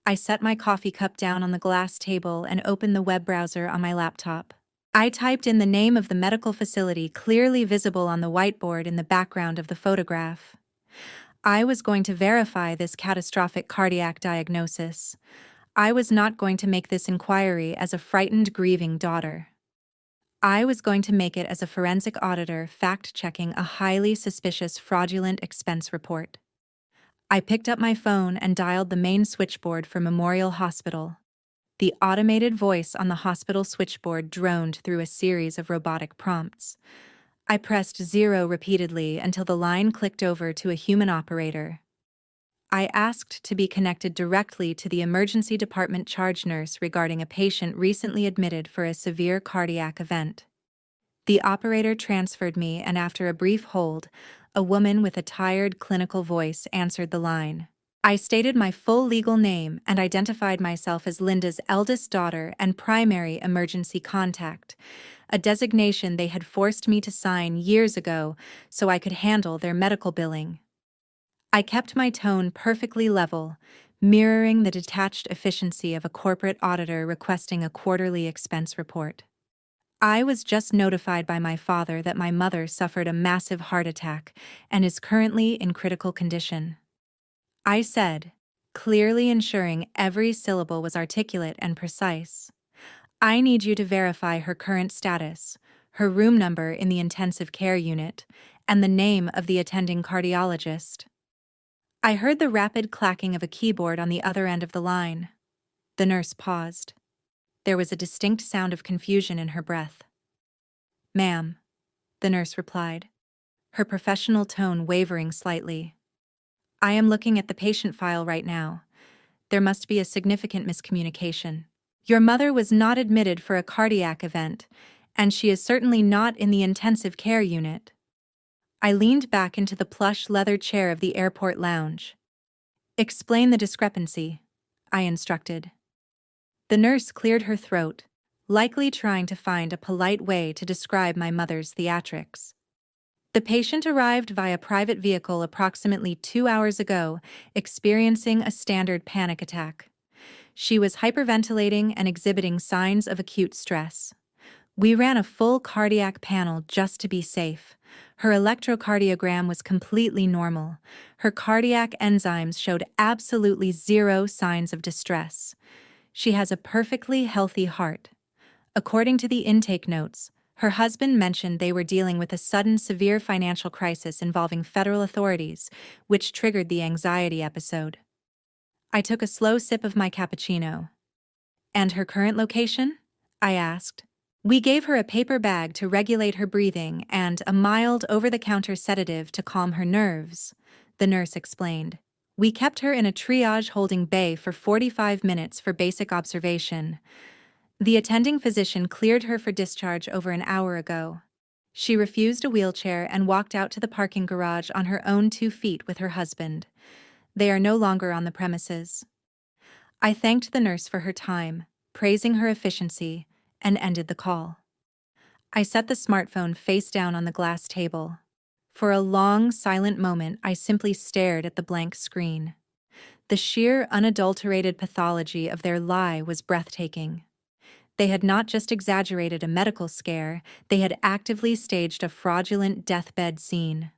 I set my coffee cup down on the glass table and opened the web browser on my laptop. I typed in the name of the medical facility clearly visible on the whiteboard in the background of the photograph. I was going to verify this catastrophic cardiac diagnosis. I was not going to make this inquiry as a frightened, grieving daughter. I was going to make it as a forensic auditor fact-checking a highly suspicious fraudulent expense report. I picked up my phone and dialed the main switchboard for Memorial Hospital. The automated voice on the hospital switchboard droned through a series of robotic prompts. I pressed 0 repeatedly until the line clicked over to a human operator. I asked to be connected directly to the emergency department charge nurse regarding a patient recently admitted for a severe cardiac event. The operator transferred me, and after a brief hold, a woman with a tired clinical voice answered the line. I stated my full legal name and identified myself as Linda's eldest daughter and primary emergency contact, a designation they had forced me to sign years ago so I could handle their medical billing. I kept my tone perfectly level, mirroring the detached efficiency of a corporate auditor requesting a quarterly expense report. I was just notified by my father that my mother suffered a massive heart attack and is currently in critical condition. I said, clearly ensuring every syllable was articulate and precise. I need you to verify her current status, her room number in the intensive care unit, and the name of the attending cardiologist. I heard the rapid clacking of a keyboard on the other end of the line. The nurse paused. There was a distinct sound of confusion in her breath. "Ma'am," the nurse replied, her professional tone wavering slightly. "I am looking at the patient file right now. There must be a significant miscommunication. Your mother was not admitted for a cardiac event, and she is certainly not in the intensive care unit." I leaned back into the plush leather chair of the airport lounge. "Explain the discrepancy," I instructed. The nurse cleared her throat, likely trying to find a polite way to describe my mother's theatrics. "The patient arrived via private vehicle approximately 2 hours ago, experiencing a standard panic attack. She was hyperventilating and exhibiting signs of acute stress. We ran a full cardiac panel just to be safe. Her electrocardiogram was completely normal. Her cardiac enzymes showed absolutely zero signs of distress. She has a perfectly healthy heart. According to the intake notes, her husband mentioned they were dealing with a sudden severe financial crisis involving federal authorities, which triggered the anxiety episode." I took a slow sip of my cappuccino. "And her current location?" I asked. "We gave her a paper bag to regulate her breathing and a mild over-the-counter sedative to calm her nerves," the nurse explained. "We kept her in a triage holding bay for 45 minutes for basic observation. The attending physician cleared her for discharge over an hour ago. She refused a wheelchair and walked out to the parking garage on her own 2 feet with her husband. They are no longer on the premises." I thanked the nurse for her time, praising her efficiency, and ended the call. I set the smartphone face down on the glass table. For a long, silent moment, I simply stared at the blank screen. The sheer, unadulterated pathology of their lie was breathtaking. They had not just exaggerated a medical scare, they had actively staged a fraudulent deathbed scene.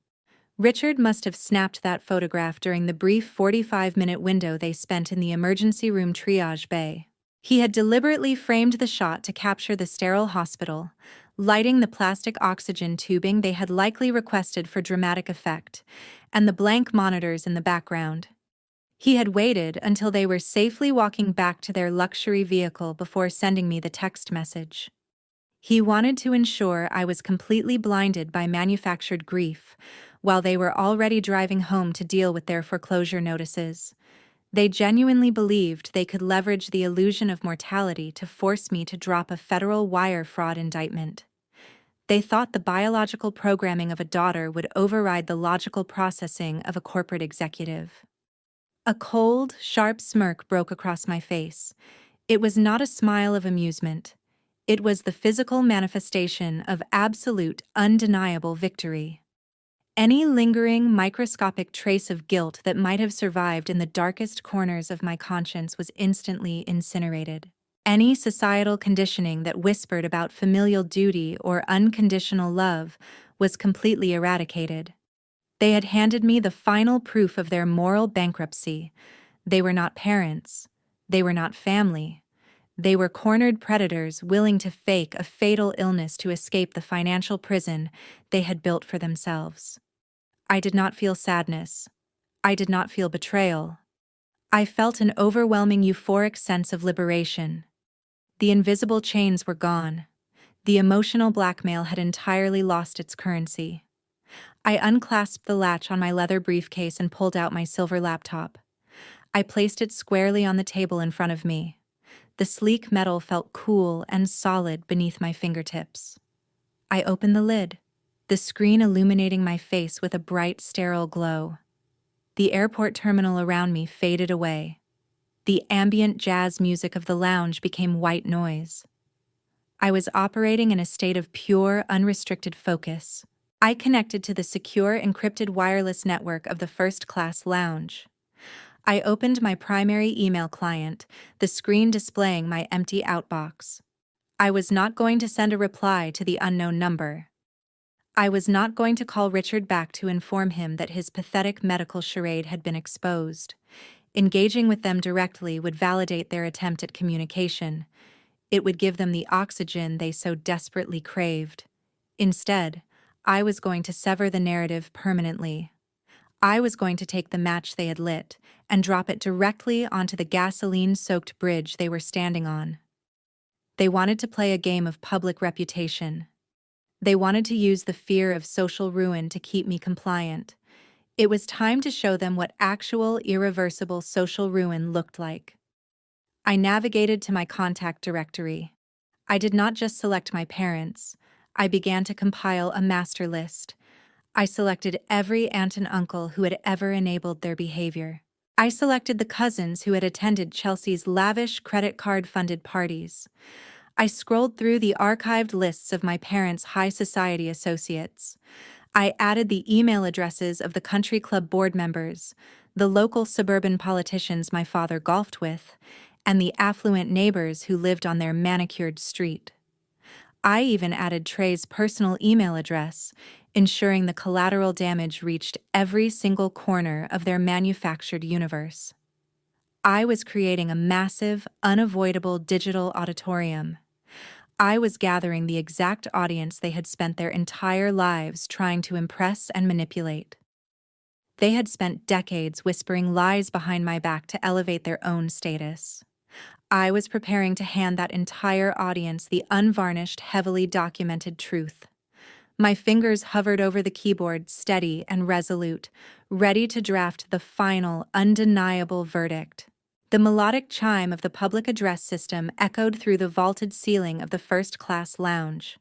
Richard must have snapped that photograph during the brief 45-minute window they spent in the emergency room triage bay. He had deliberately framed the shot to capture the sterile hospital, lighting the plastic oxygen tubing they had likely requested for dramatic effect, and the blank monitors in the background. He had waited until they were safely walking back to their luxury vehicle before sending me the text message. He wanted to ensure I was completely blinded by manufactured grief, while they were already driving home to deal with their foreclosure notices. They genuinely believed they could leverage the illusion of mortality to force me to drop a federal wire fraud indictment. They thought the biological programming of a daughter would override the logical processing of a corporate executive. A cold, sharp smirk broke across my face. It was not a smile of amusement. It was the physical manifestation of absolute, undeniable victory. Any lingering, microscopic trace of guilt that might have survived in the darkest corners of my conscience was instantly incinerated. Any societal conditioning that whispered about familial duty or unconditional love was completely eradicated. They had handed me the final proof of their moral bankruptcy. They were not parents. They were not family. They were cornered predators willing to fake a fatal illness to escape the financial prison they had built for themselves. I did not feel sadness. I did not feel betrayal. I felt an overwhelming euphoric sense of liberation. The invisible chains were gone. The emotional blackmail had entirely lost its currency. I unclasped the latch on my leather briefcase and pulled out my silver laptop. I placed it squarely on the table in front of me. The sleek metal felt cool and solid beneath my fingertips. I opened the lid, the screen illuminating my face with a bright, sterile glow. The airport terminal around me faded away. The ambient jazz music of the lounge became white noise. I was operating in a state of pure, unrestricted focus. I connected to the secure, encrypted wireless network of the first-class lounge. I opened my primary email client, the screen displaying my empty outbox. I was not going to send a reply to the unknown number. I was not going to call Richard back to inform him that his pathetic medical charade had been exposed. Engaging with them directly would validate their attempt at communication. It would give them the oxygen they so desperately craved. Instead, I was going to sever the narrative permanently. I was going to take the match they had lit and drop it directly onto the gasoline-soaked bridge they were standing on. They wanted to play a game of public reputation. They wanted to use the fear of social ruin to keep me compliant. It was time to show them what actual, irreversible social ruin looked like. I navigated to my contact directory. I did not just select my parents. I began to compile a master list. I selected every aunt and uncle who had ever enabled their behavior. I selected the cousins who had attended Chelsea's lavish credit card-funded parties. I scrolled through the archived lists of my parents' high society associates. I added the email addresses of the country club board members, the local suburban politicians my father golfed with, and the affluent neighbors who lived on their manicured street. I even added Trey's personal email address, ensuring the collateral damage reached every single corner of their manufactured universe. I was creating a massive, unavoidable digital auditorium. I was gathering the exact audience they had spent their entire lives trying to impress and manipulate. They had spent decades whispering lies behind my back to elevate their own status. I was preparing to hand that entire audience the unvarnished, heavily documented truth. My fingers hovered over the keyboard, steady and resolute, ready to draft the final, undeniable verdict. The melodic chime of the public address system echoed through the vaulted ceiling of the first-class lounge.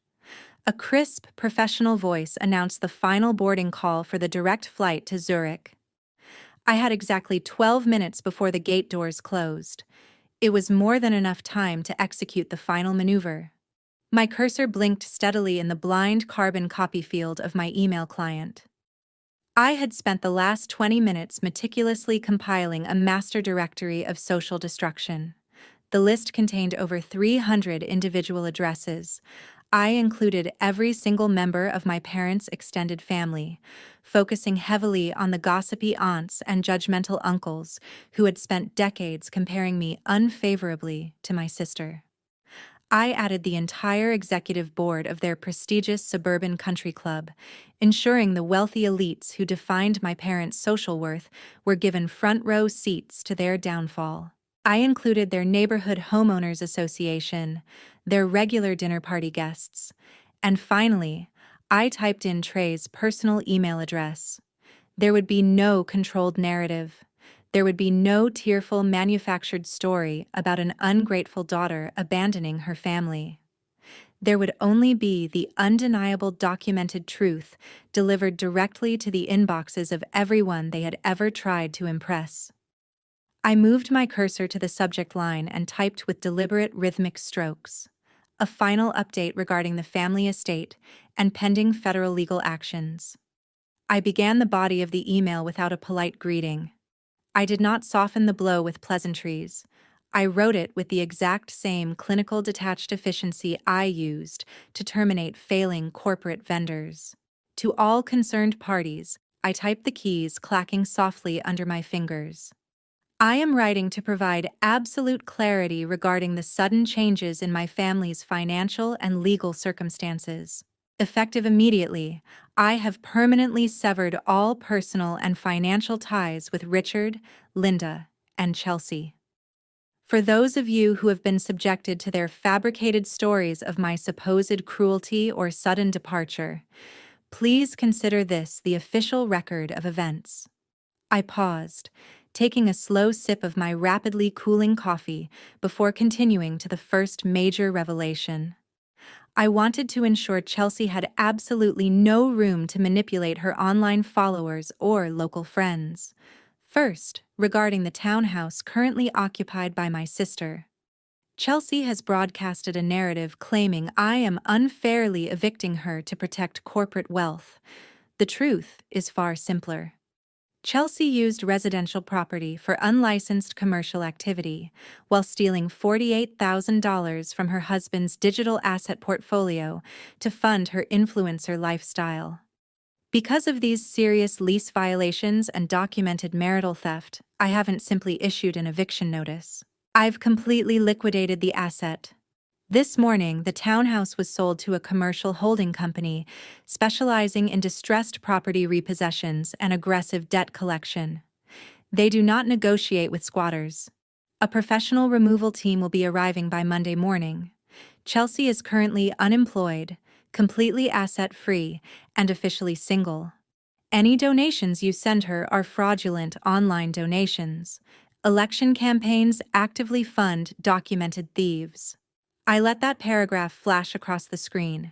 A crisp, professional voice announced the final boarding call for the direct flight to Zurich. I had exactly 12 minutes before the gate doors closed. It was more than enough time to execute the final maneuver. My cursor blinked steadily in the blind carbon copy field of my email client. I had spent the last 20 minutes meticulously compiling a master directory of social destruction. The list contained over 300 individual addresses. I included every single member of my parents' extended family, focusing heavily on the gossipy aunts and judgmental uncles who had spent decades comparing me unfavorably to my sister. I added the entire executive board of their prestigious suburban country club, ensuring the wealthy elites who defined my parents' social worth were given front-row seats to their downfall. I included their neighborhood homeowners association, their regular dinner party guests, and finally, I typed in Trey's personal email address. There would be no controlled narrative. There would be no tearful manufactured story about an ungrateful daughter abandoning her family. There would only be the undeniable documented truth delivered directly to the inboxes of everyone they had ever tried to impress. I moved my cursor to the subject line and typed with deliberate rhythmic strokes. A final update regarding the family estate and pending federal legal actions. I began the body of the email without a polite greeting. I did not soften the blow with pleasantries. I wrote it with the exact same clinical detached efficiency I used to terminate failing corporate vendors. To all concerned parties, I typed the keys clacking softly under my fingers. I am writing to provide absolute clarity regarding the sudden changes in my family's financial and legal circumstances. Effective immediately, I have permanently severed all personal and financial ties with Richard, Linda, and Chelsea. For those of you who have been subjected to their fabricated stories of my supposed cruelty or sudden departure, please consider this the official record of events. I paused, taking a slow sip of my rapidly cooling coffee before continuing to the first major revelation. I wanted to ensure Chelsea had absolutely no room to manipulate her online followers or local friends. First, regarding the townhouse currently occupied by my sister. Chelsea has broadcasted a narrative claiming I am unfairly evicting her to protect corporate wealth. The truth is far simpler. Chelsea used residential property for unlicensed commercial activity while stealing $48,000 from her husband's digital asset portfolio to fund her influencer lifestyle. Because of these serious lease violations and documented marital theft, I haven't simply issued an eviction notice. I've completely liquidated the asset. This morning, the townhouse was sold to a commercial holding company specializing in distressed property repossessions and aggressive debt collection. They do not negotiate with squatters. A professional removal team will be arriving by Monday morning. Chelsea is currently unemployed, completely asset-free, and officially single. Any donations you send her are fraudulent online donations. Election campaigns actively fund documented thieves. I let that paragraph flash across the screen.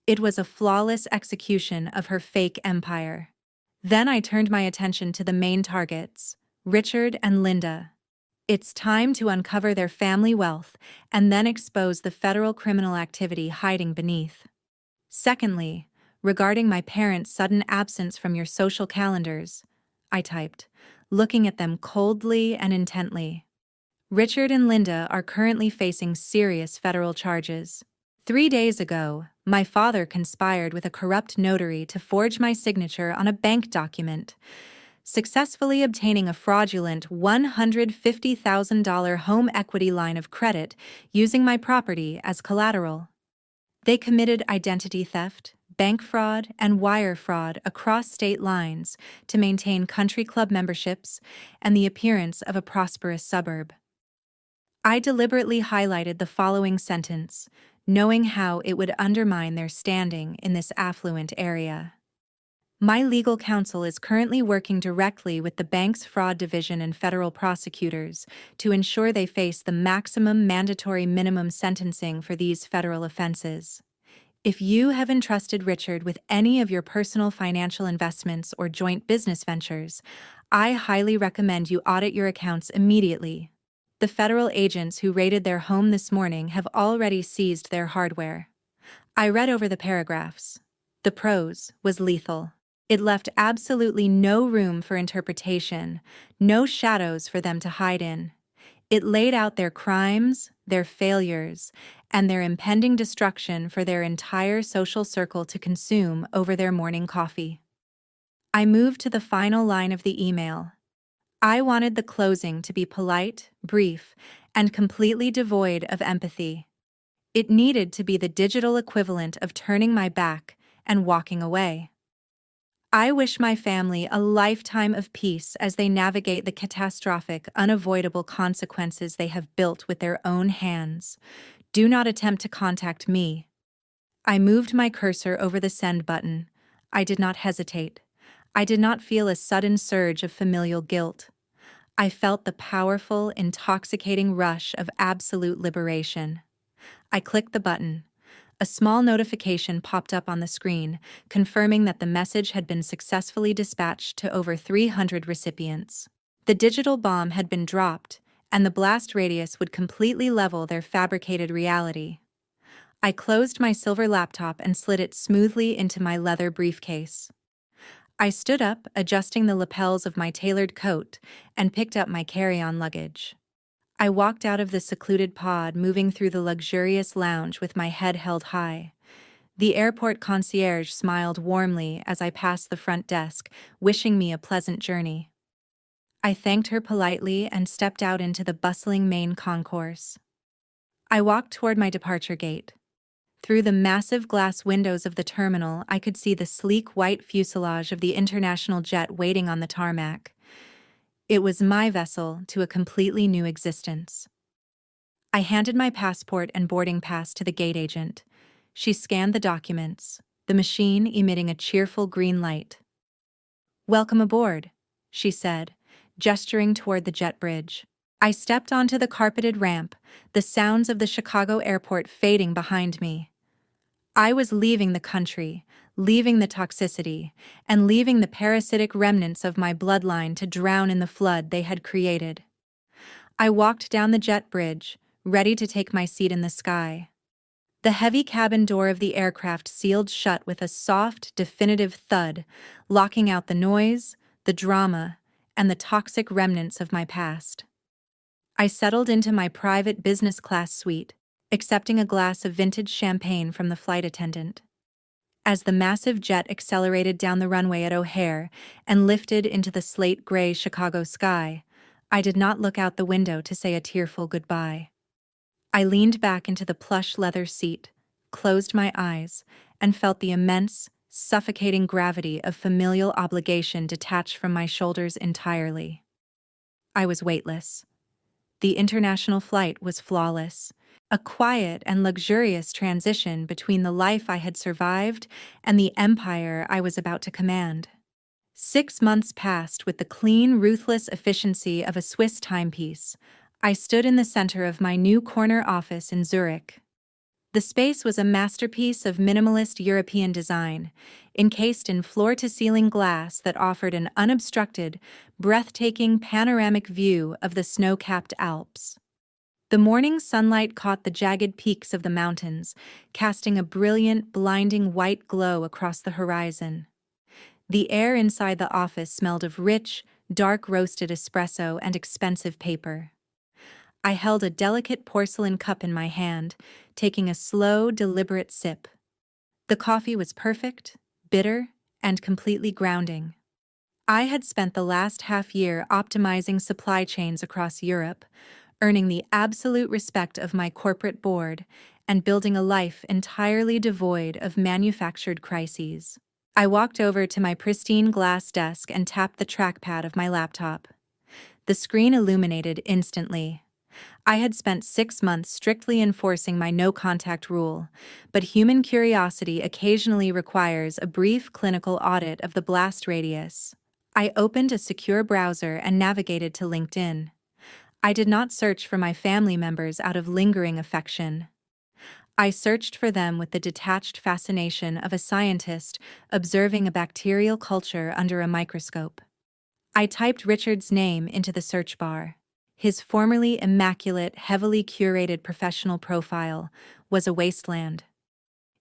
It was a flawless execution of her fake empire. Then I turned my attention to the main targets, Richard and Linda. It's time to uncover their family wealth and then expose the federal criminal activity hiding beneath. Secondly, regarding my parents' sudden absence from your social calendars, I typed, looking at them coldly and intently. Richard and Linda are currently facing serious federal charges. 3 days ago, my father conspired with a corrupt notary to forge my signature on a bank document, successfully obtaining a fraudulent $150,000 home equity line of credit using my property as collateral. They committed identity theft, bank fraud, and wire fraud across state lines to maintain country club memberships and the appearance of a prosperous suburb. I deliberately highlighted the following sentence, knowing how it would undermine their standing in this affluent area. My legal counsel is currently working directly with the bank's fraud division and federal prosecutors to ensure they face the maximum mandatory minimum sentencing for these federal offenses. If you have entrusted Richard with any of your personal financial investments or joint business ventures, I highly recommend you audit your accounts immediately. The federal agents who raided their home this morning have already seized their hardware. I read over the paragraphs. The prose was lethal. It left absolutely no room for interpretation, no shadows for them to hide in. It laid out their crimes, their failures, and their impending destruction for their entire social circle to consume over their morning coffee. I moved to the final line of the email. I wanted the closing to be polite, brief, and completely devoid of empathy. It needed to be the digital equivalent of turning my back and walking away. I wish my family a lifetime of peace as they navigate the catastrophic, unavoidable consequences they have built with their own hands. Do not attempt to contact me. I moved my cursor over the send button. I did not hesitate. I did not feel a sudden surge of familial guilt. I felt the powerful, intoxicating rush of absolute liberation. I clicked the button. A small notification popped up on the screen, confirming that the message had been successfully dispatched to over 300 recipients. The digital bomb had been dropped, and the blast radius would completely level their fabricated reality. I closed my silver laptop and slid it smoothly into my leather briefcase. I stood up, adjusting the lapels of my tailored coat, and picked up my carry-on luggage. I walked out of the secluded pod, moving through the luxurious lounge with my head held high. The airport concierge smiled warmly as I passed the front desk, wishing me a pleasant journey. I thanked her politely and stepped out into the bustling main concourse. I walked toward my departure gate. Through the massive glass windows of the terminal, I could see the sleek white fuselage of the international jet waiting on the tarmac. It was my vessel to a completely new existence. I handed my passport and boarding pass to the gate agent. She scanned the documents, the machine emitting a cheerful green light. "Welcome aboard," she said, gesturing toward the jet bridge. I stepped onto the carpeted ramp, the sounds of the Chicago airport fading behind me. I was leaving the country, leaving the toxicity, and leaving the parasitic remnants of my bloodline to drown in the flood they had created. I walked down the jet bridge, ready to take my seat in the sky. The heavy cabin door of the aircraft sealed shut with a soft, definitive thud, locking out the noise, the drama, and the toxic remnants of my past. I settled into my private business class suite, accepting a glass of vintage champagne from the flight attendant. As the massive jet accelerated down the runway at O'Hare and lifted into the slate-gray Chicago sky, I did not look out the window to say a tearful goodbye. I leaned back into the plush leather seat, closed my eyes, and felt the immense, suffocating gravity of familial obligation detach from my shoulders entirely. I was weightless. The international flight was flawless. A quiet and luxurious transition between the life I had survived and the empire I was about to command. 6 months passed with the clean, ruthless efficiency of a Swiss timepiece. I stood in the center of my new corner office in Zurich. The space was a masterpiece of minimalist European design, encased in floor-to-ceiling glass that offered an unobstructed, breathtaking panoramic view of the snow-capped Alps. The morning sunlight caught the jagged peaks of the mountains, casting a brilliant, blinding white glow across the horizon. The air inside the office smelled of rich, dark roasted espresso and expensive paper. I held a delicate porcelain cup in my hand, taking a slow, deliberate sip. The coffee was perfect, bitter, and completely grounding. I had spent the last half-year optimizing supply chains across Europe, earning the absolute respect of my corporate board and building a life entirely devoid of manufactured crises. I walked over to my pristine glass desk and tapped the trackpad of my laptop. The screen illuminated instantly. I had spent 6 months strictly enforcing my no-contact rule, but human curiosity occasionally requires a brief clinical audit of the blast radius. I opened a secure browser and navigated to LinkedIn. I did not search for my family members out of lingering affection. I searched for them with the detached fascination of a scientist observing a bacterial culture under a microscope. I typed Richard's name into the search bar. His formerly immaculate, heavily curated professional profile was a wasteland.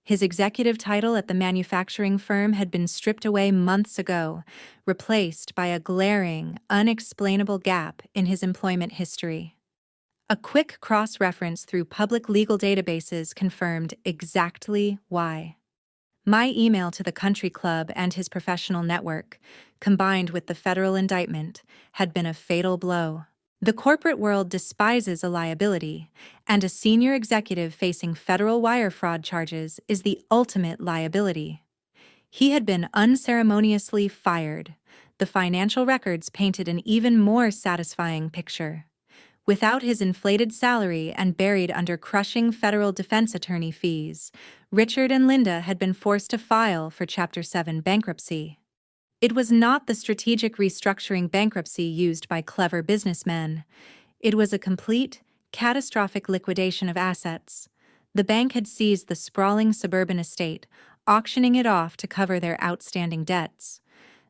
His executive title at the manufacturing firm had been stripped away months ago, replaced by a glaring, unexplainable gap in his employment history. A quick cross-reference through public legal databases confirmed exactly why. My email to the country club and his professional network, combined with the federal indictment, had been a fatal blow. The corporate world despises a liability, and a senior executive facing federal wire fraud charges is the ultimate liability. He had been unceremoniously fired. The financial records painted an even more satisfying picture. Without his inflated salary and buried under crushing federal defense attorney fees, Richard and Linda had been forced to file for Chapter 7 bankruptcy. It was not the strategic restructuring bankruptcy used by clever businessmen. It was a complete, catastrophic liquidation of assets. The bank had seized the sprawling suburban estate, auctioning it off to cover their outstanding debts.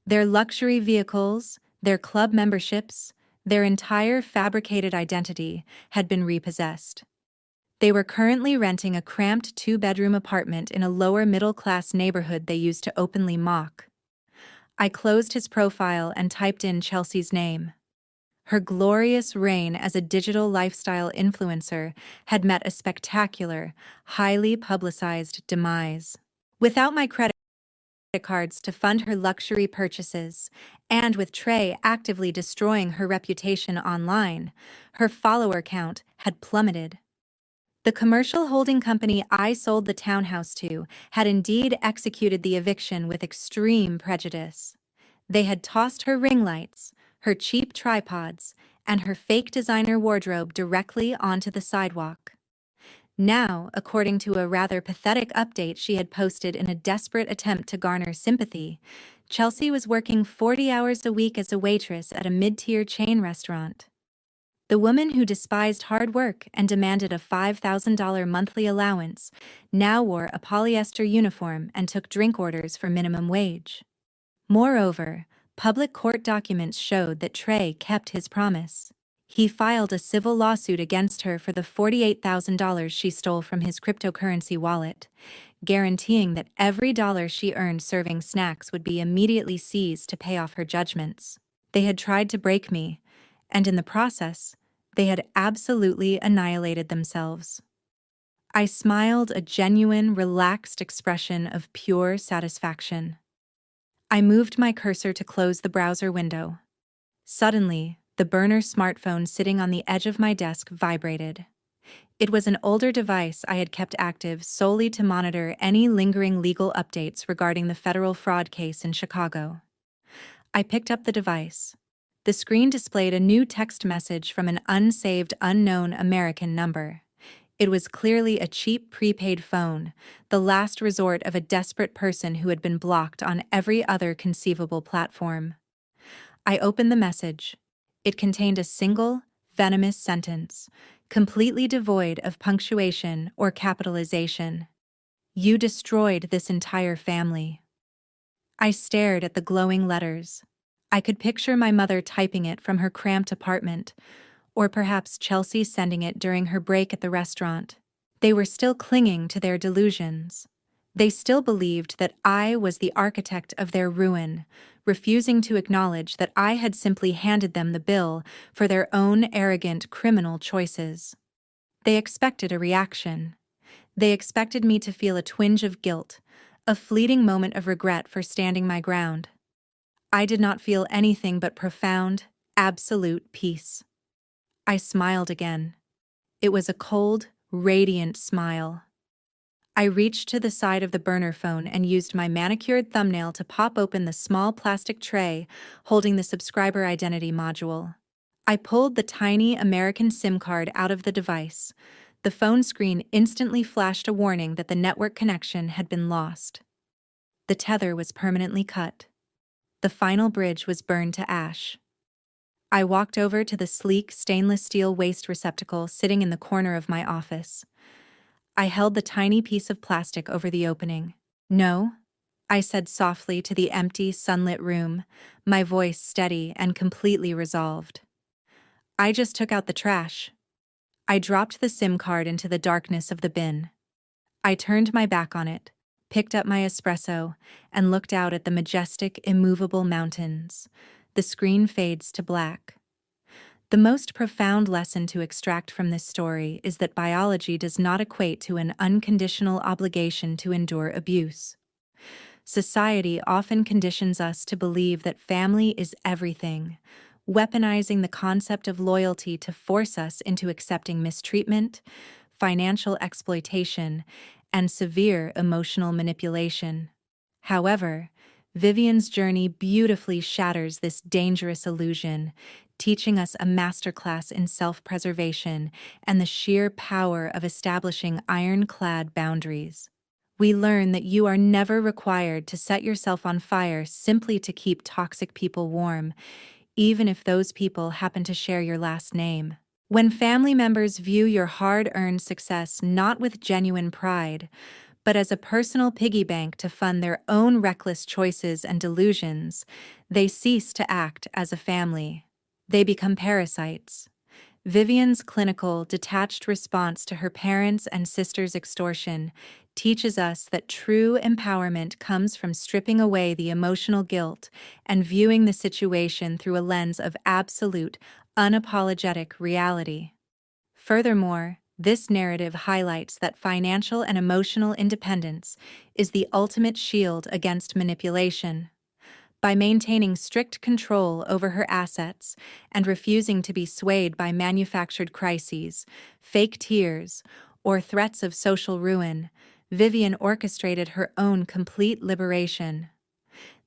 Their luxury vehicles, their club memberships, their entire fabricated identity had been repossessed. They were currently renting a cramped 2-bedroom apartment in a lower middle-class neighborhood they used to openly mock. I closed his profile and typed in Chelsea's name. Her glorious reign as a digital lifestyle influencer had met a spectacular, highly publicized demise. Without my credit cards to fund her luxury purchases, and with Trey actively destroying her reputation online, her follower count had plummeted. The commercial holding company I sold the townhouse to had indeed executed the eviction with extreme prejudice. They had tossed her ring lights, her cheap tripods, and her fake designer wardrobe directly onto the sidewalk. Now, according to a rather pathetic update she had posted in a desperate attempt to garner sympathy, Chelsea was working 40 hours a week as a waitress at a mid-tier chain restaurant. The woman who despised hard work and demanded a $5,000 monthly allowance now wore a polyester uniform and took drink orders for minimum wage. Moreover, public court documents showed that Trey kept his promise. He filed a civil lawsuit against her for the $48,000 she stole from his cryptocurrency wallet, guaranteeing that every dollar she earned serving snacks would be immediately seized to pay off her judgments. They had tried to break me, and in the process, they had absolutely annihilated themselves. I smiled a genuine, relaxed expression of pure satisfaction. I moved my cursor to close the browser window. Suddenly, the burner smartphone sitting on the edge of my desk vibrated. It was an older device I had kept active solely to monitor any lingering legal updates regarding the federal fraud case in Chicago. I picked up the device. The screen displayed a new text message from an unsaved unknown American number. It was clearly a cheap prepaid phone, the last resort of a desperate person who had been blocked on every other conceivable platform. I opened the message. It contained a single, venomous sentence, completely devoid of punctuation or capitalization. "You destroyed this entire family." I stared at the glowing letters. I could picture my mother typing it from her cramped apartment, or perhaps Chelsea sending it during her break at the restaurant. They were still clinging to their delusions. They still believed that I was the architect of their ruin, refusing to acknowledge that I had simply handed them the bill for their own arrogant criminal choices. They expected a reaction. They expected me to feel a twinge of guilt, a fleeting moment of regret for standing my ground. I did not feel anything but profound, absolute peace. I smiled again. It was a cold, radiant smile. I reached to the side of the burner phone and used my manicured thumbnail to pop open the small plastic tray holding the subscriber identity module. I pulled the tiny American SIM card out of the device. The phone screen instantly flashed a warning that the network connection had been lost. The tether was permanently cut. The final bridge was burned to ash. I walked over to the sleek stainless steel waste receptacle sitting in the corner of my office. I held the tiny piece of plastic over the opening. "No," I said softly to the empty, sunlit room, my voice steady and completely resolved. "I just took out the trash." I dropped the SIM card into the darkness of the bin. I turned my back on it, picked up my espresso, and looked out at the majestic, immovable mountains. The screen fades to black. The most profound lesson to extract from this story is that biology does not equate to an unconditional obligation to endure abuse. Society often conditions us to believe that family is everything, weaponizing the concept of loyalty to force us into accepting mistreatment, financial exploitation, and severe emotional manipulation. However, Vivian's journey beautifully shatters this dangerous illusion, teaching us a masterclass in self-preservation and the sheer power of establishing ironclad boundaries. We learn that you are never required to set yourself on fire simply to keep toxic people warm, even if those people happen to share your last name. When family members view your hard-earned success not with genuine pride, but as a personal piggy bank to fund their own reckless choices and delusions, they cease to act as a family. They become parasites. Vivian's clinical, detached response to her parents' and sisters' extortion teaches us that true empowerment comes from stripping away the emotional guilt and viewing the situation through a lens of absolute, unapologetic reality. Furthermore, this narrative highlights that financial and emotional independence is the ultimate shield against manipulation. By maintaining strict control over her assets and refusing to be swayed by manufactured crises, fake tears, or threats of social ruin, Vivian orchestrated her own complete liberation.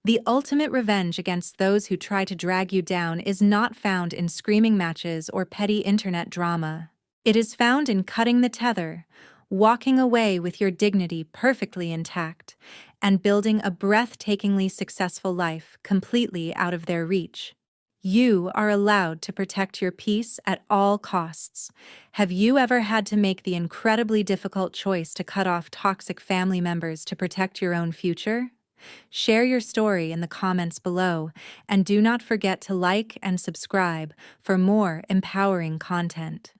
The ultimate revenge against those who try to drag you down is not found in screaming matches or petty internet drama. It is found in cutting the tether, walking away with your dignity perfectly intact, and building a breathtakingly successful life completely out of their reach. You are allowed to protect your peace at all costs. Have you ever had to make the incredibly difficult choice to cut off toxic family members to protect your own future? Share your story in the comments below, and do not forget to like and subscribe for more empowering content.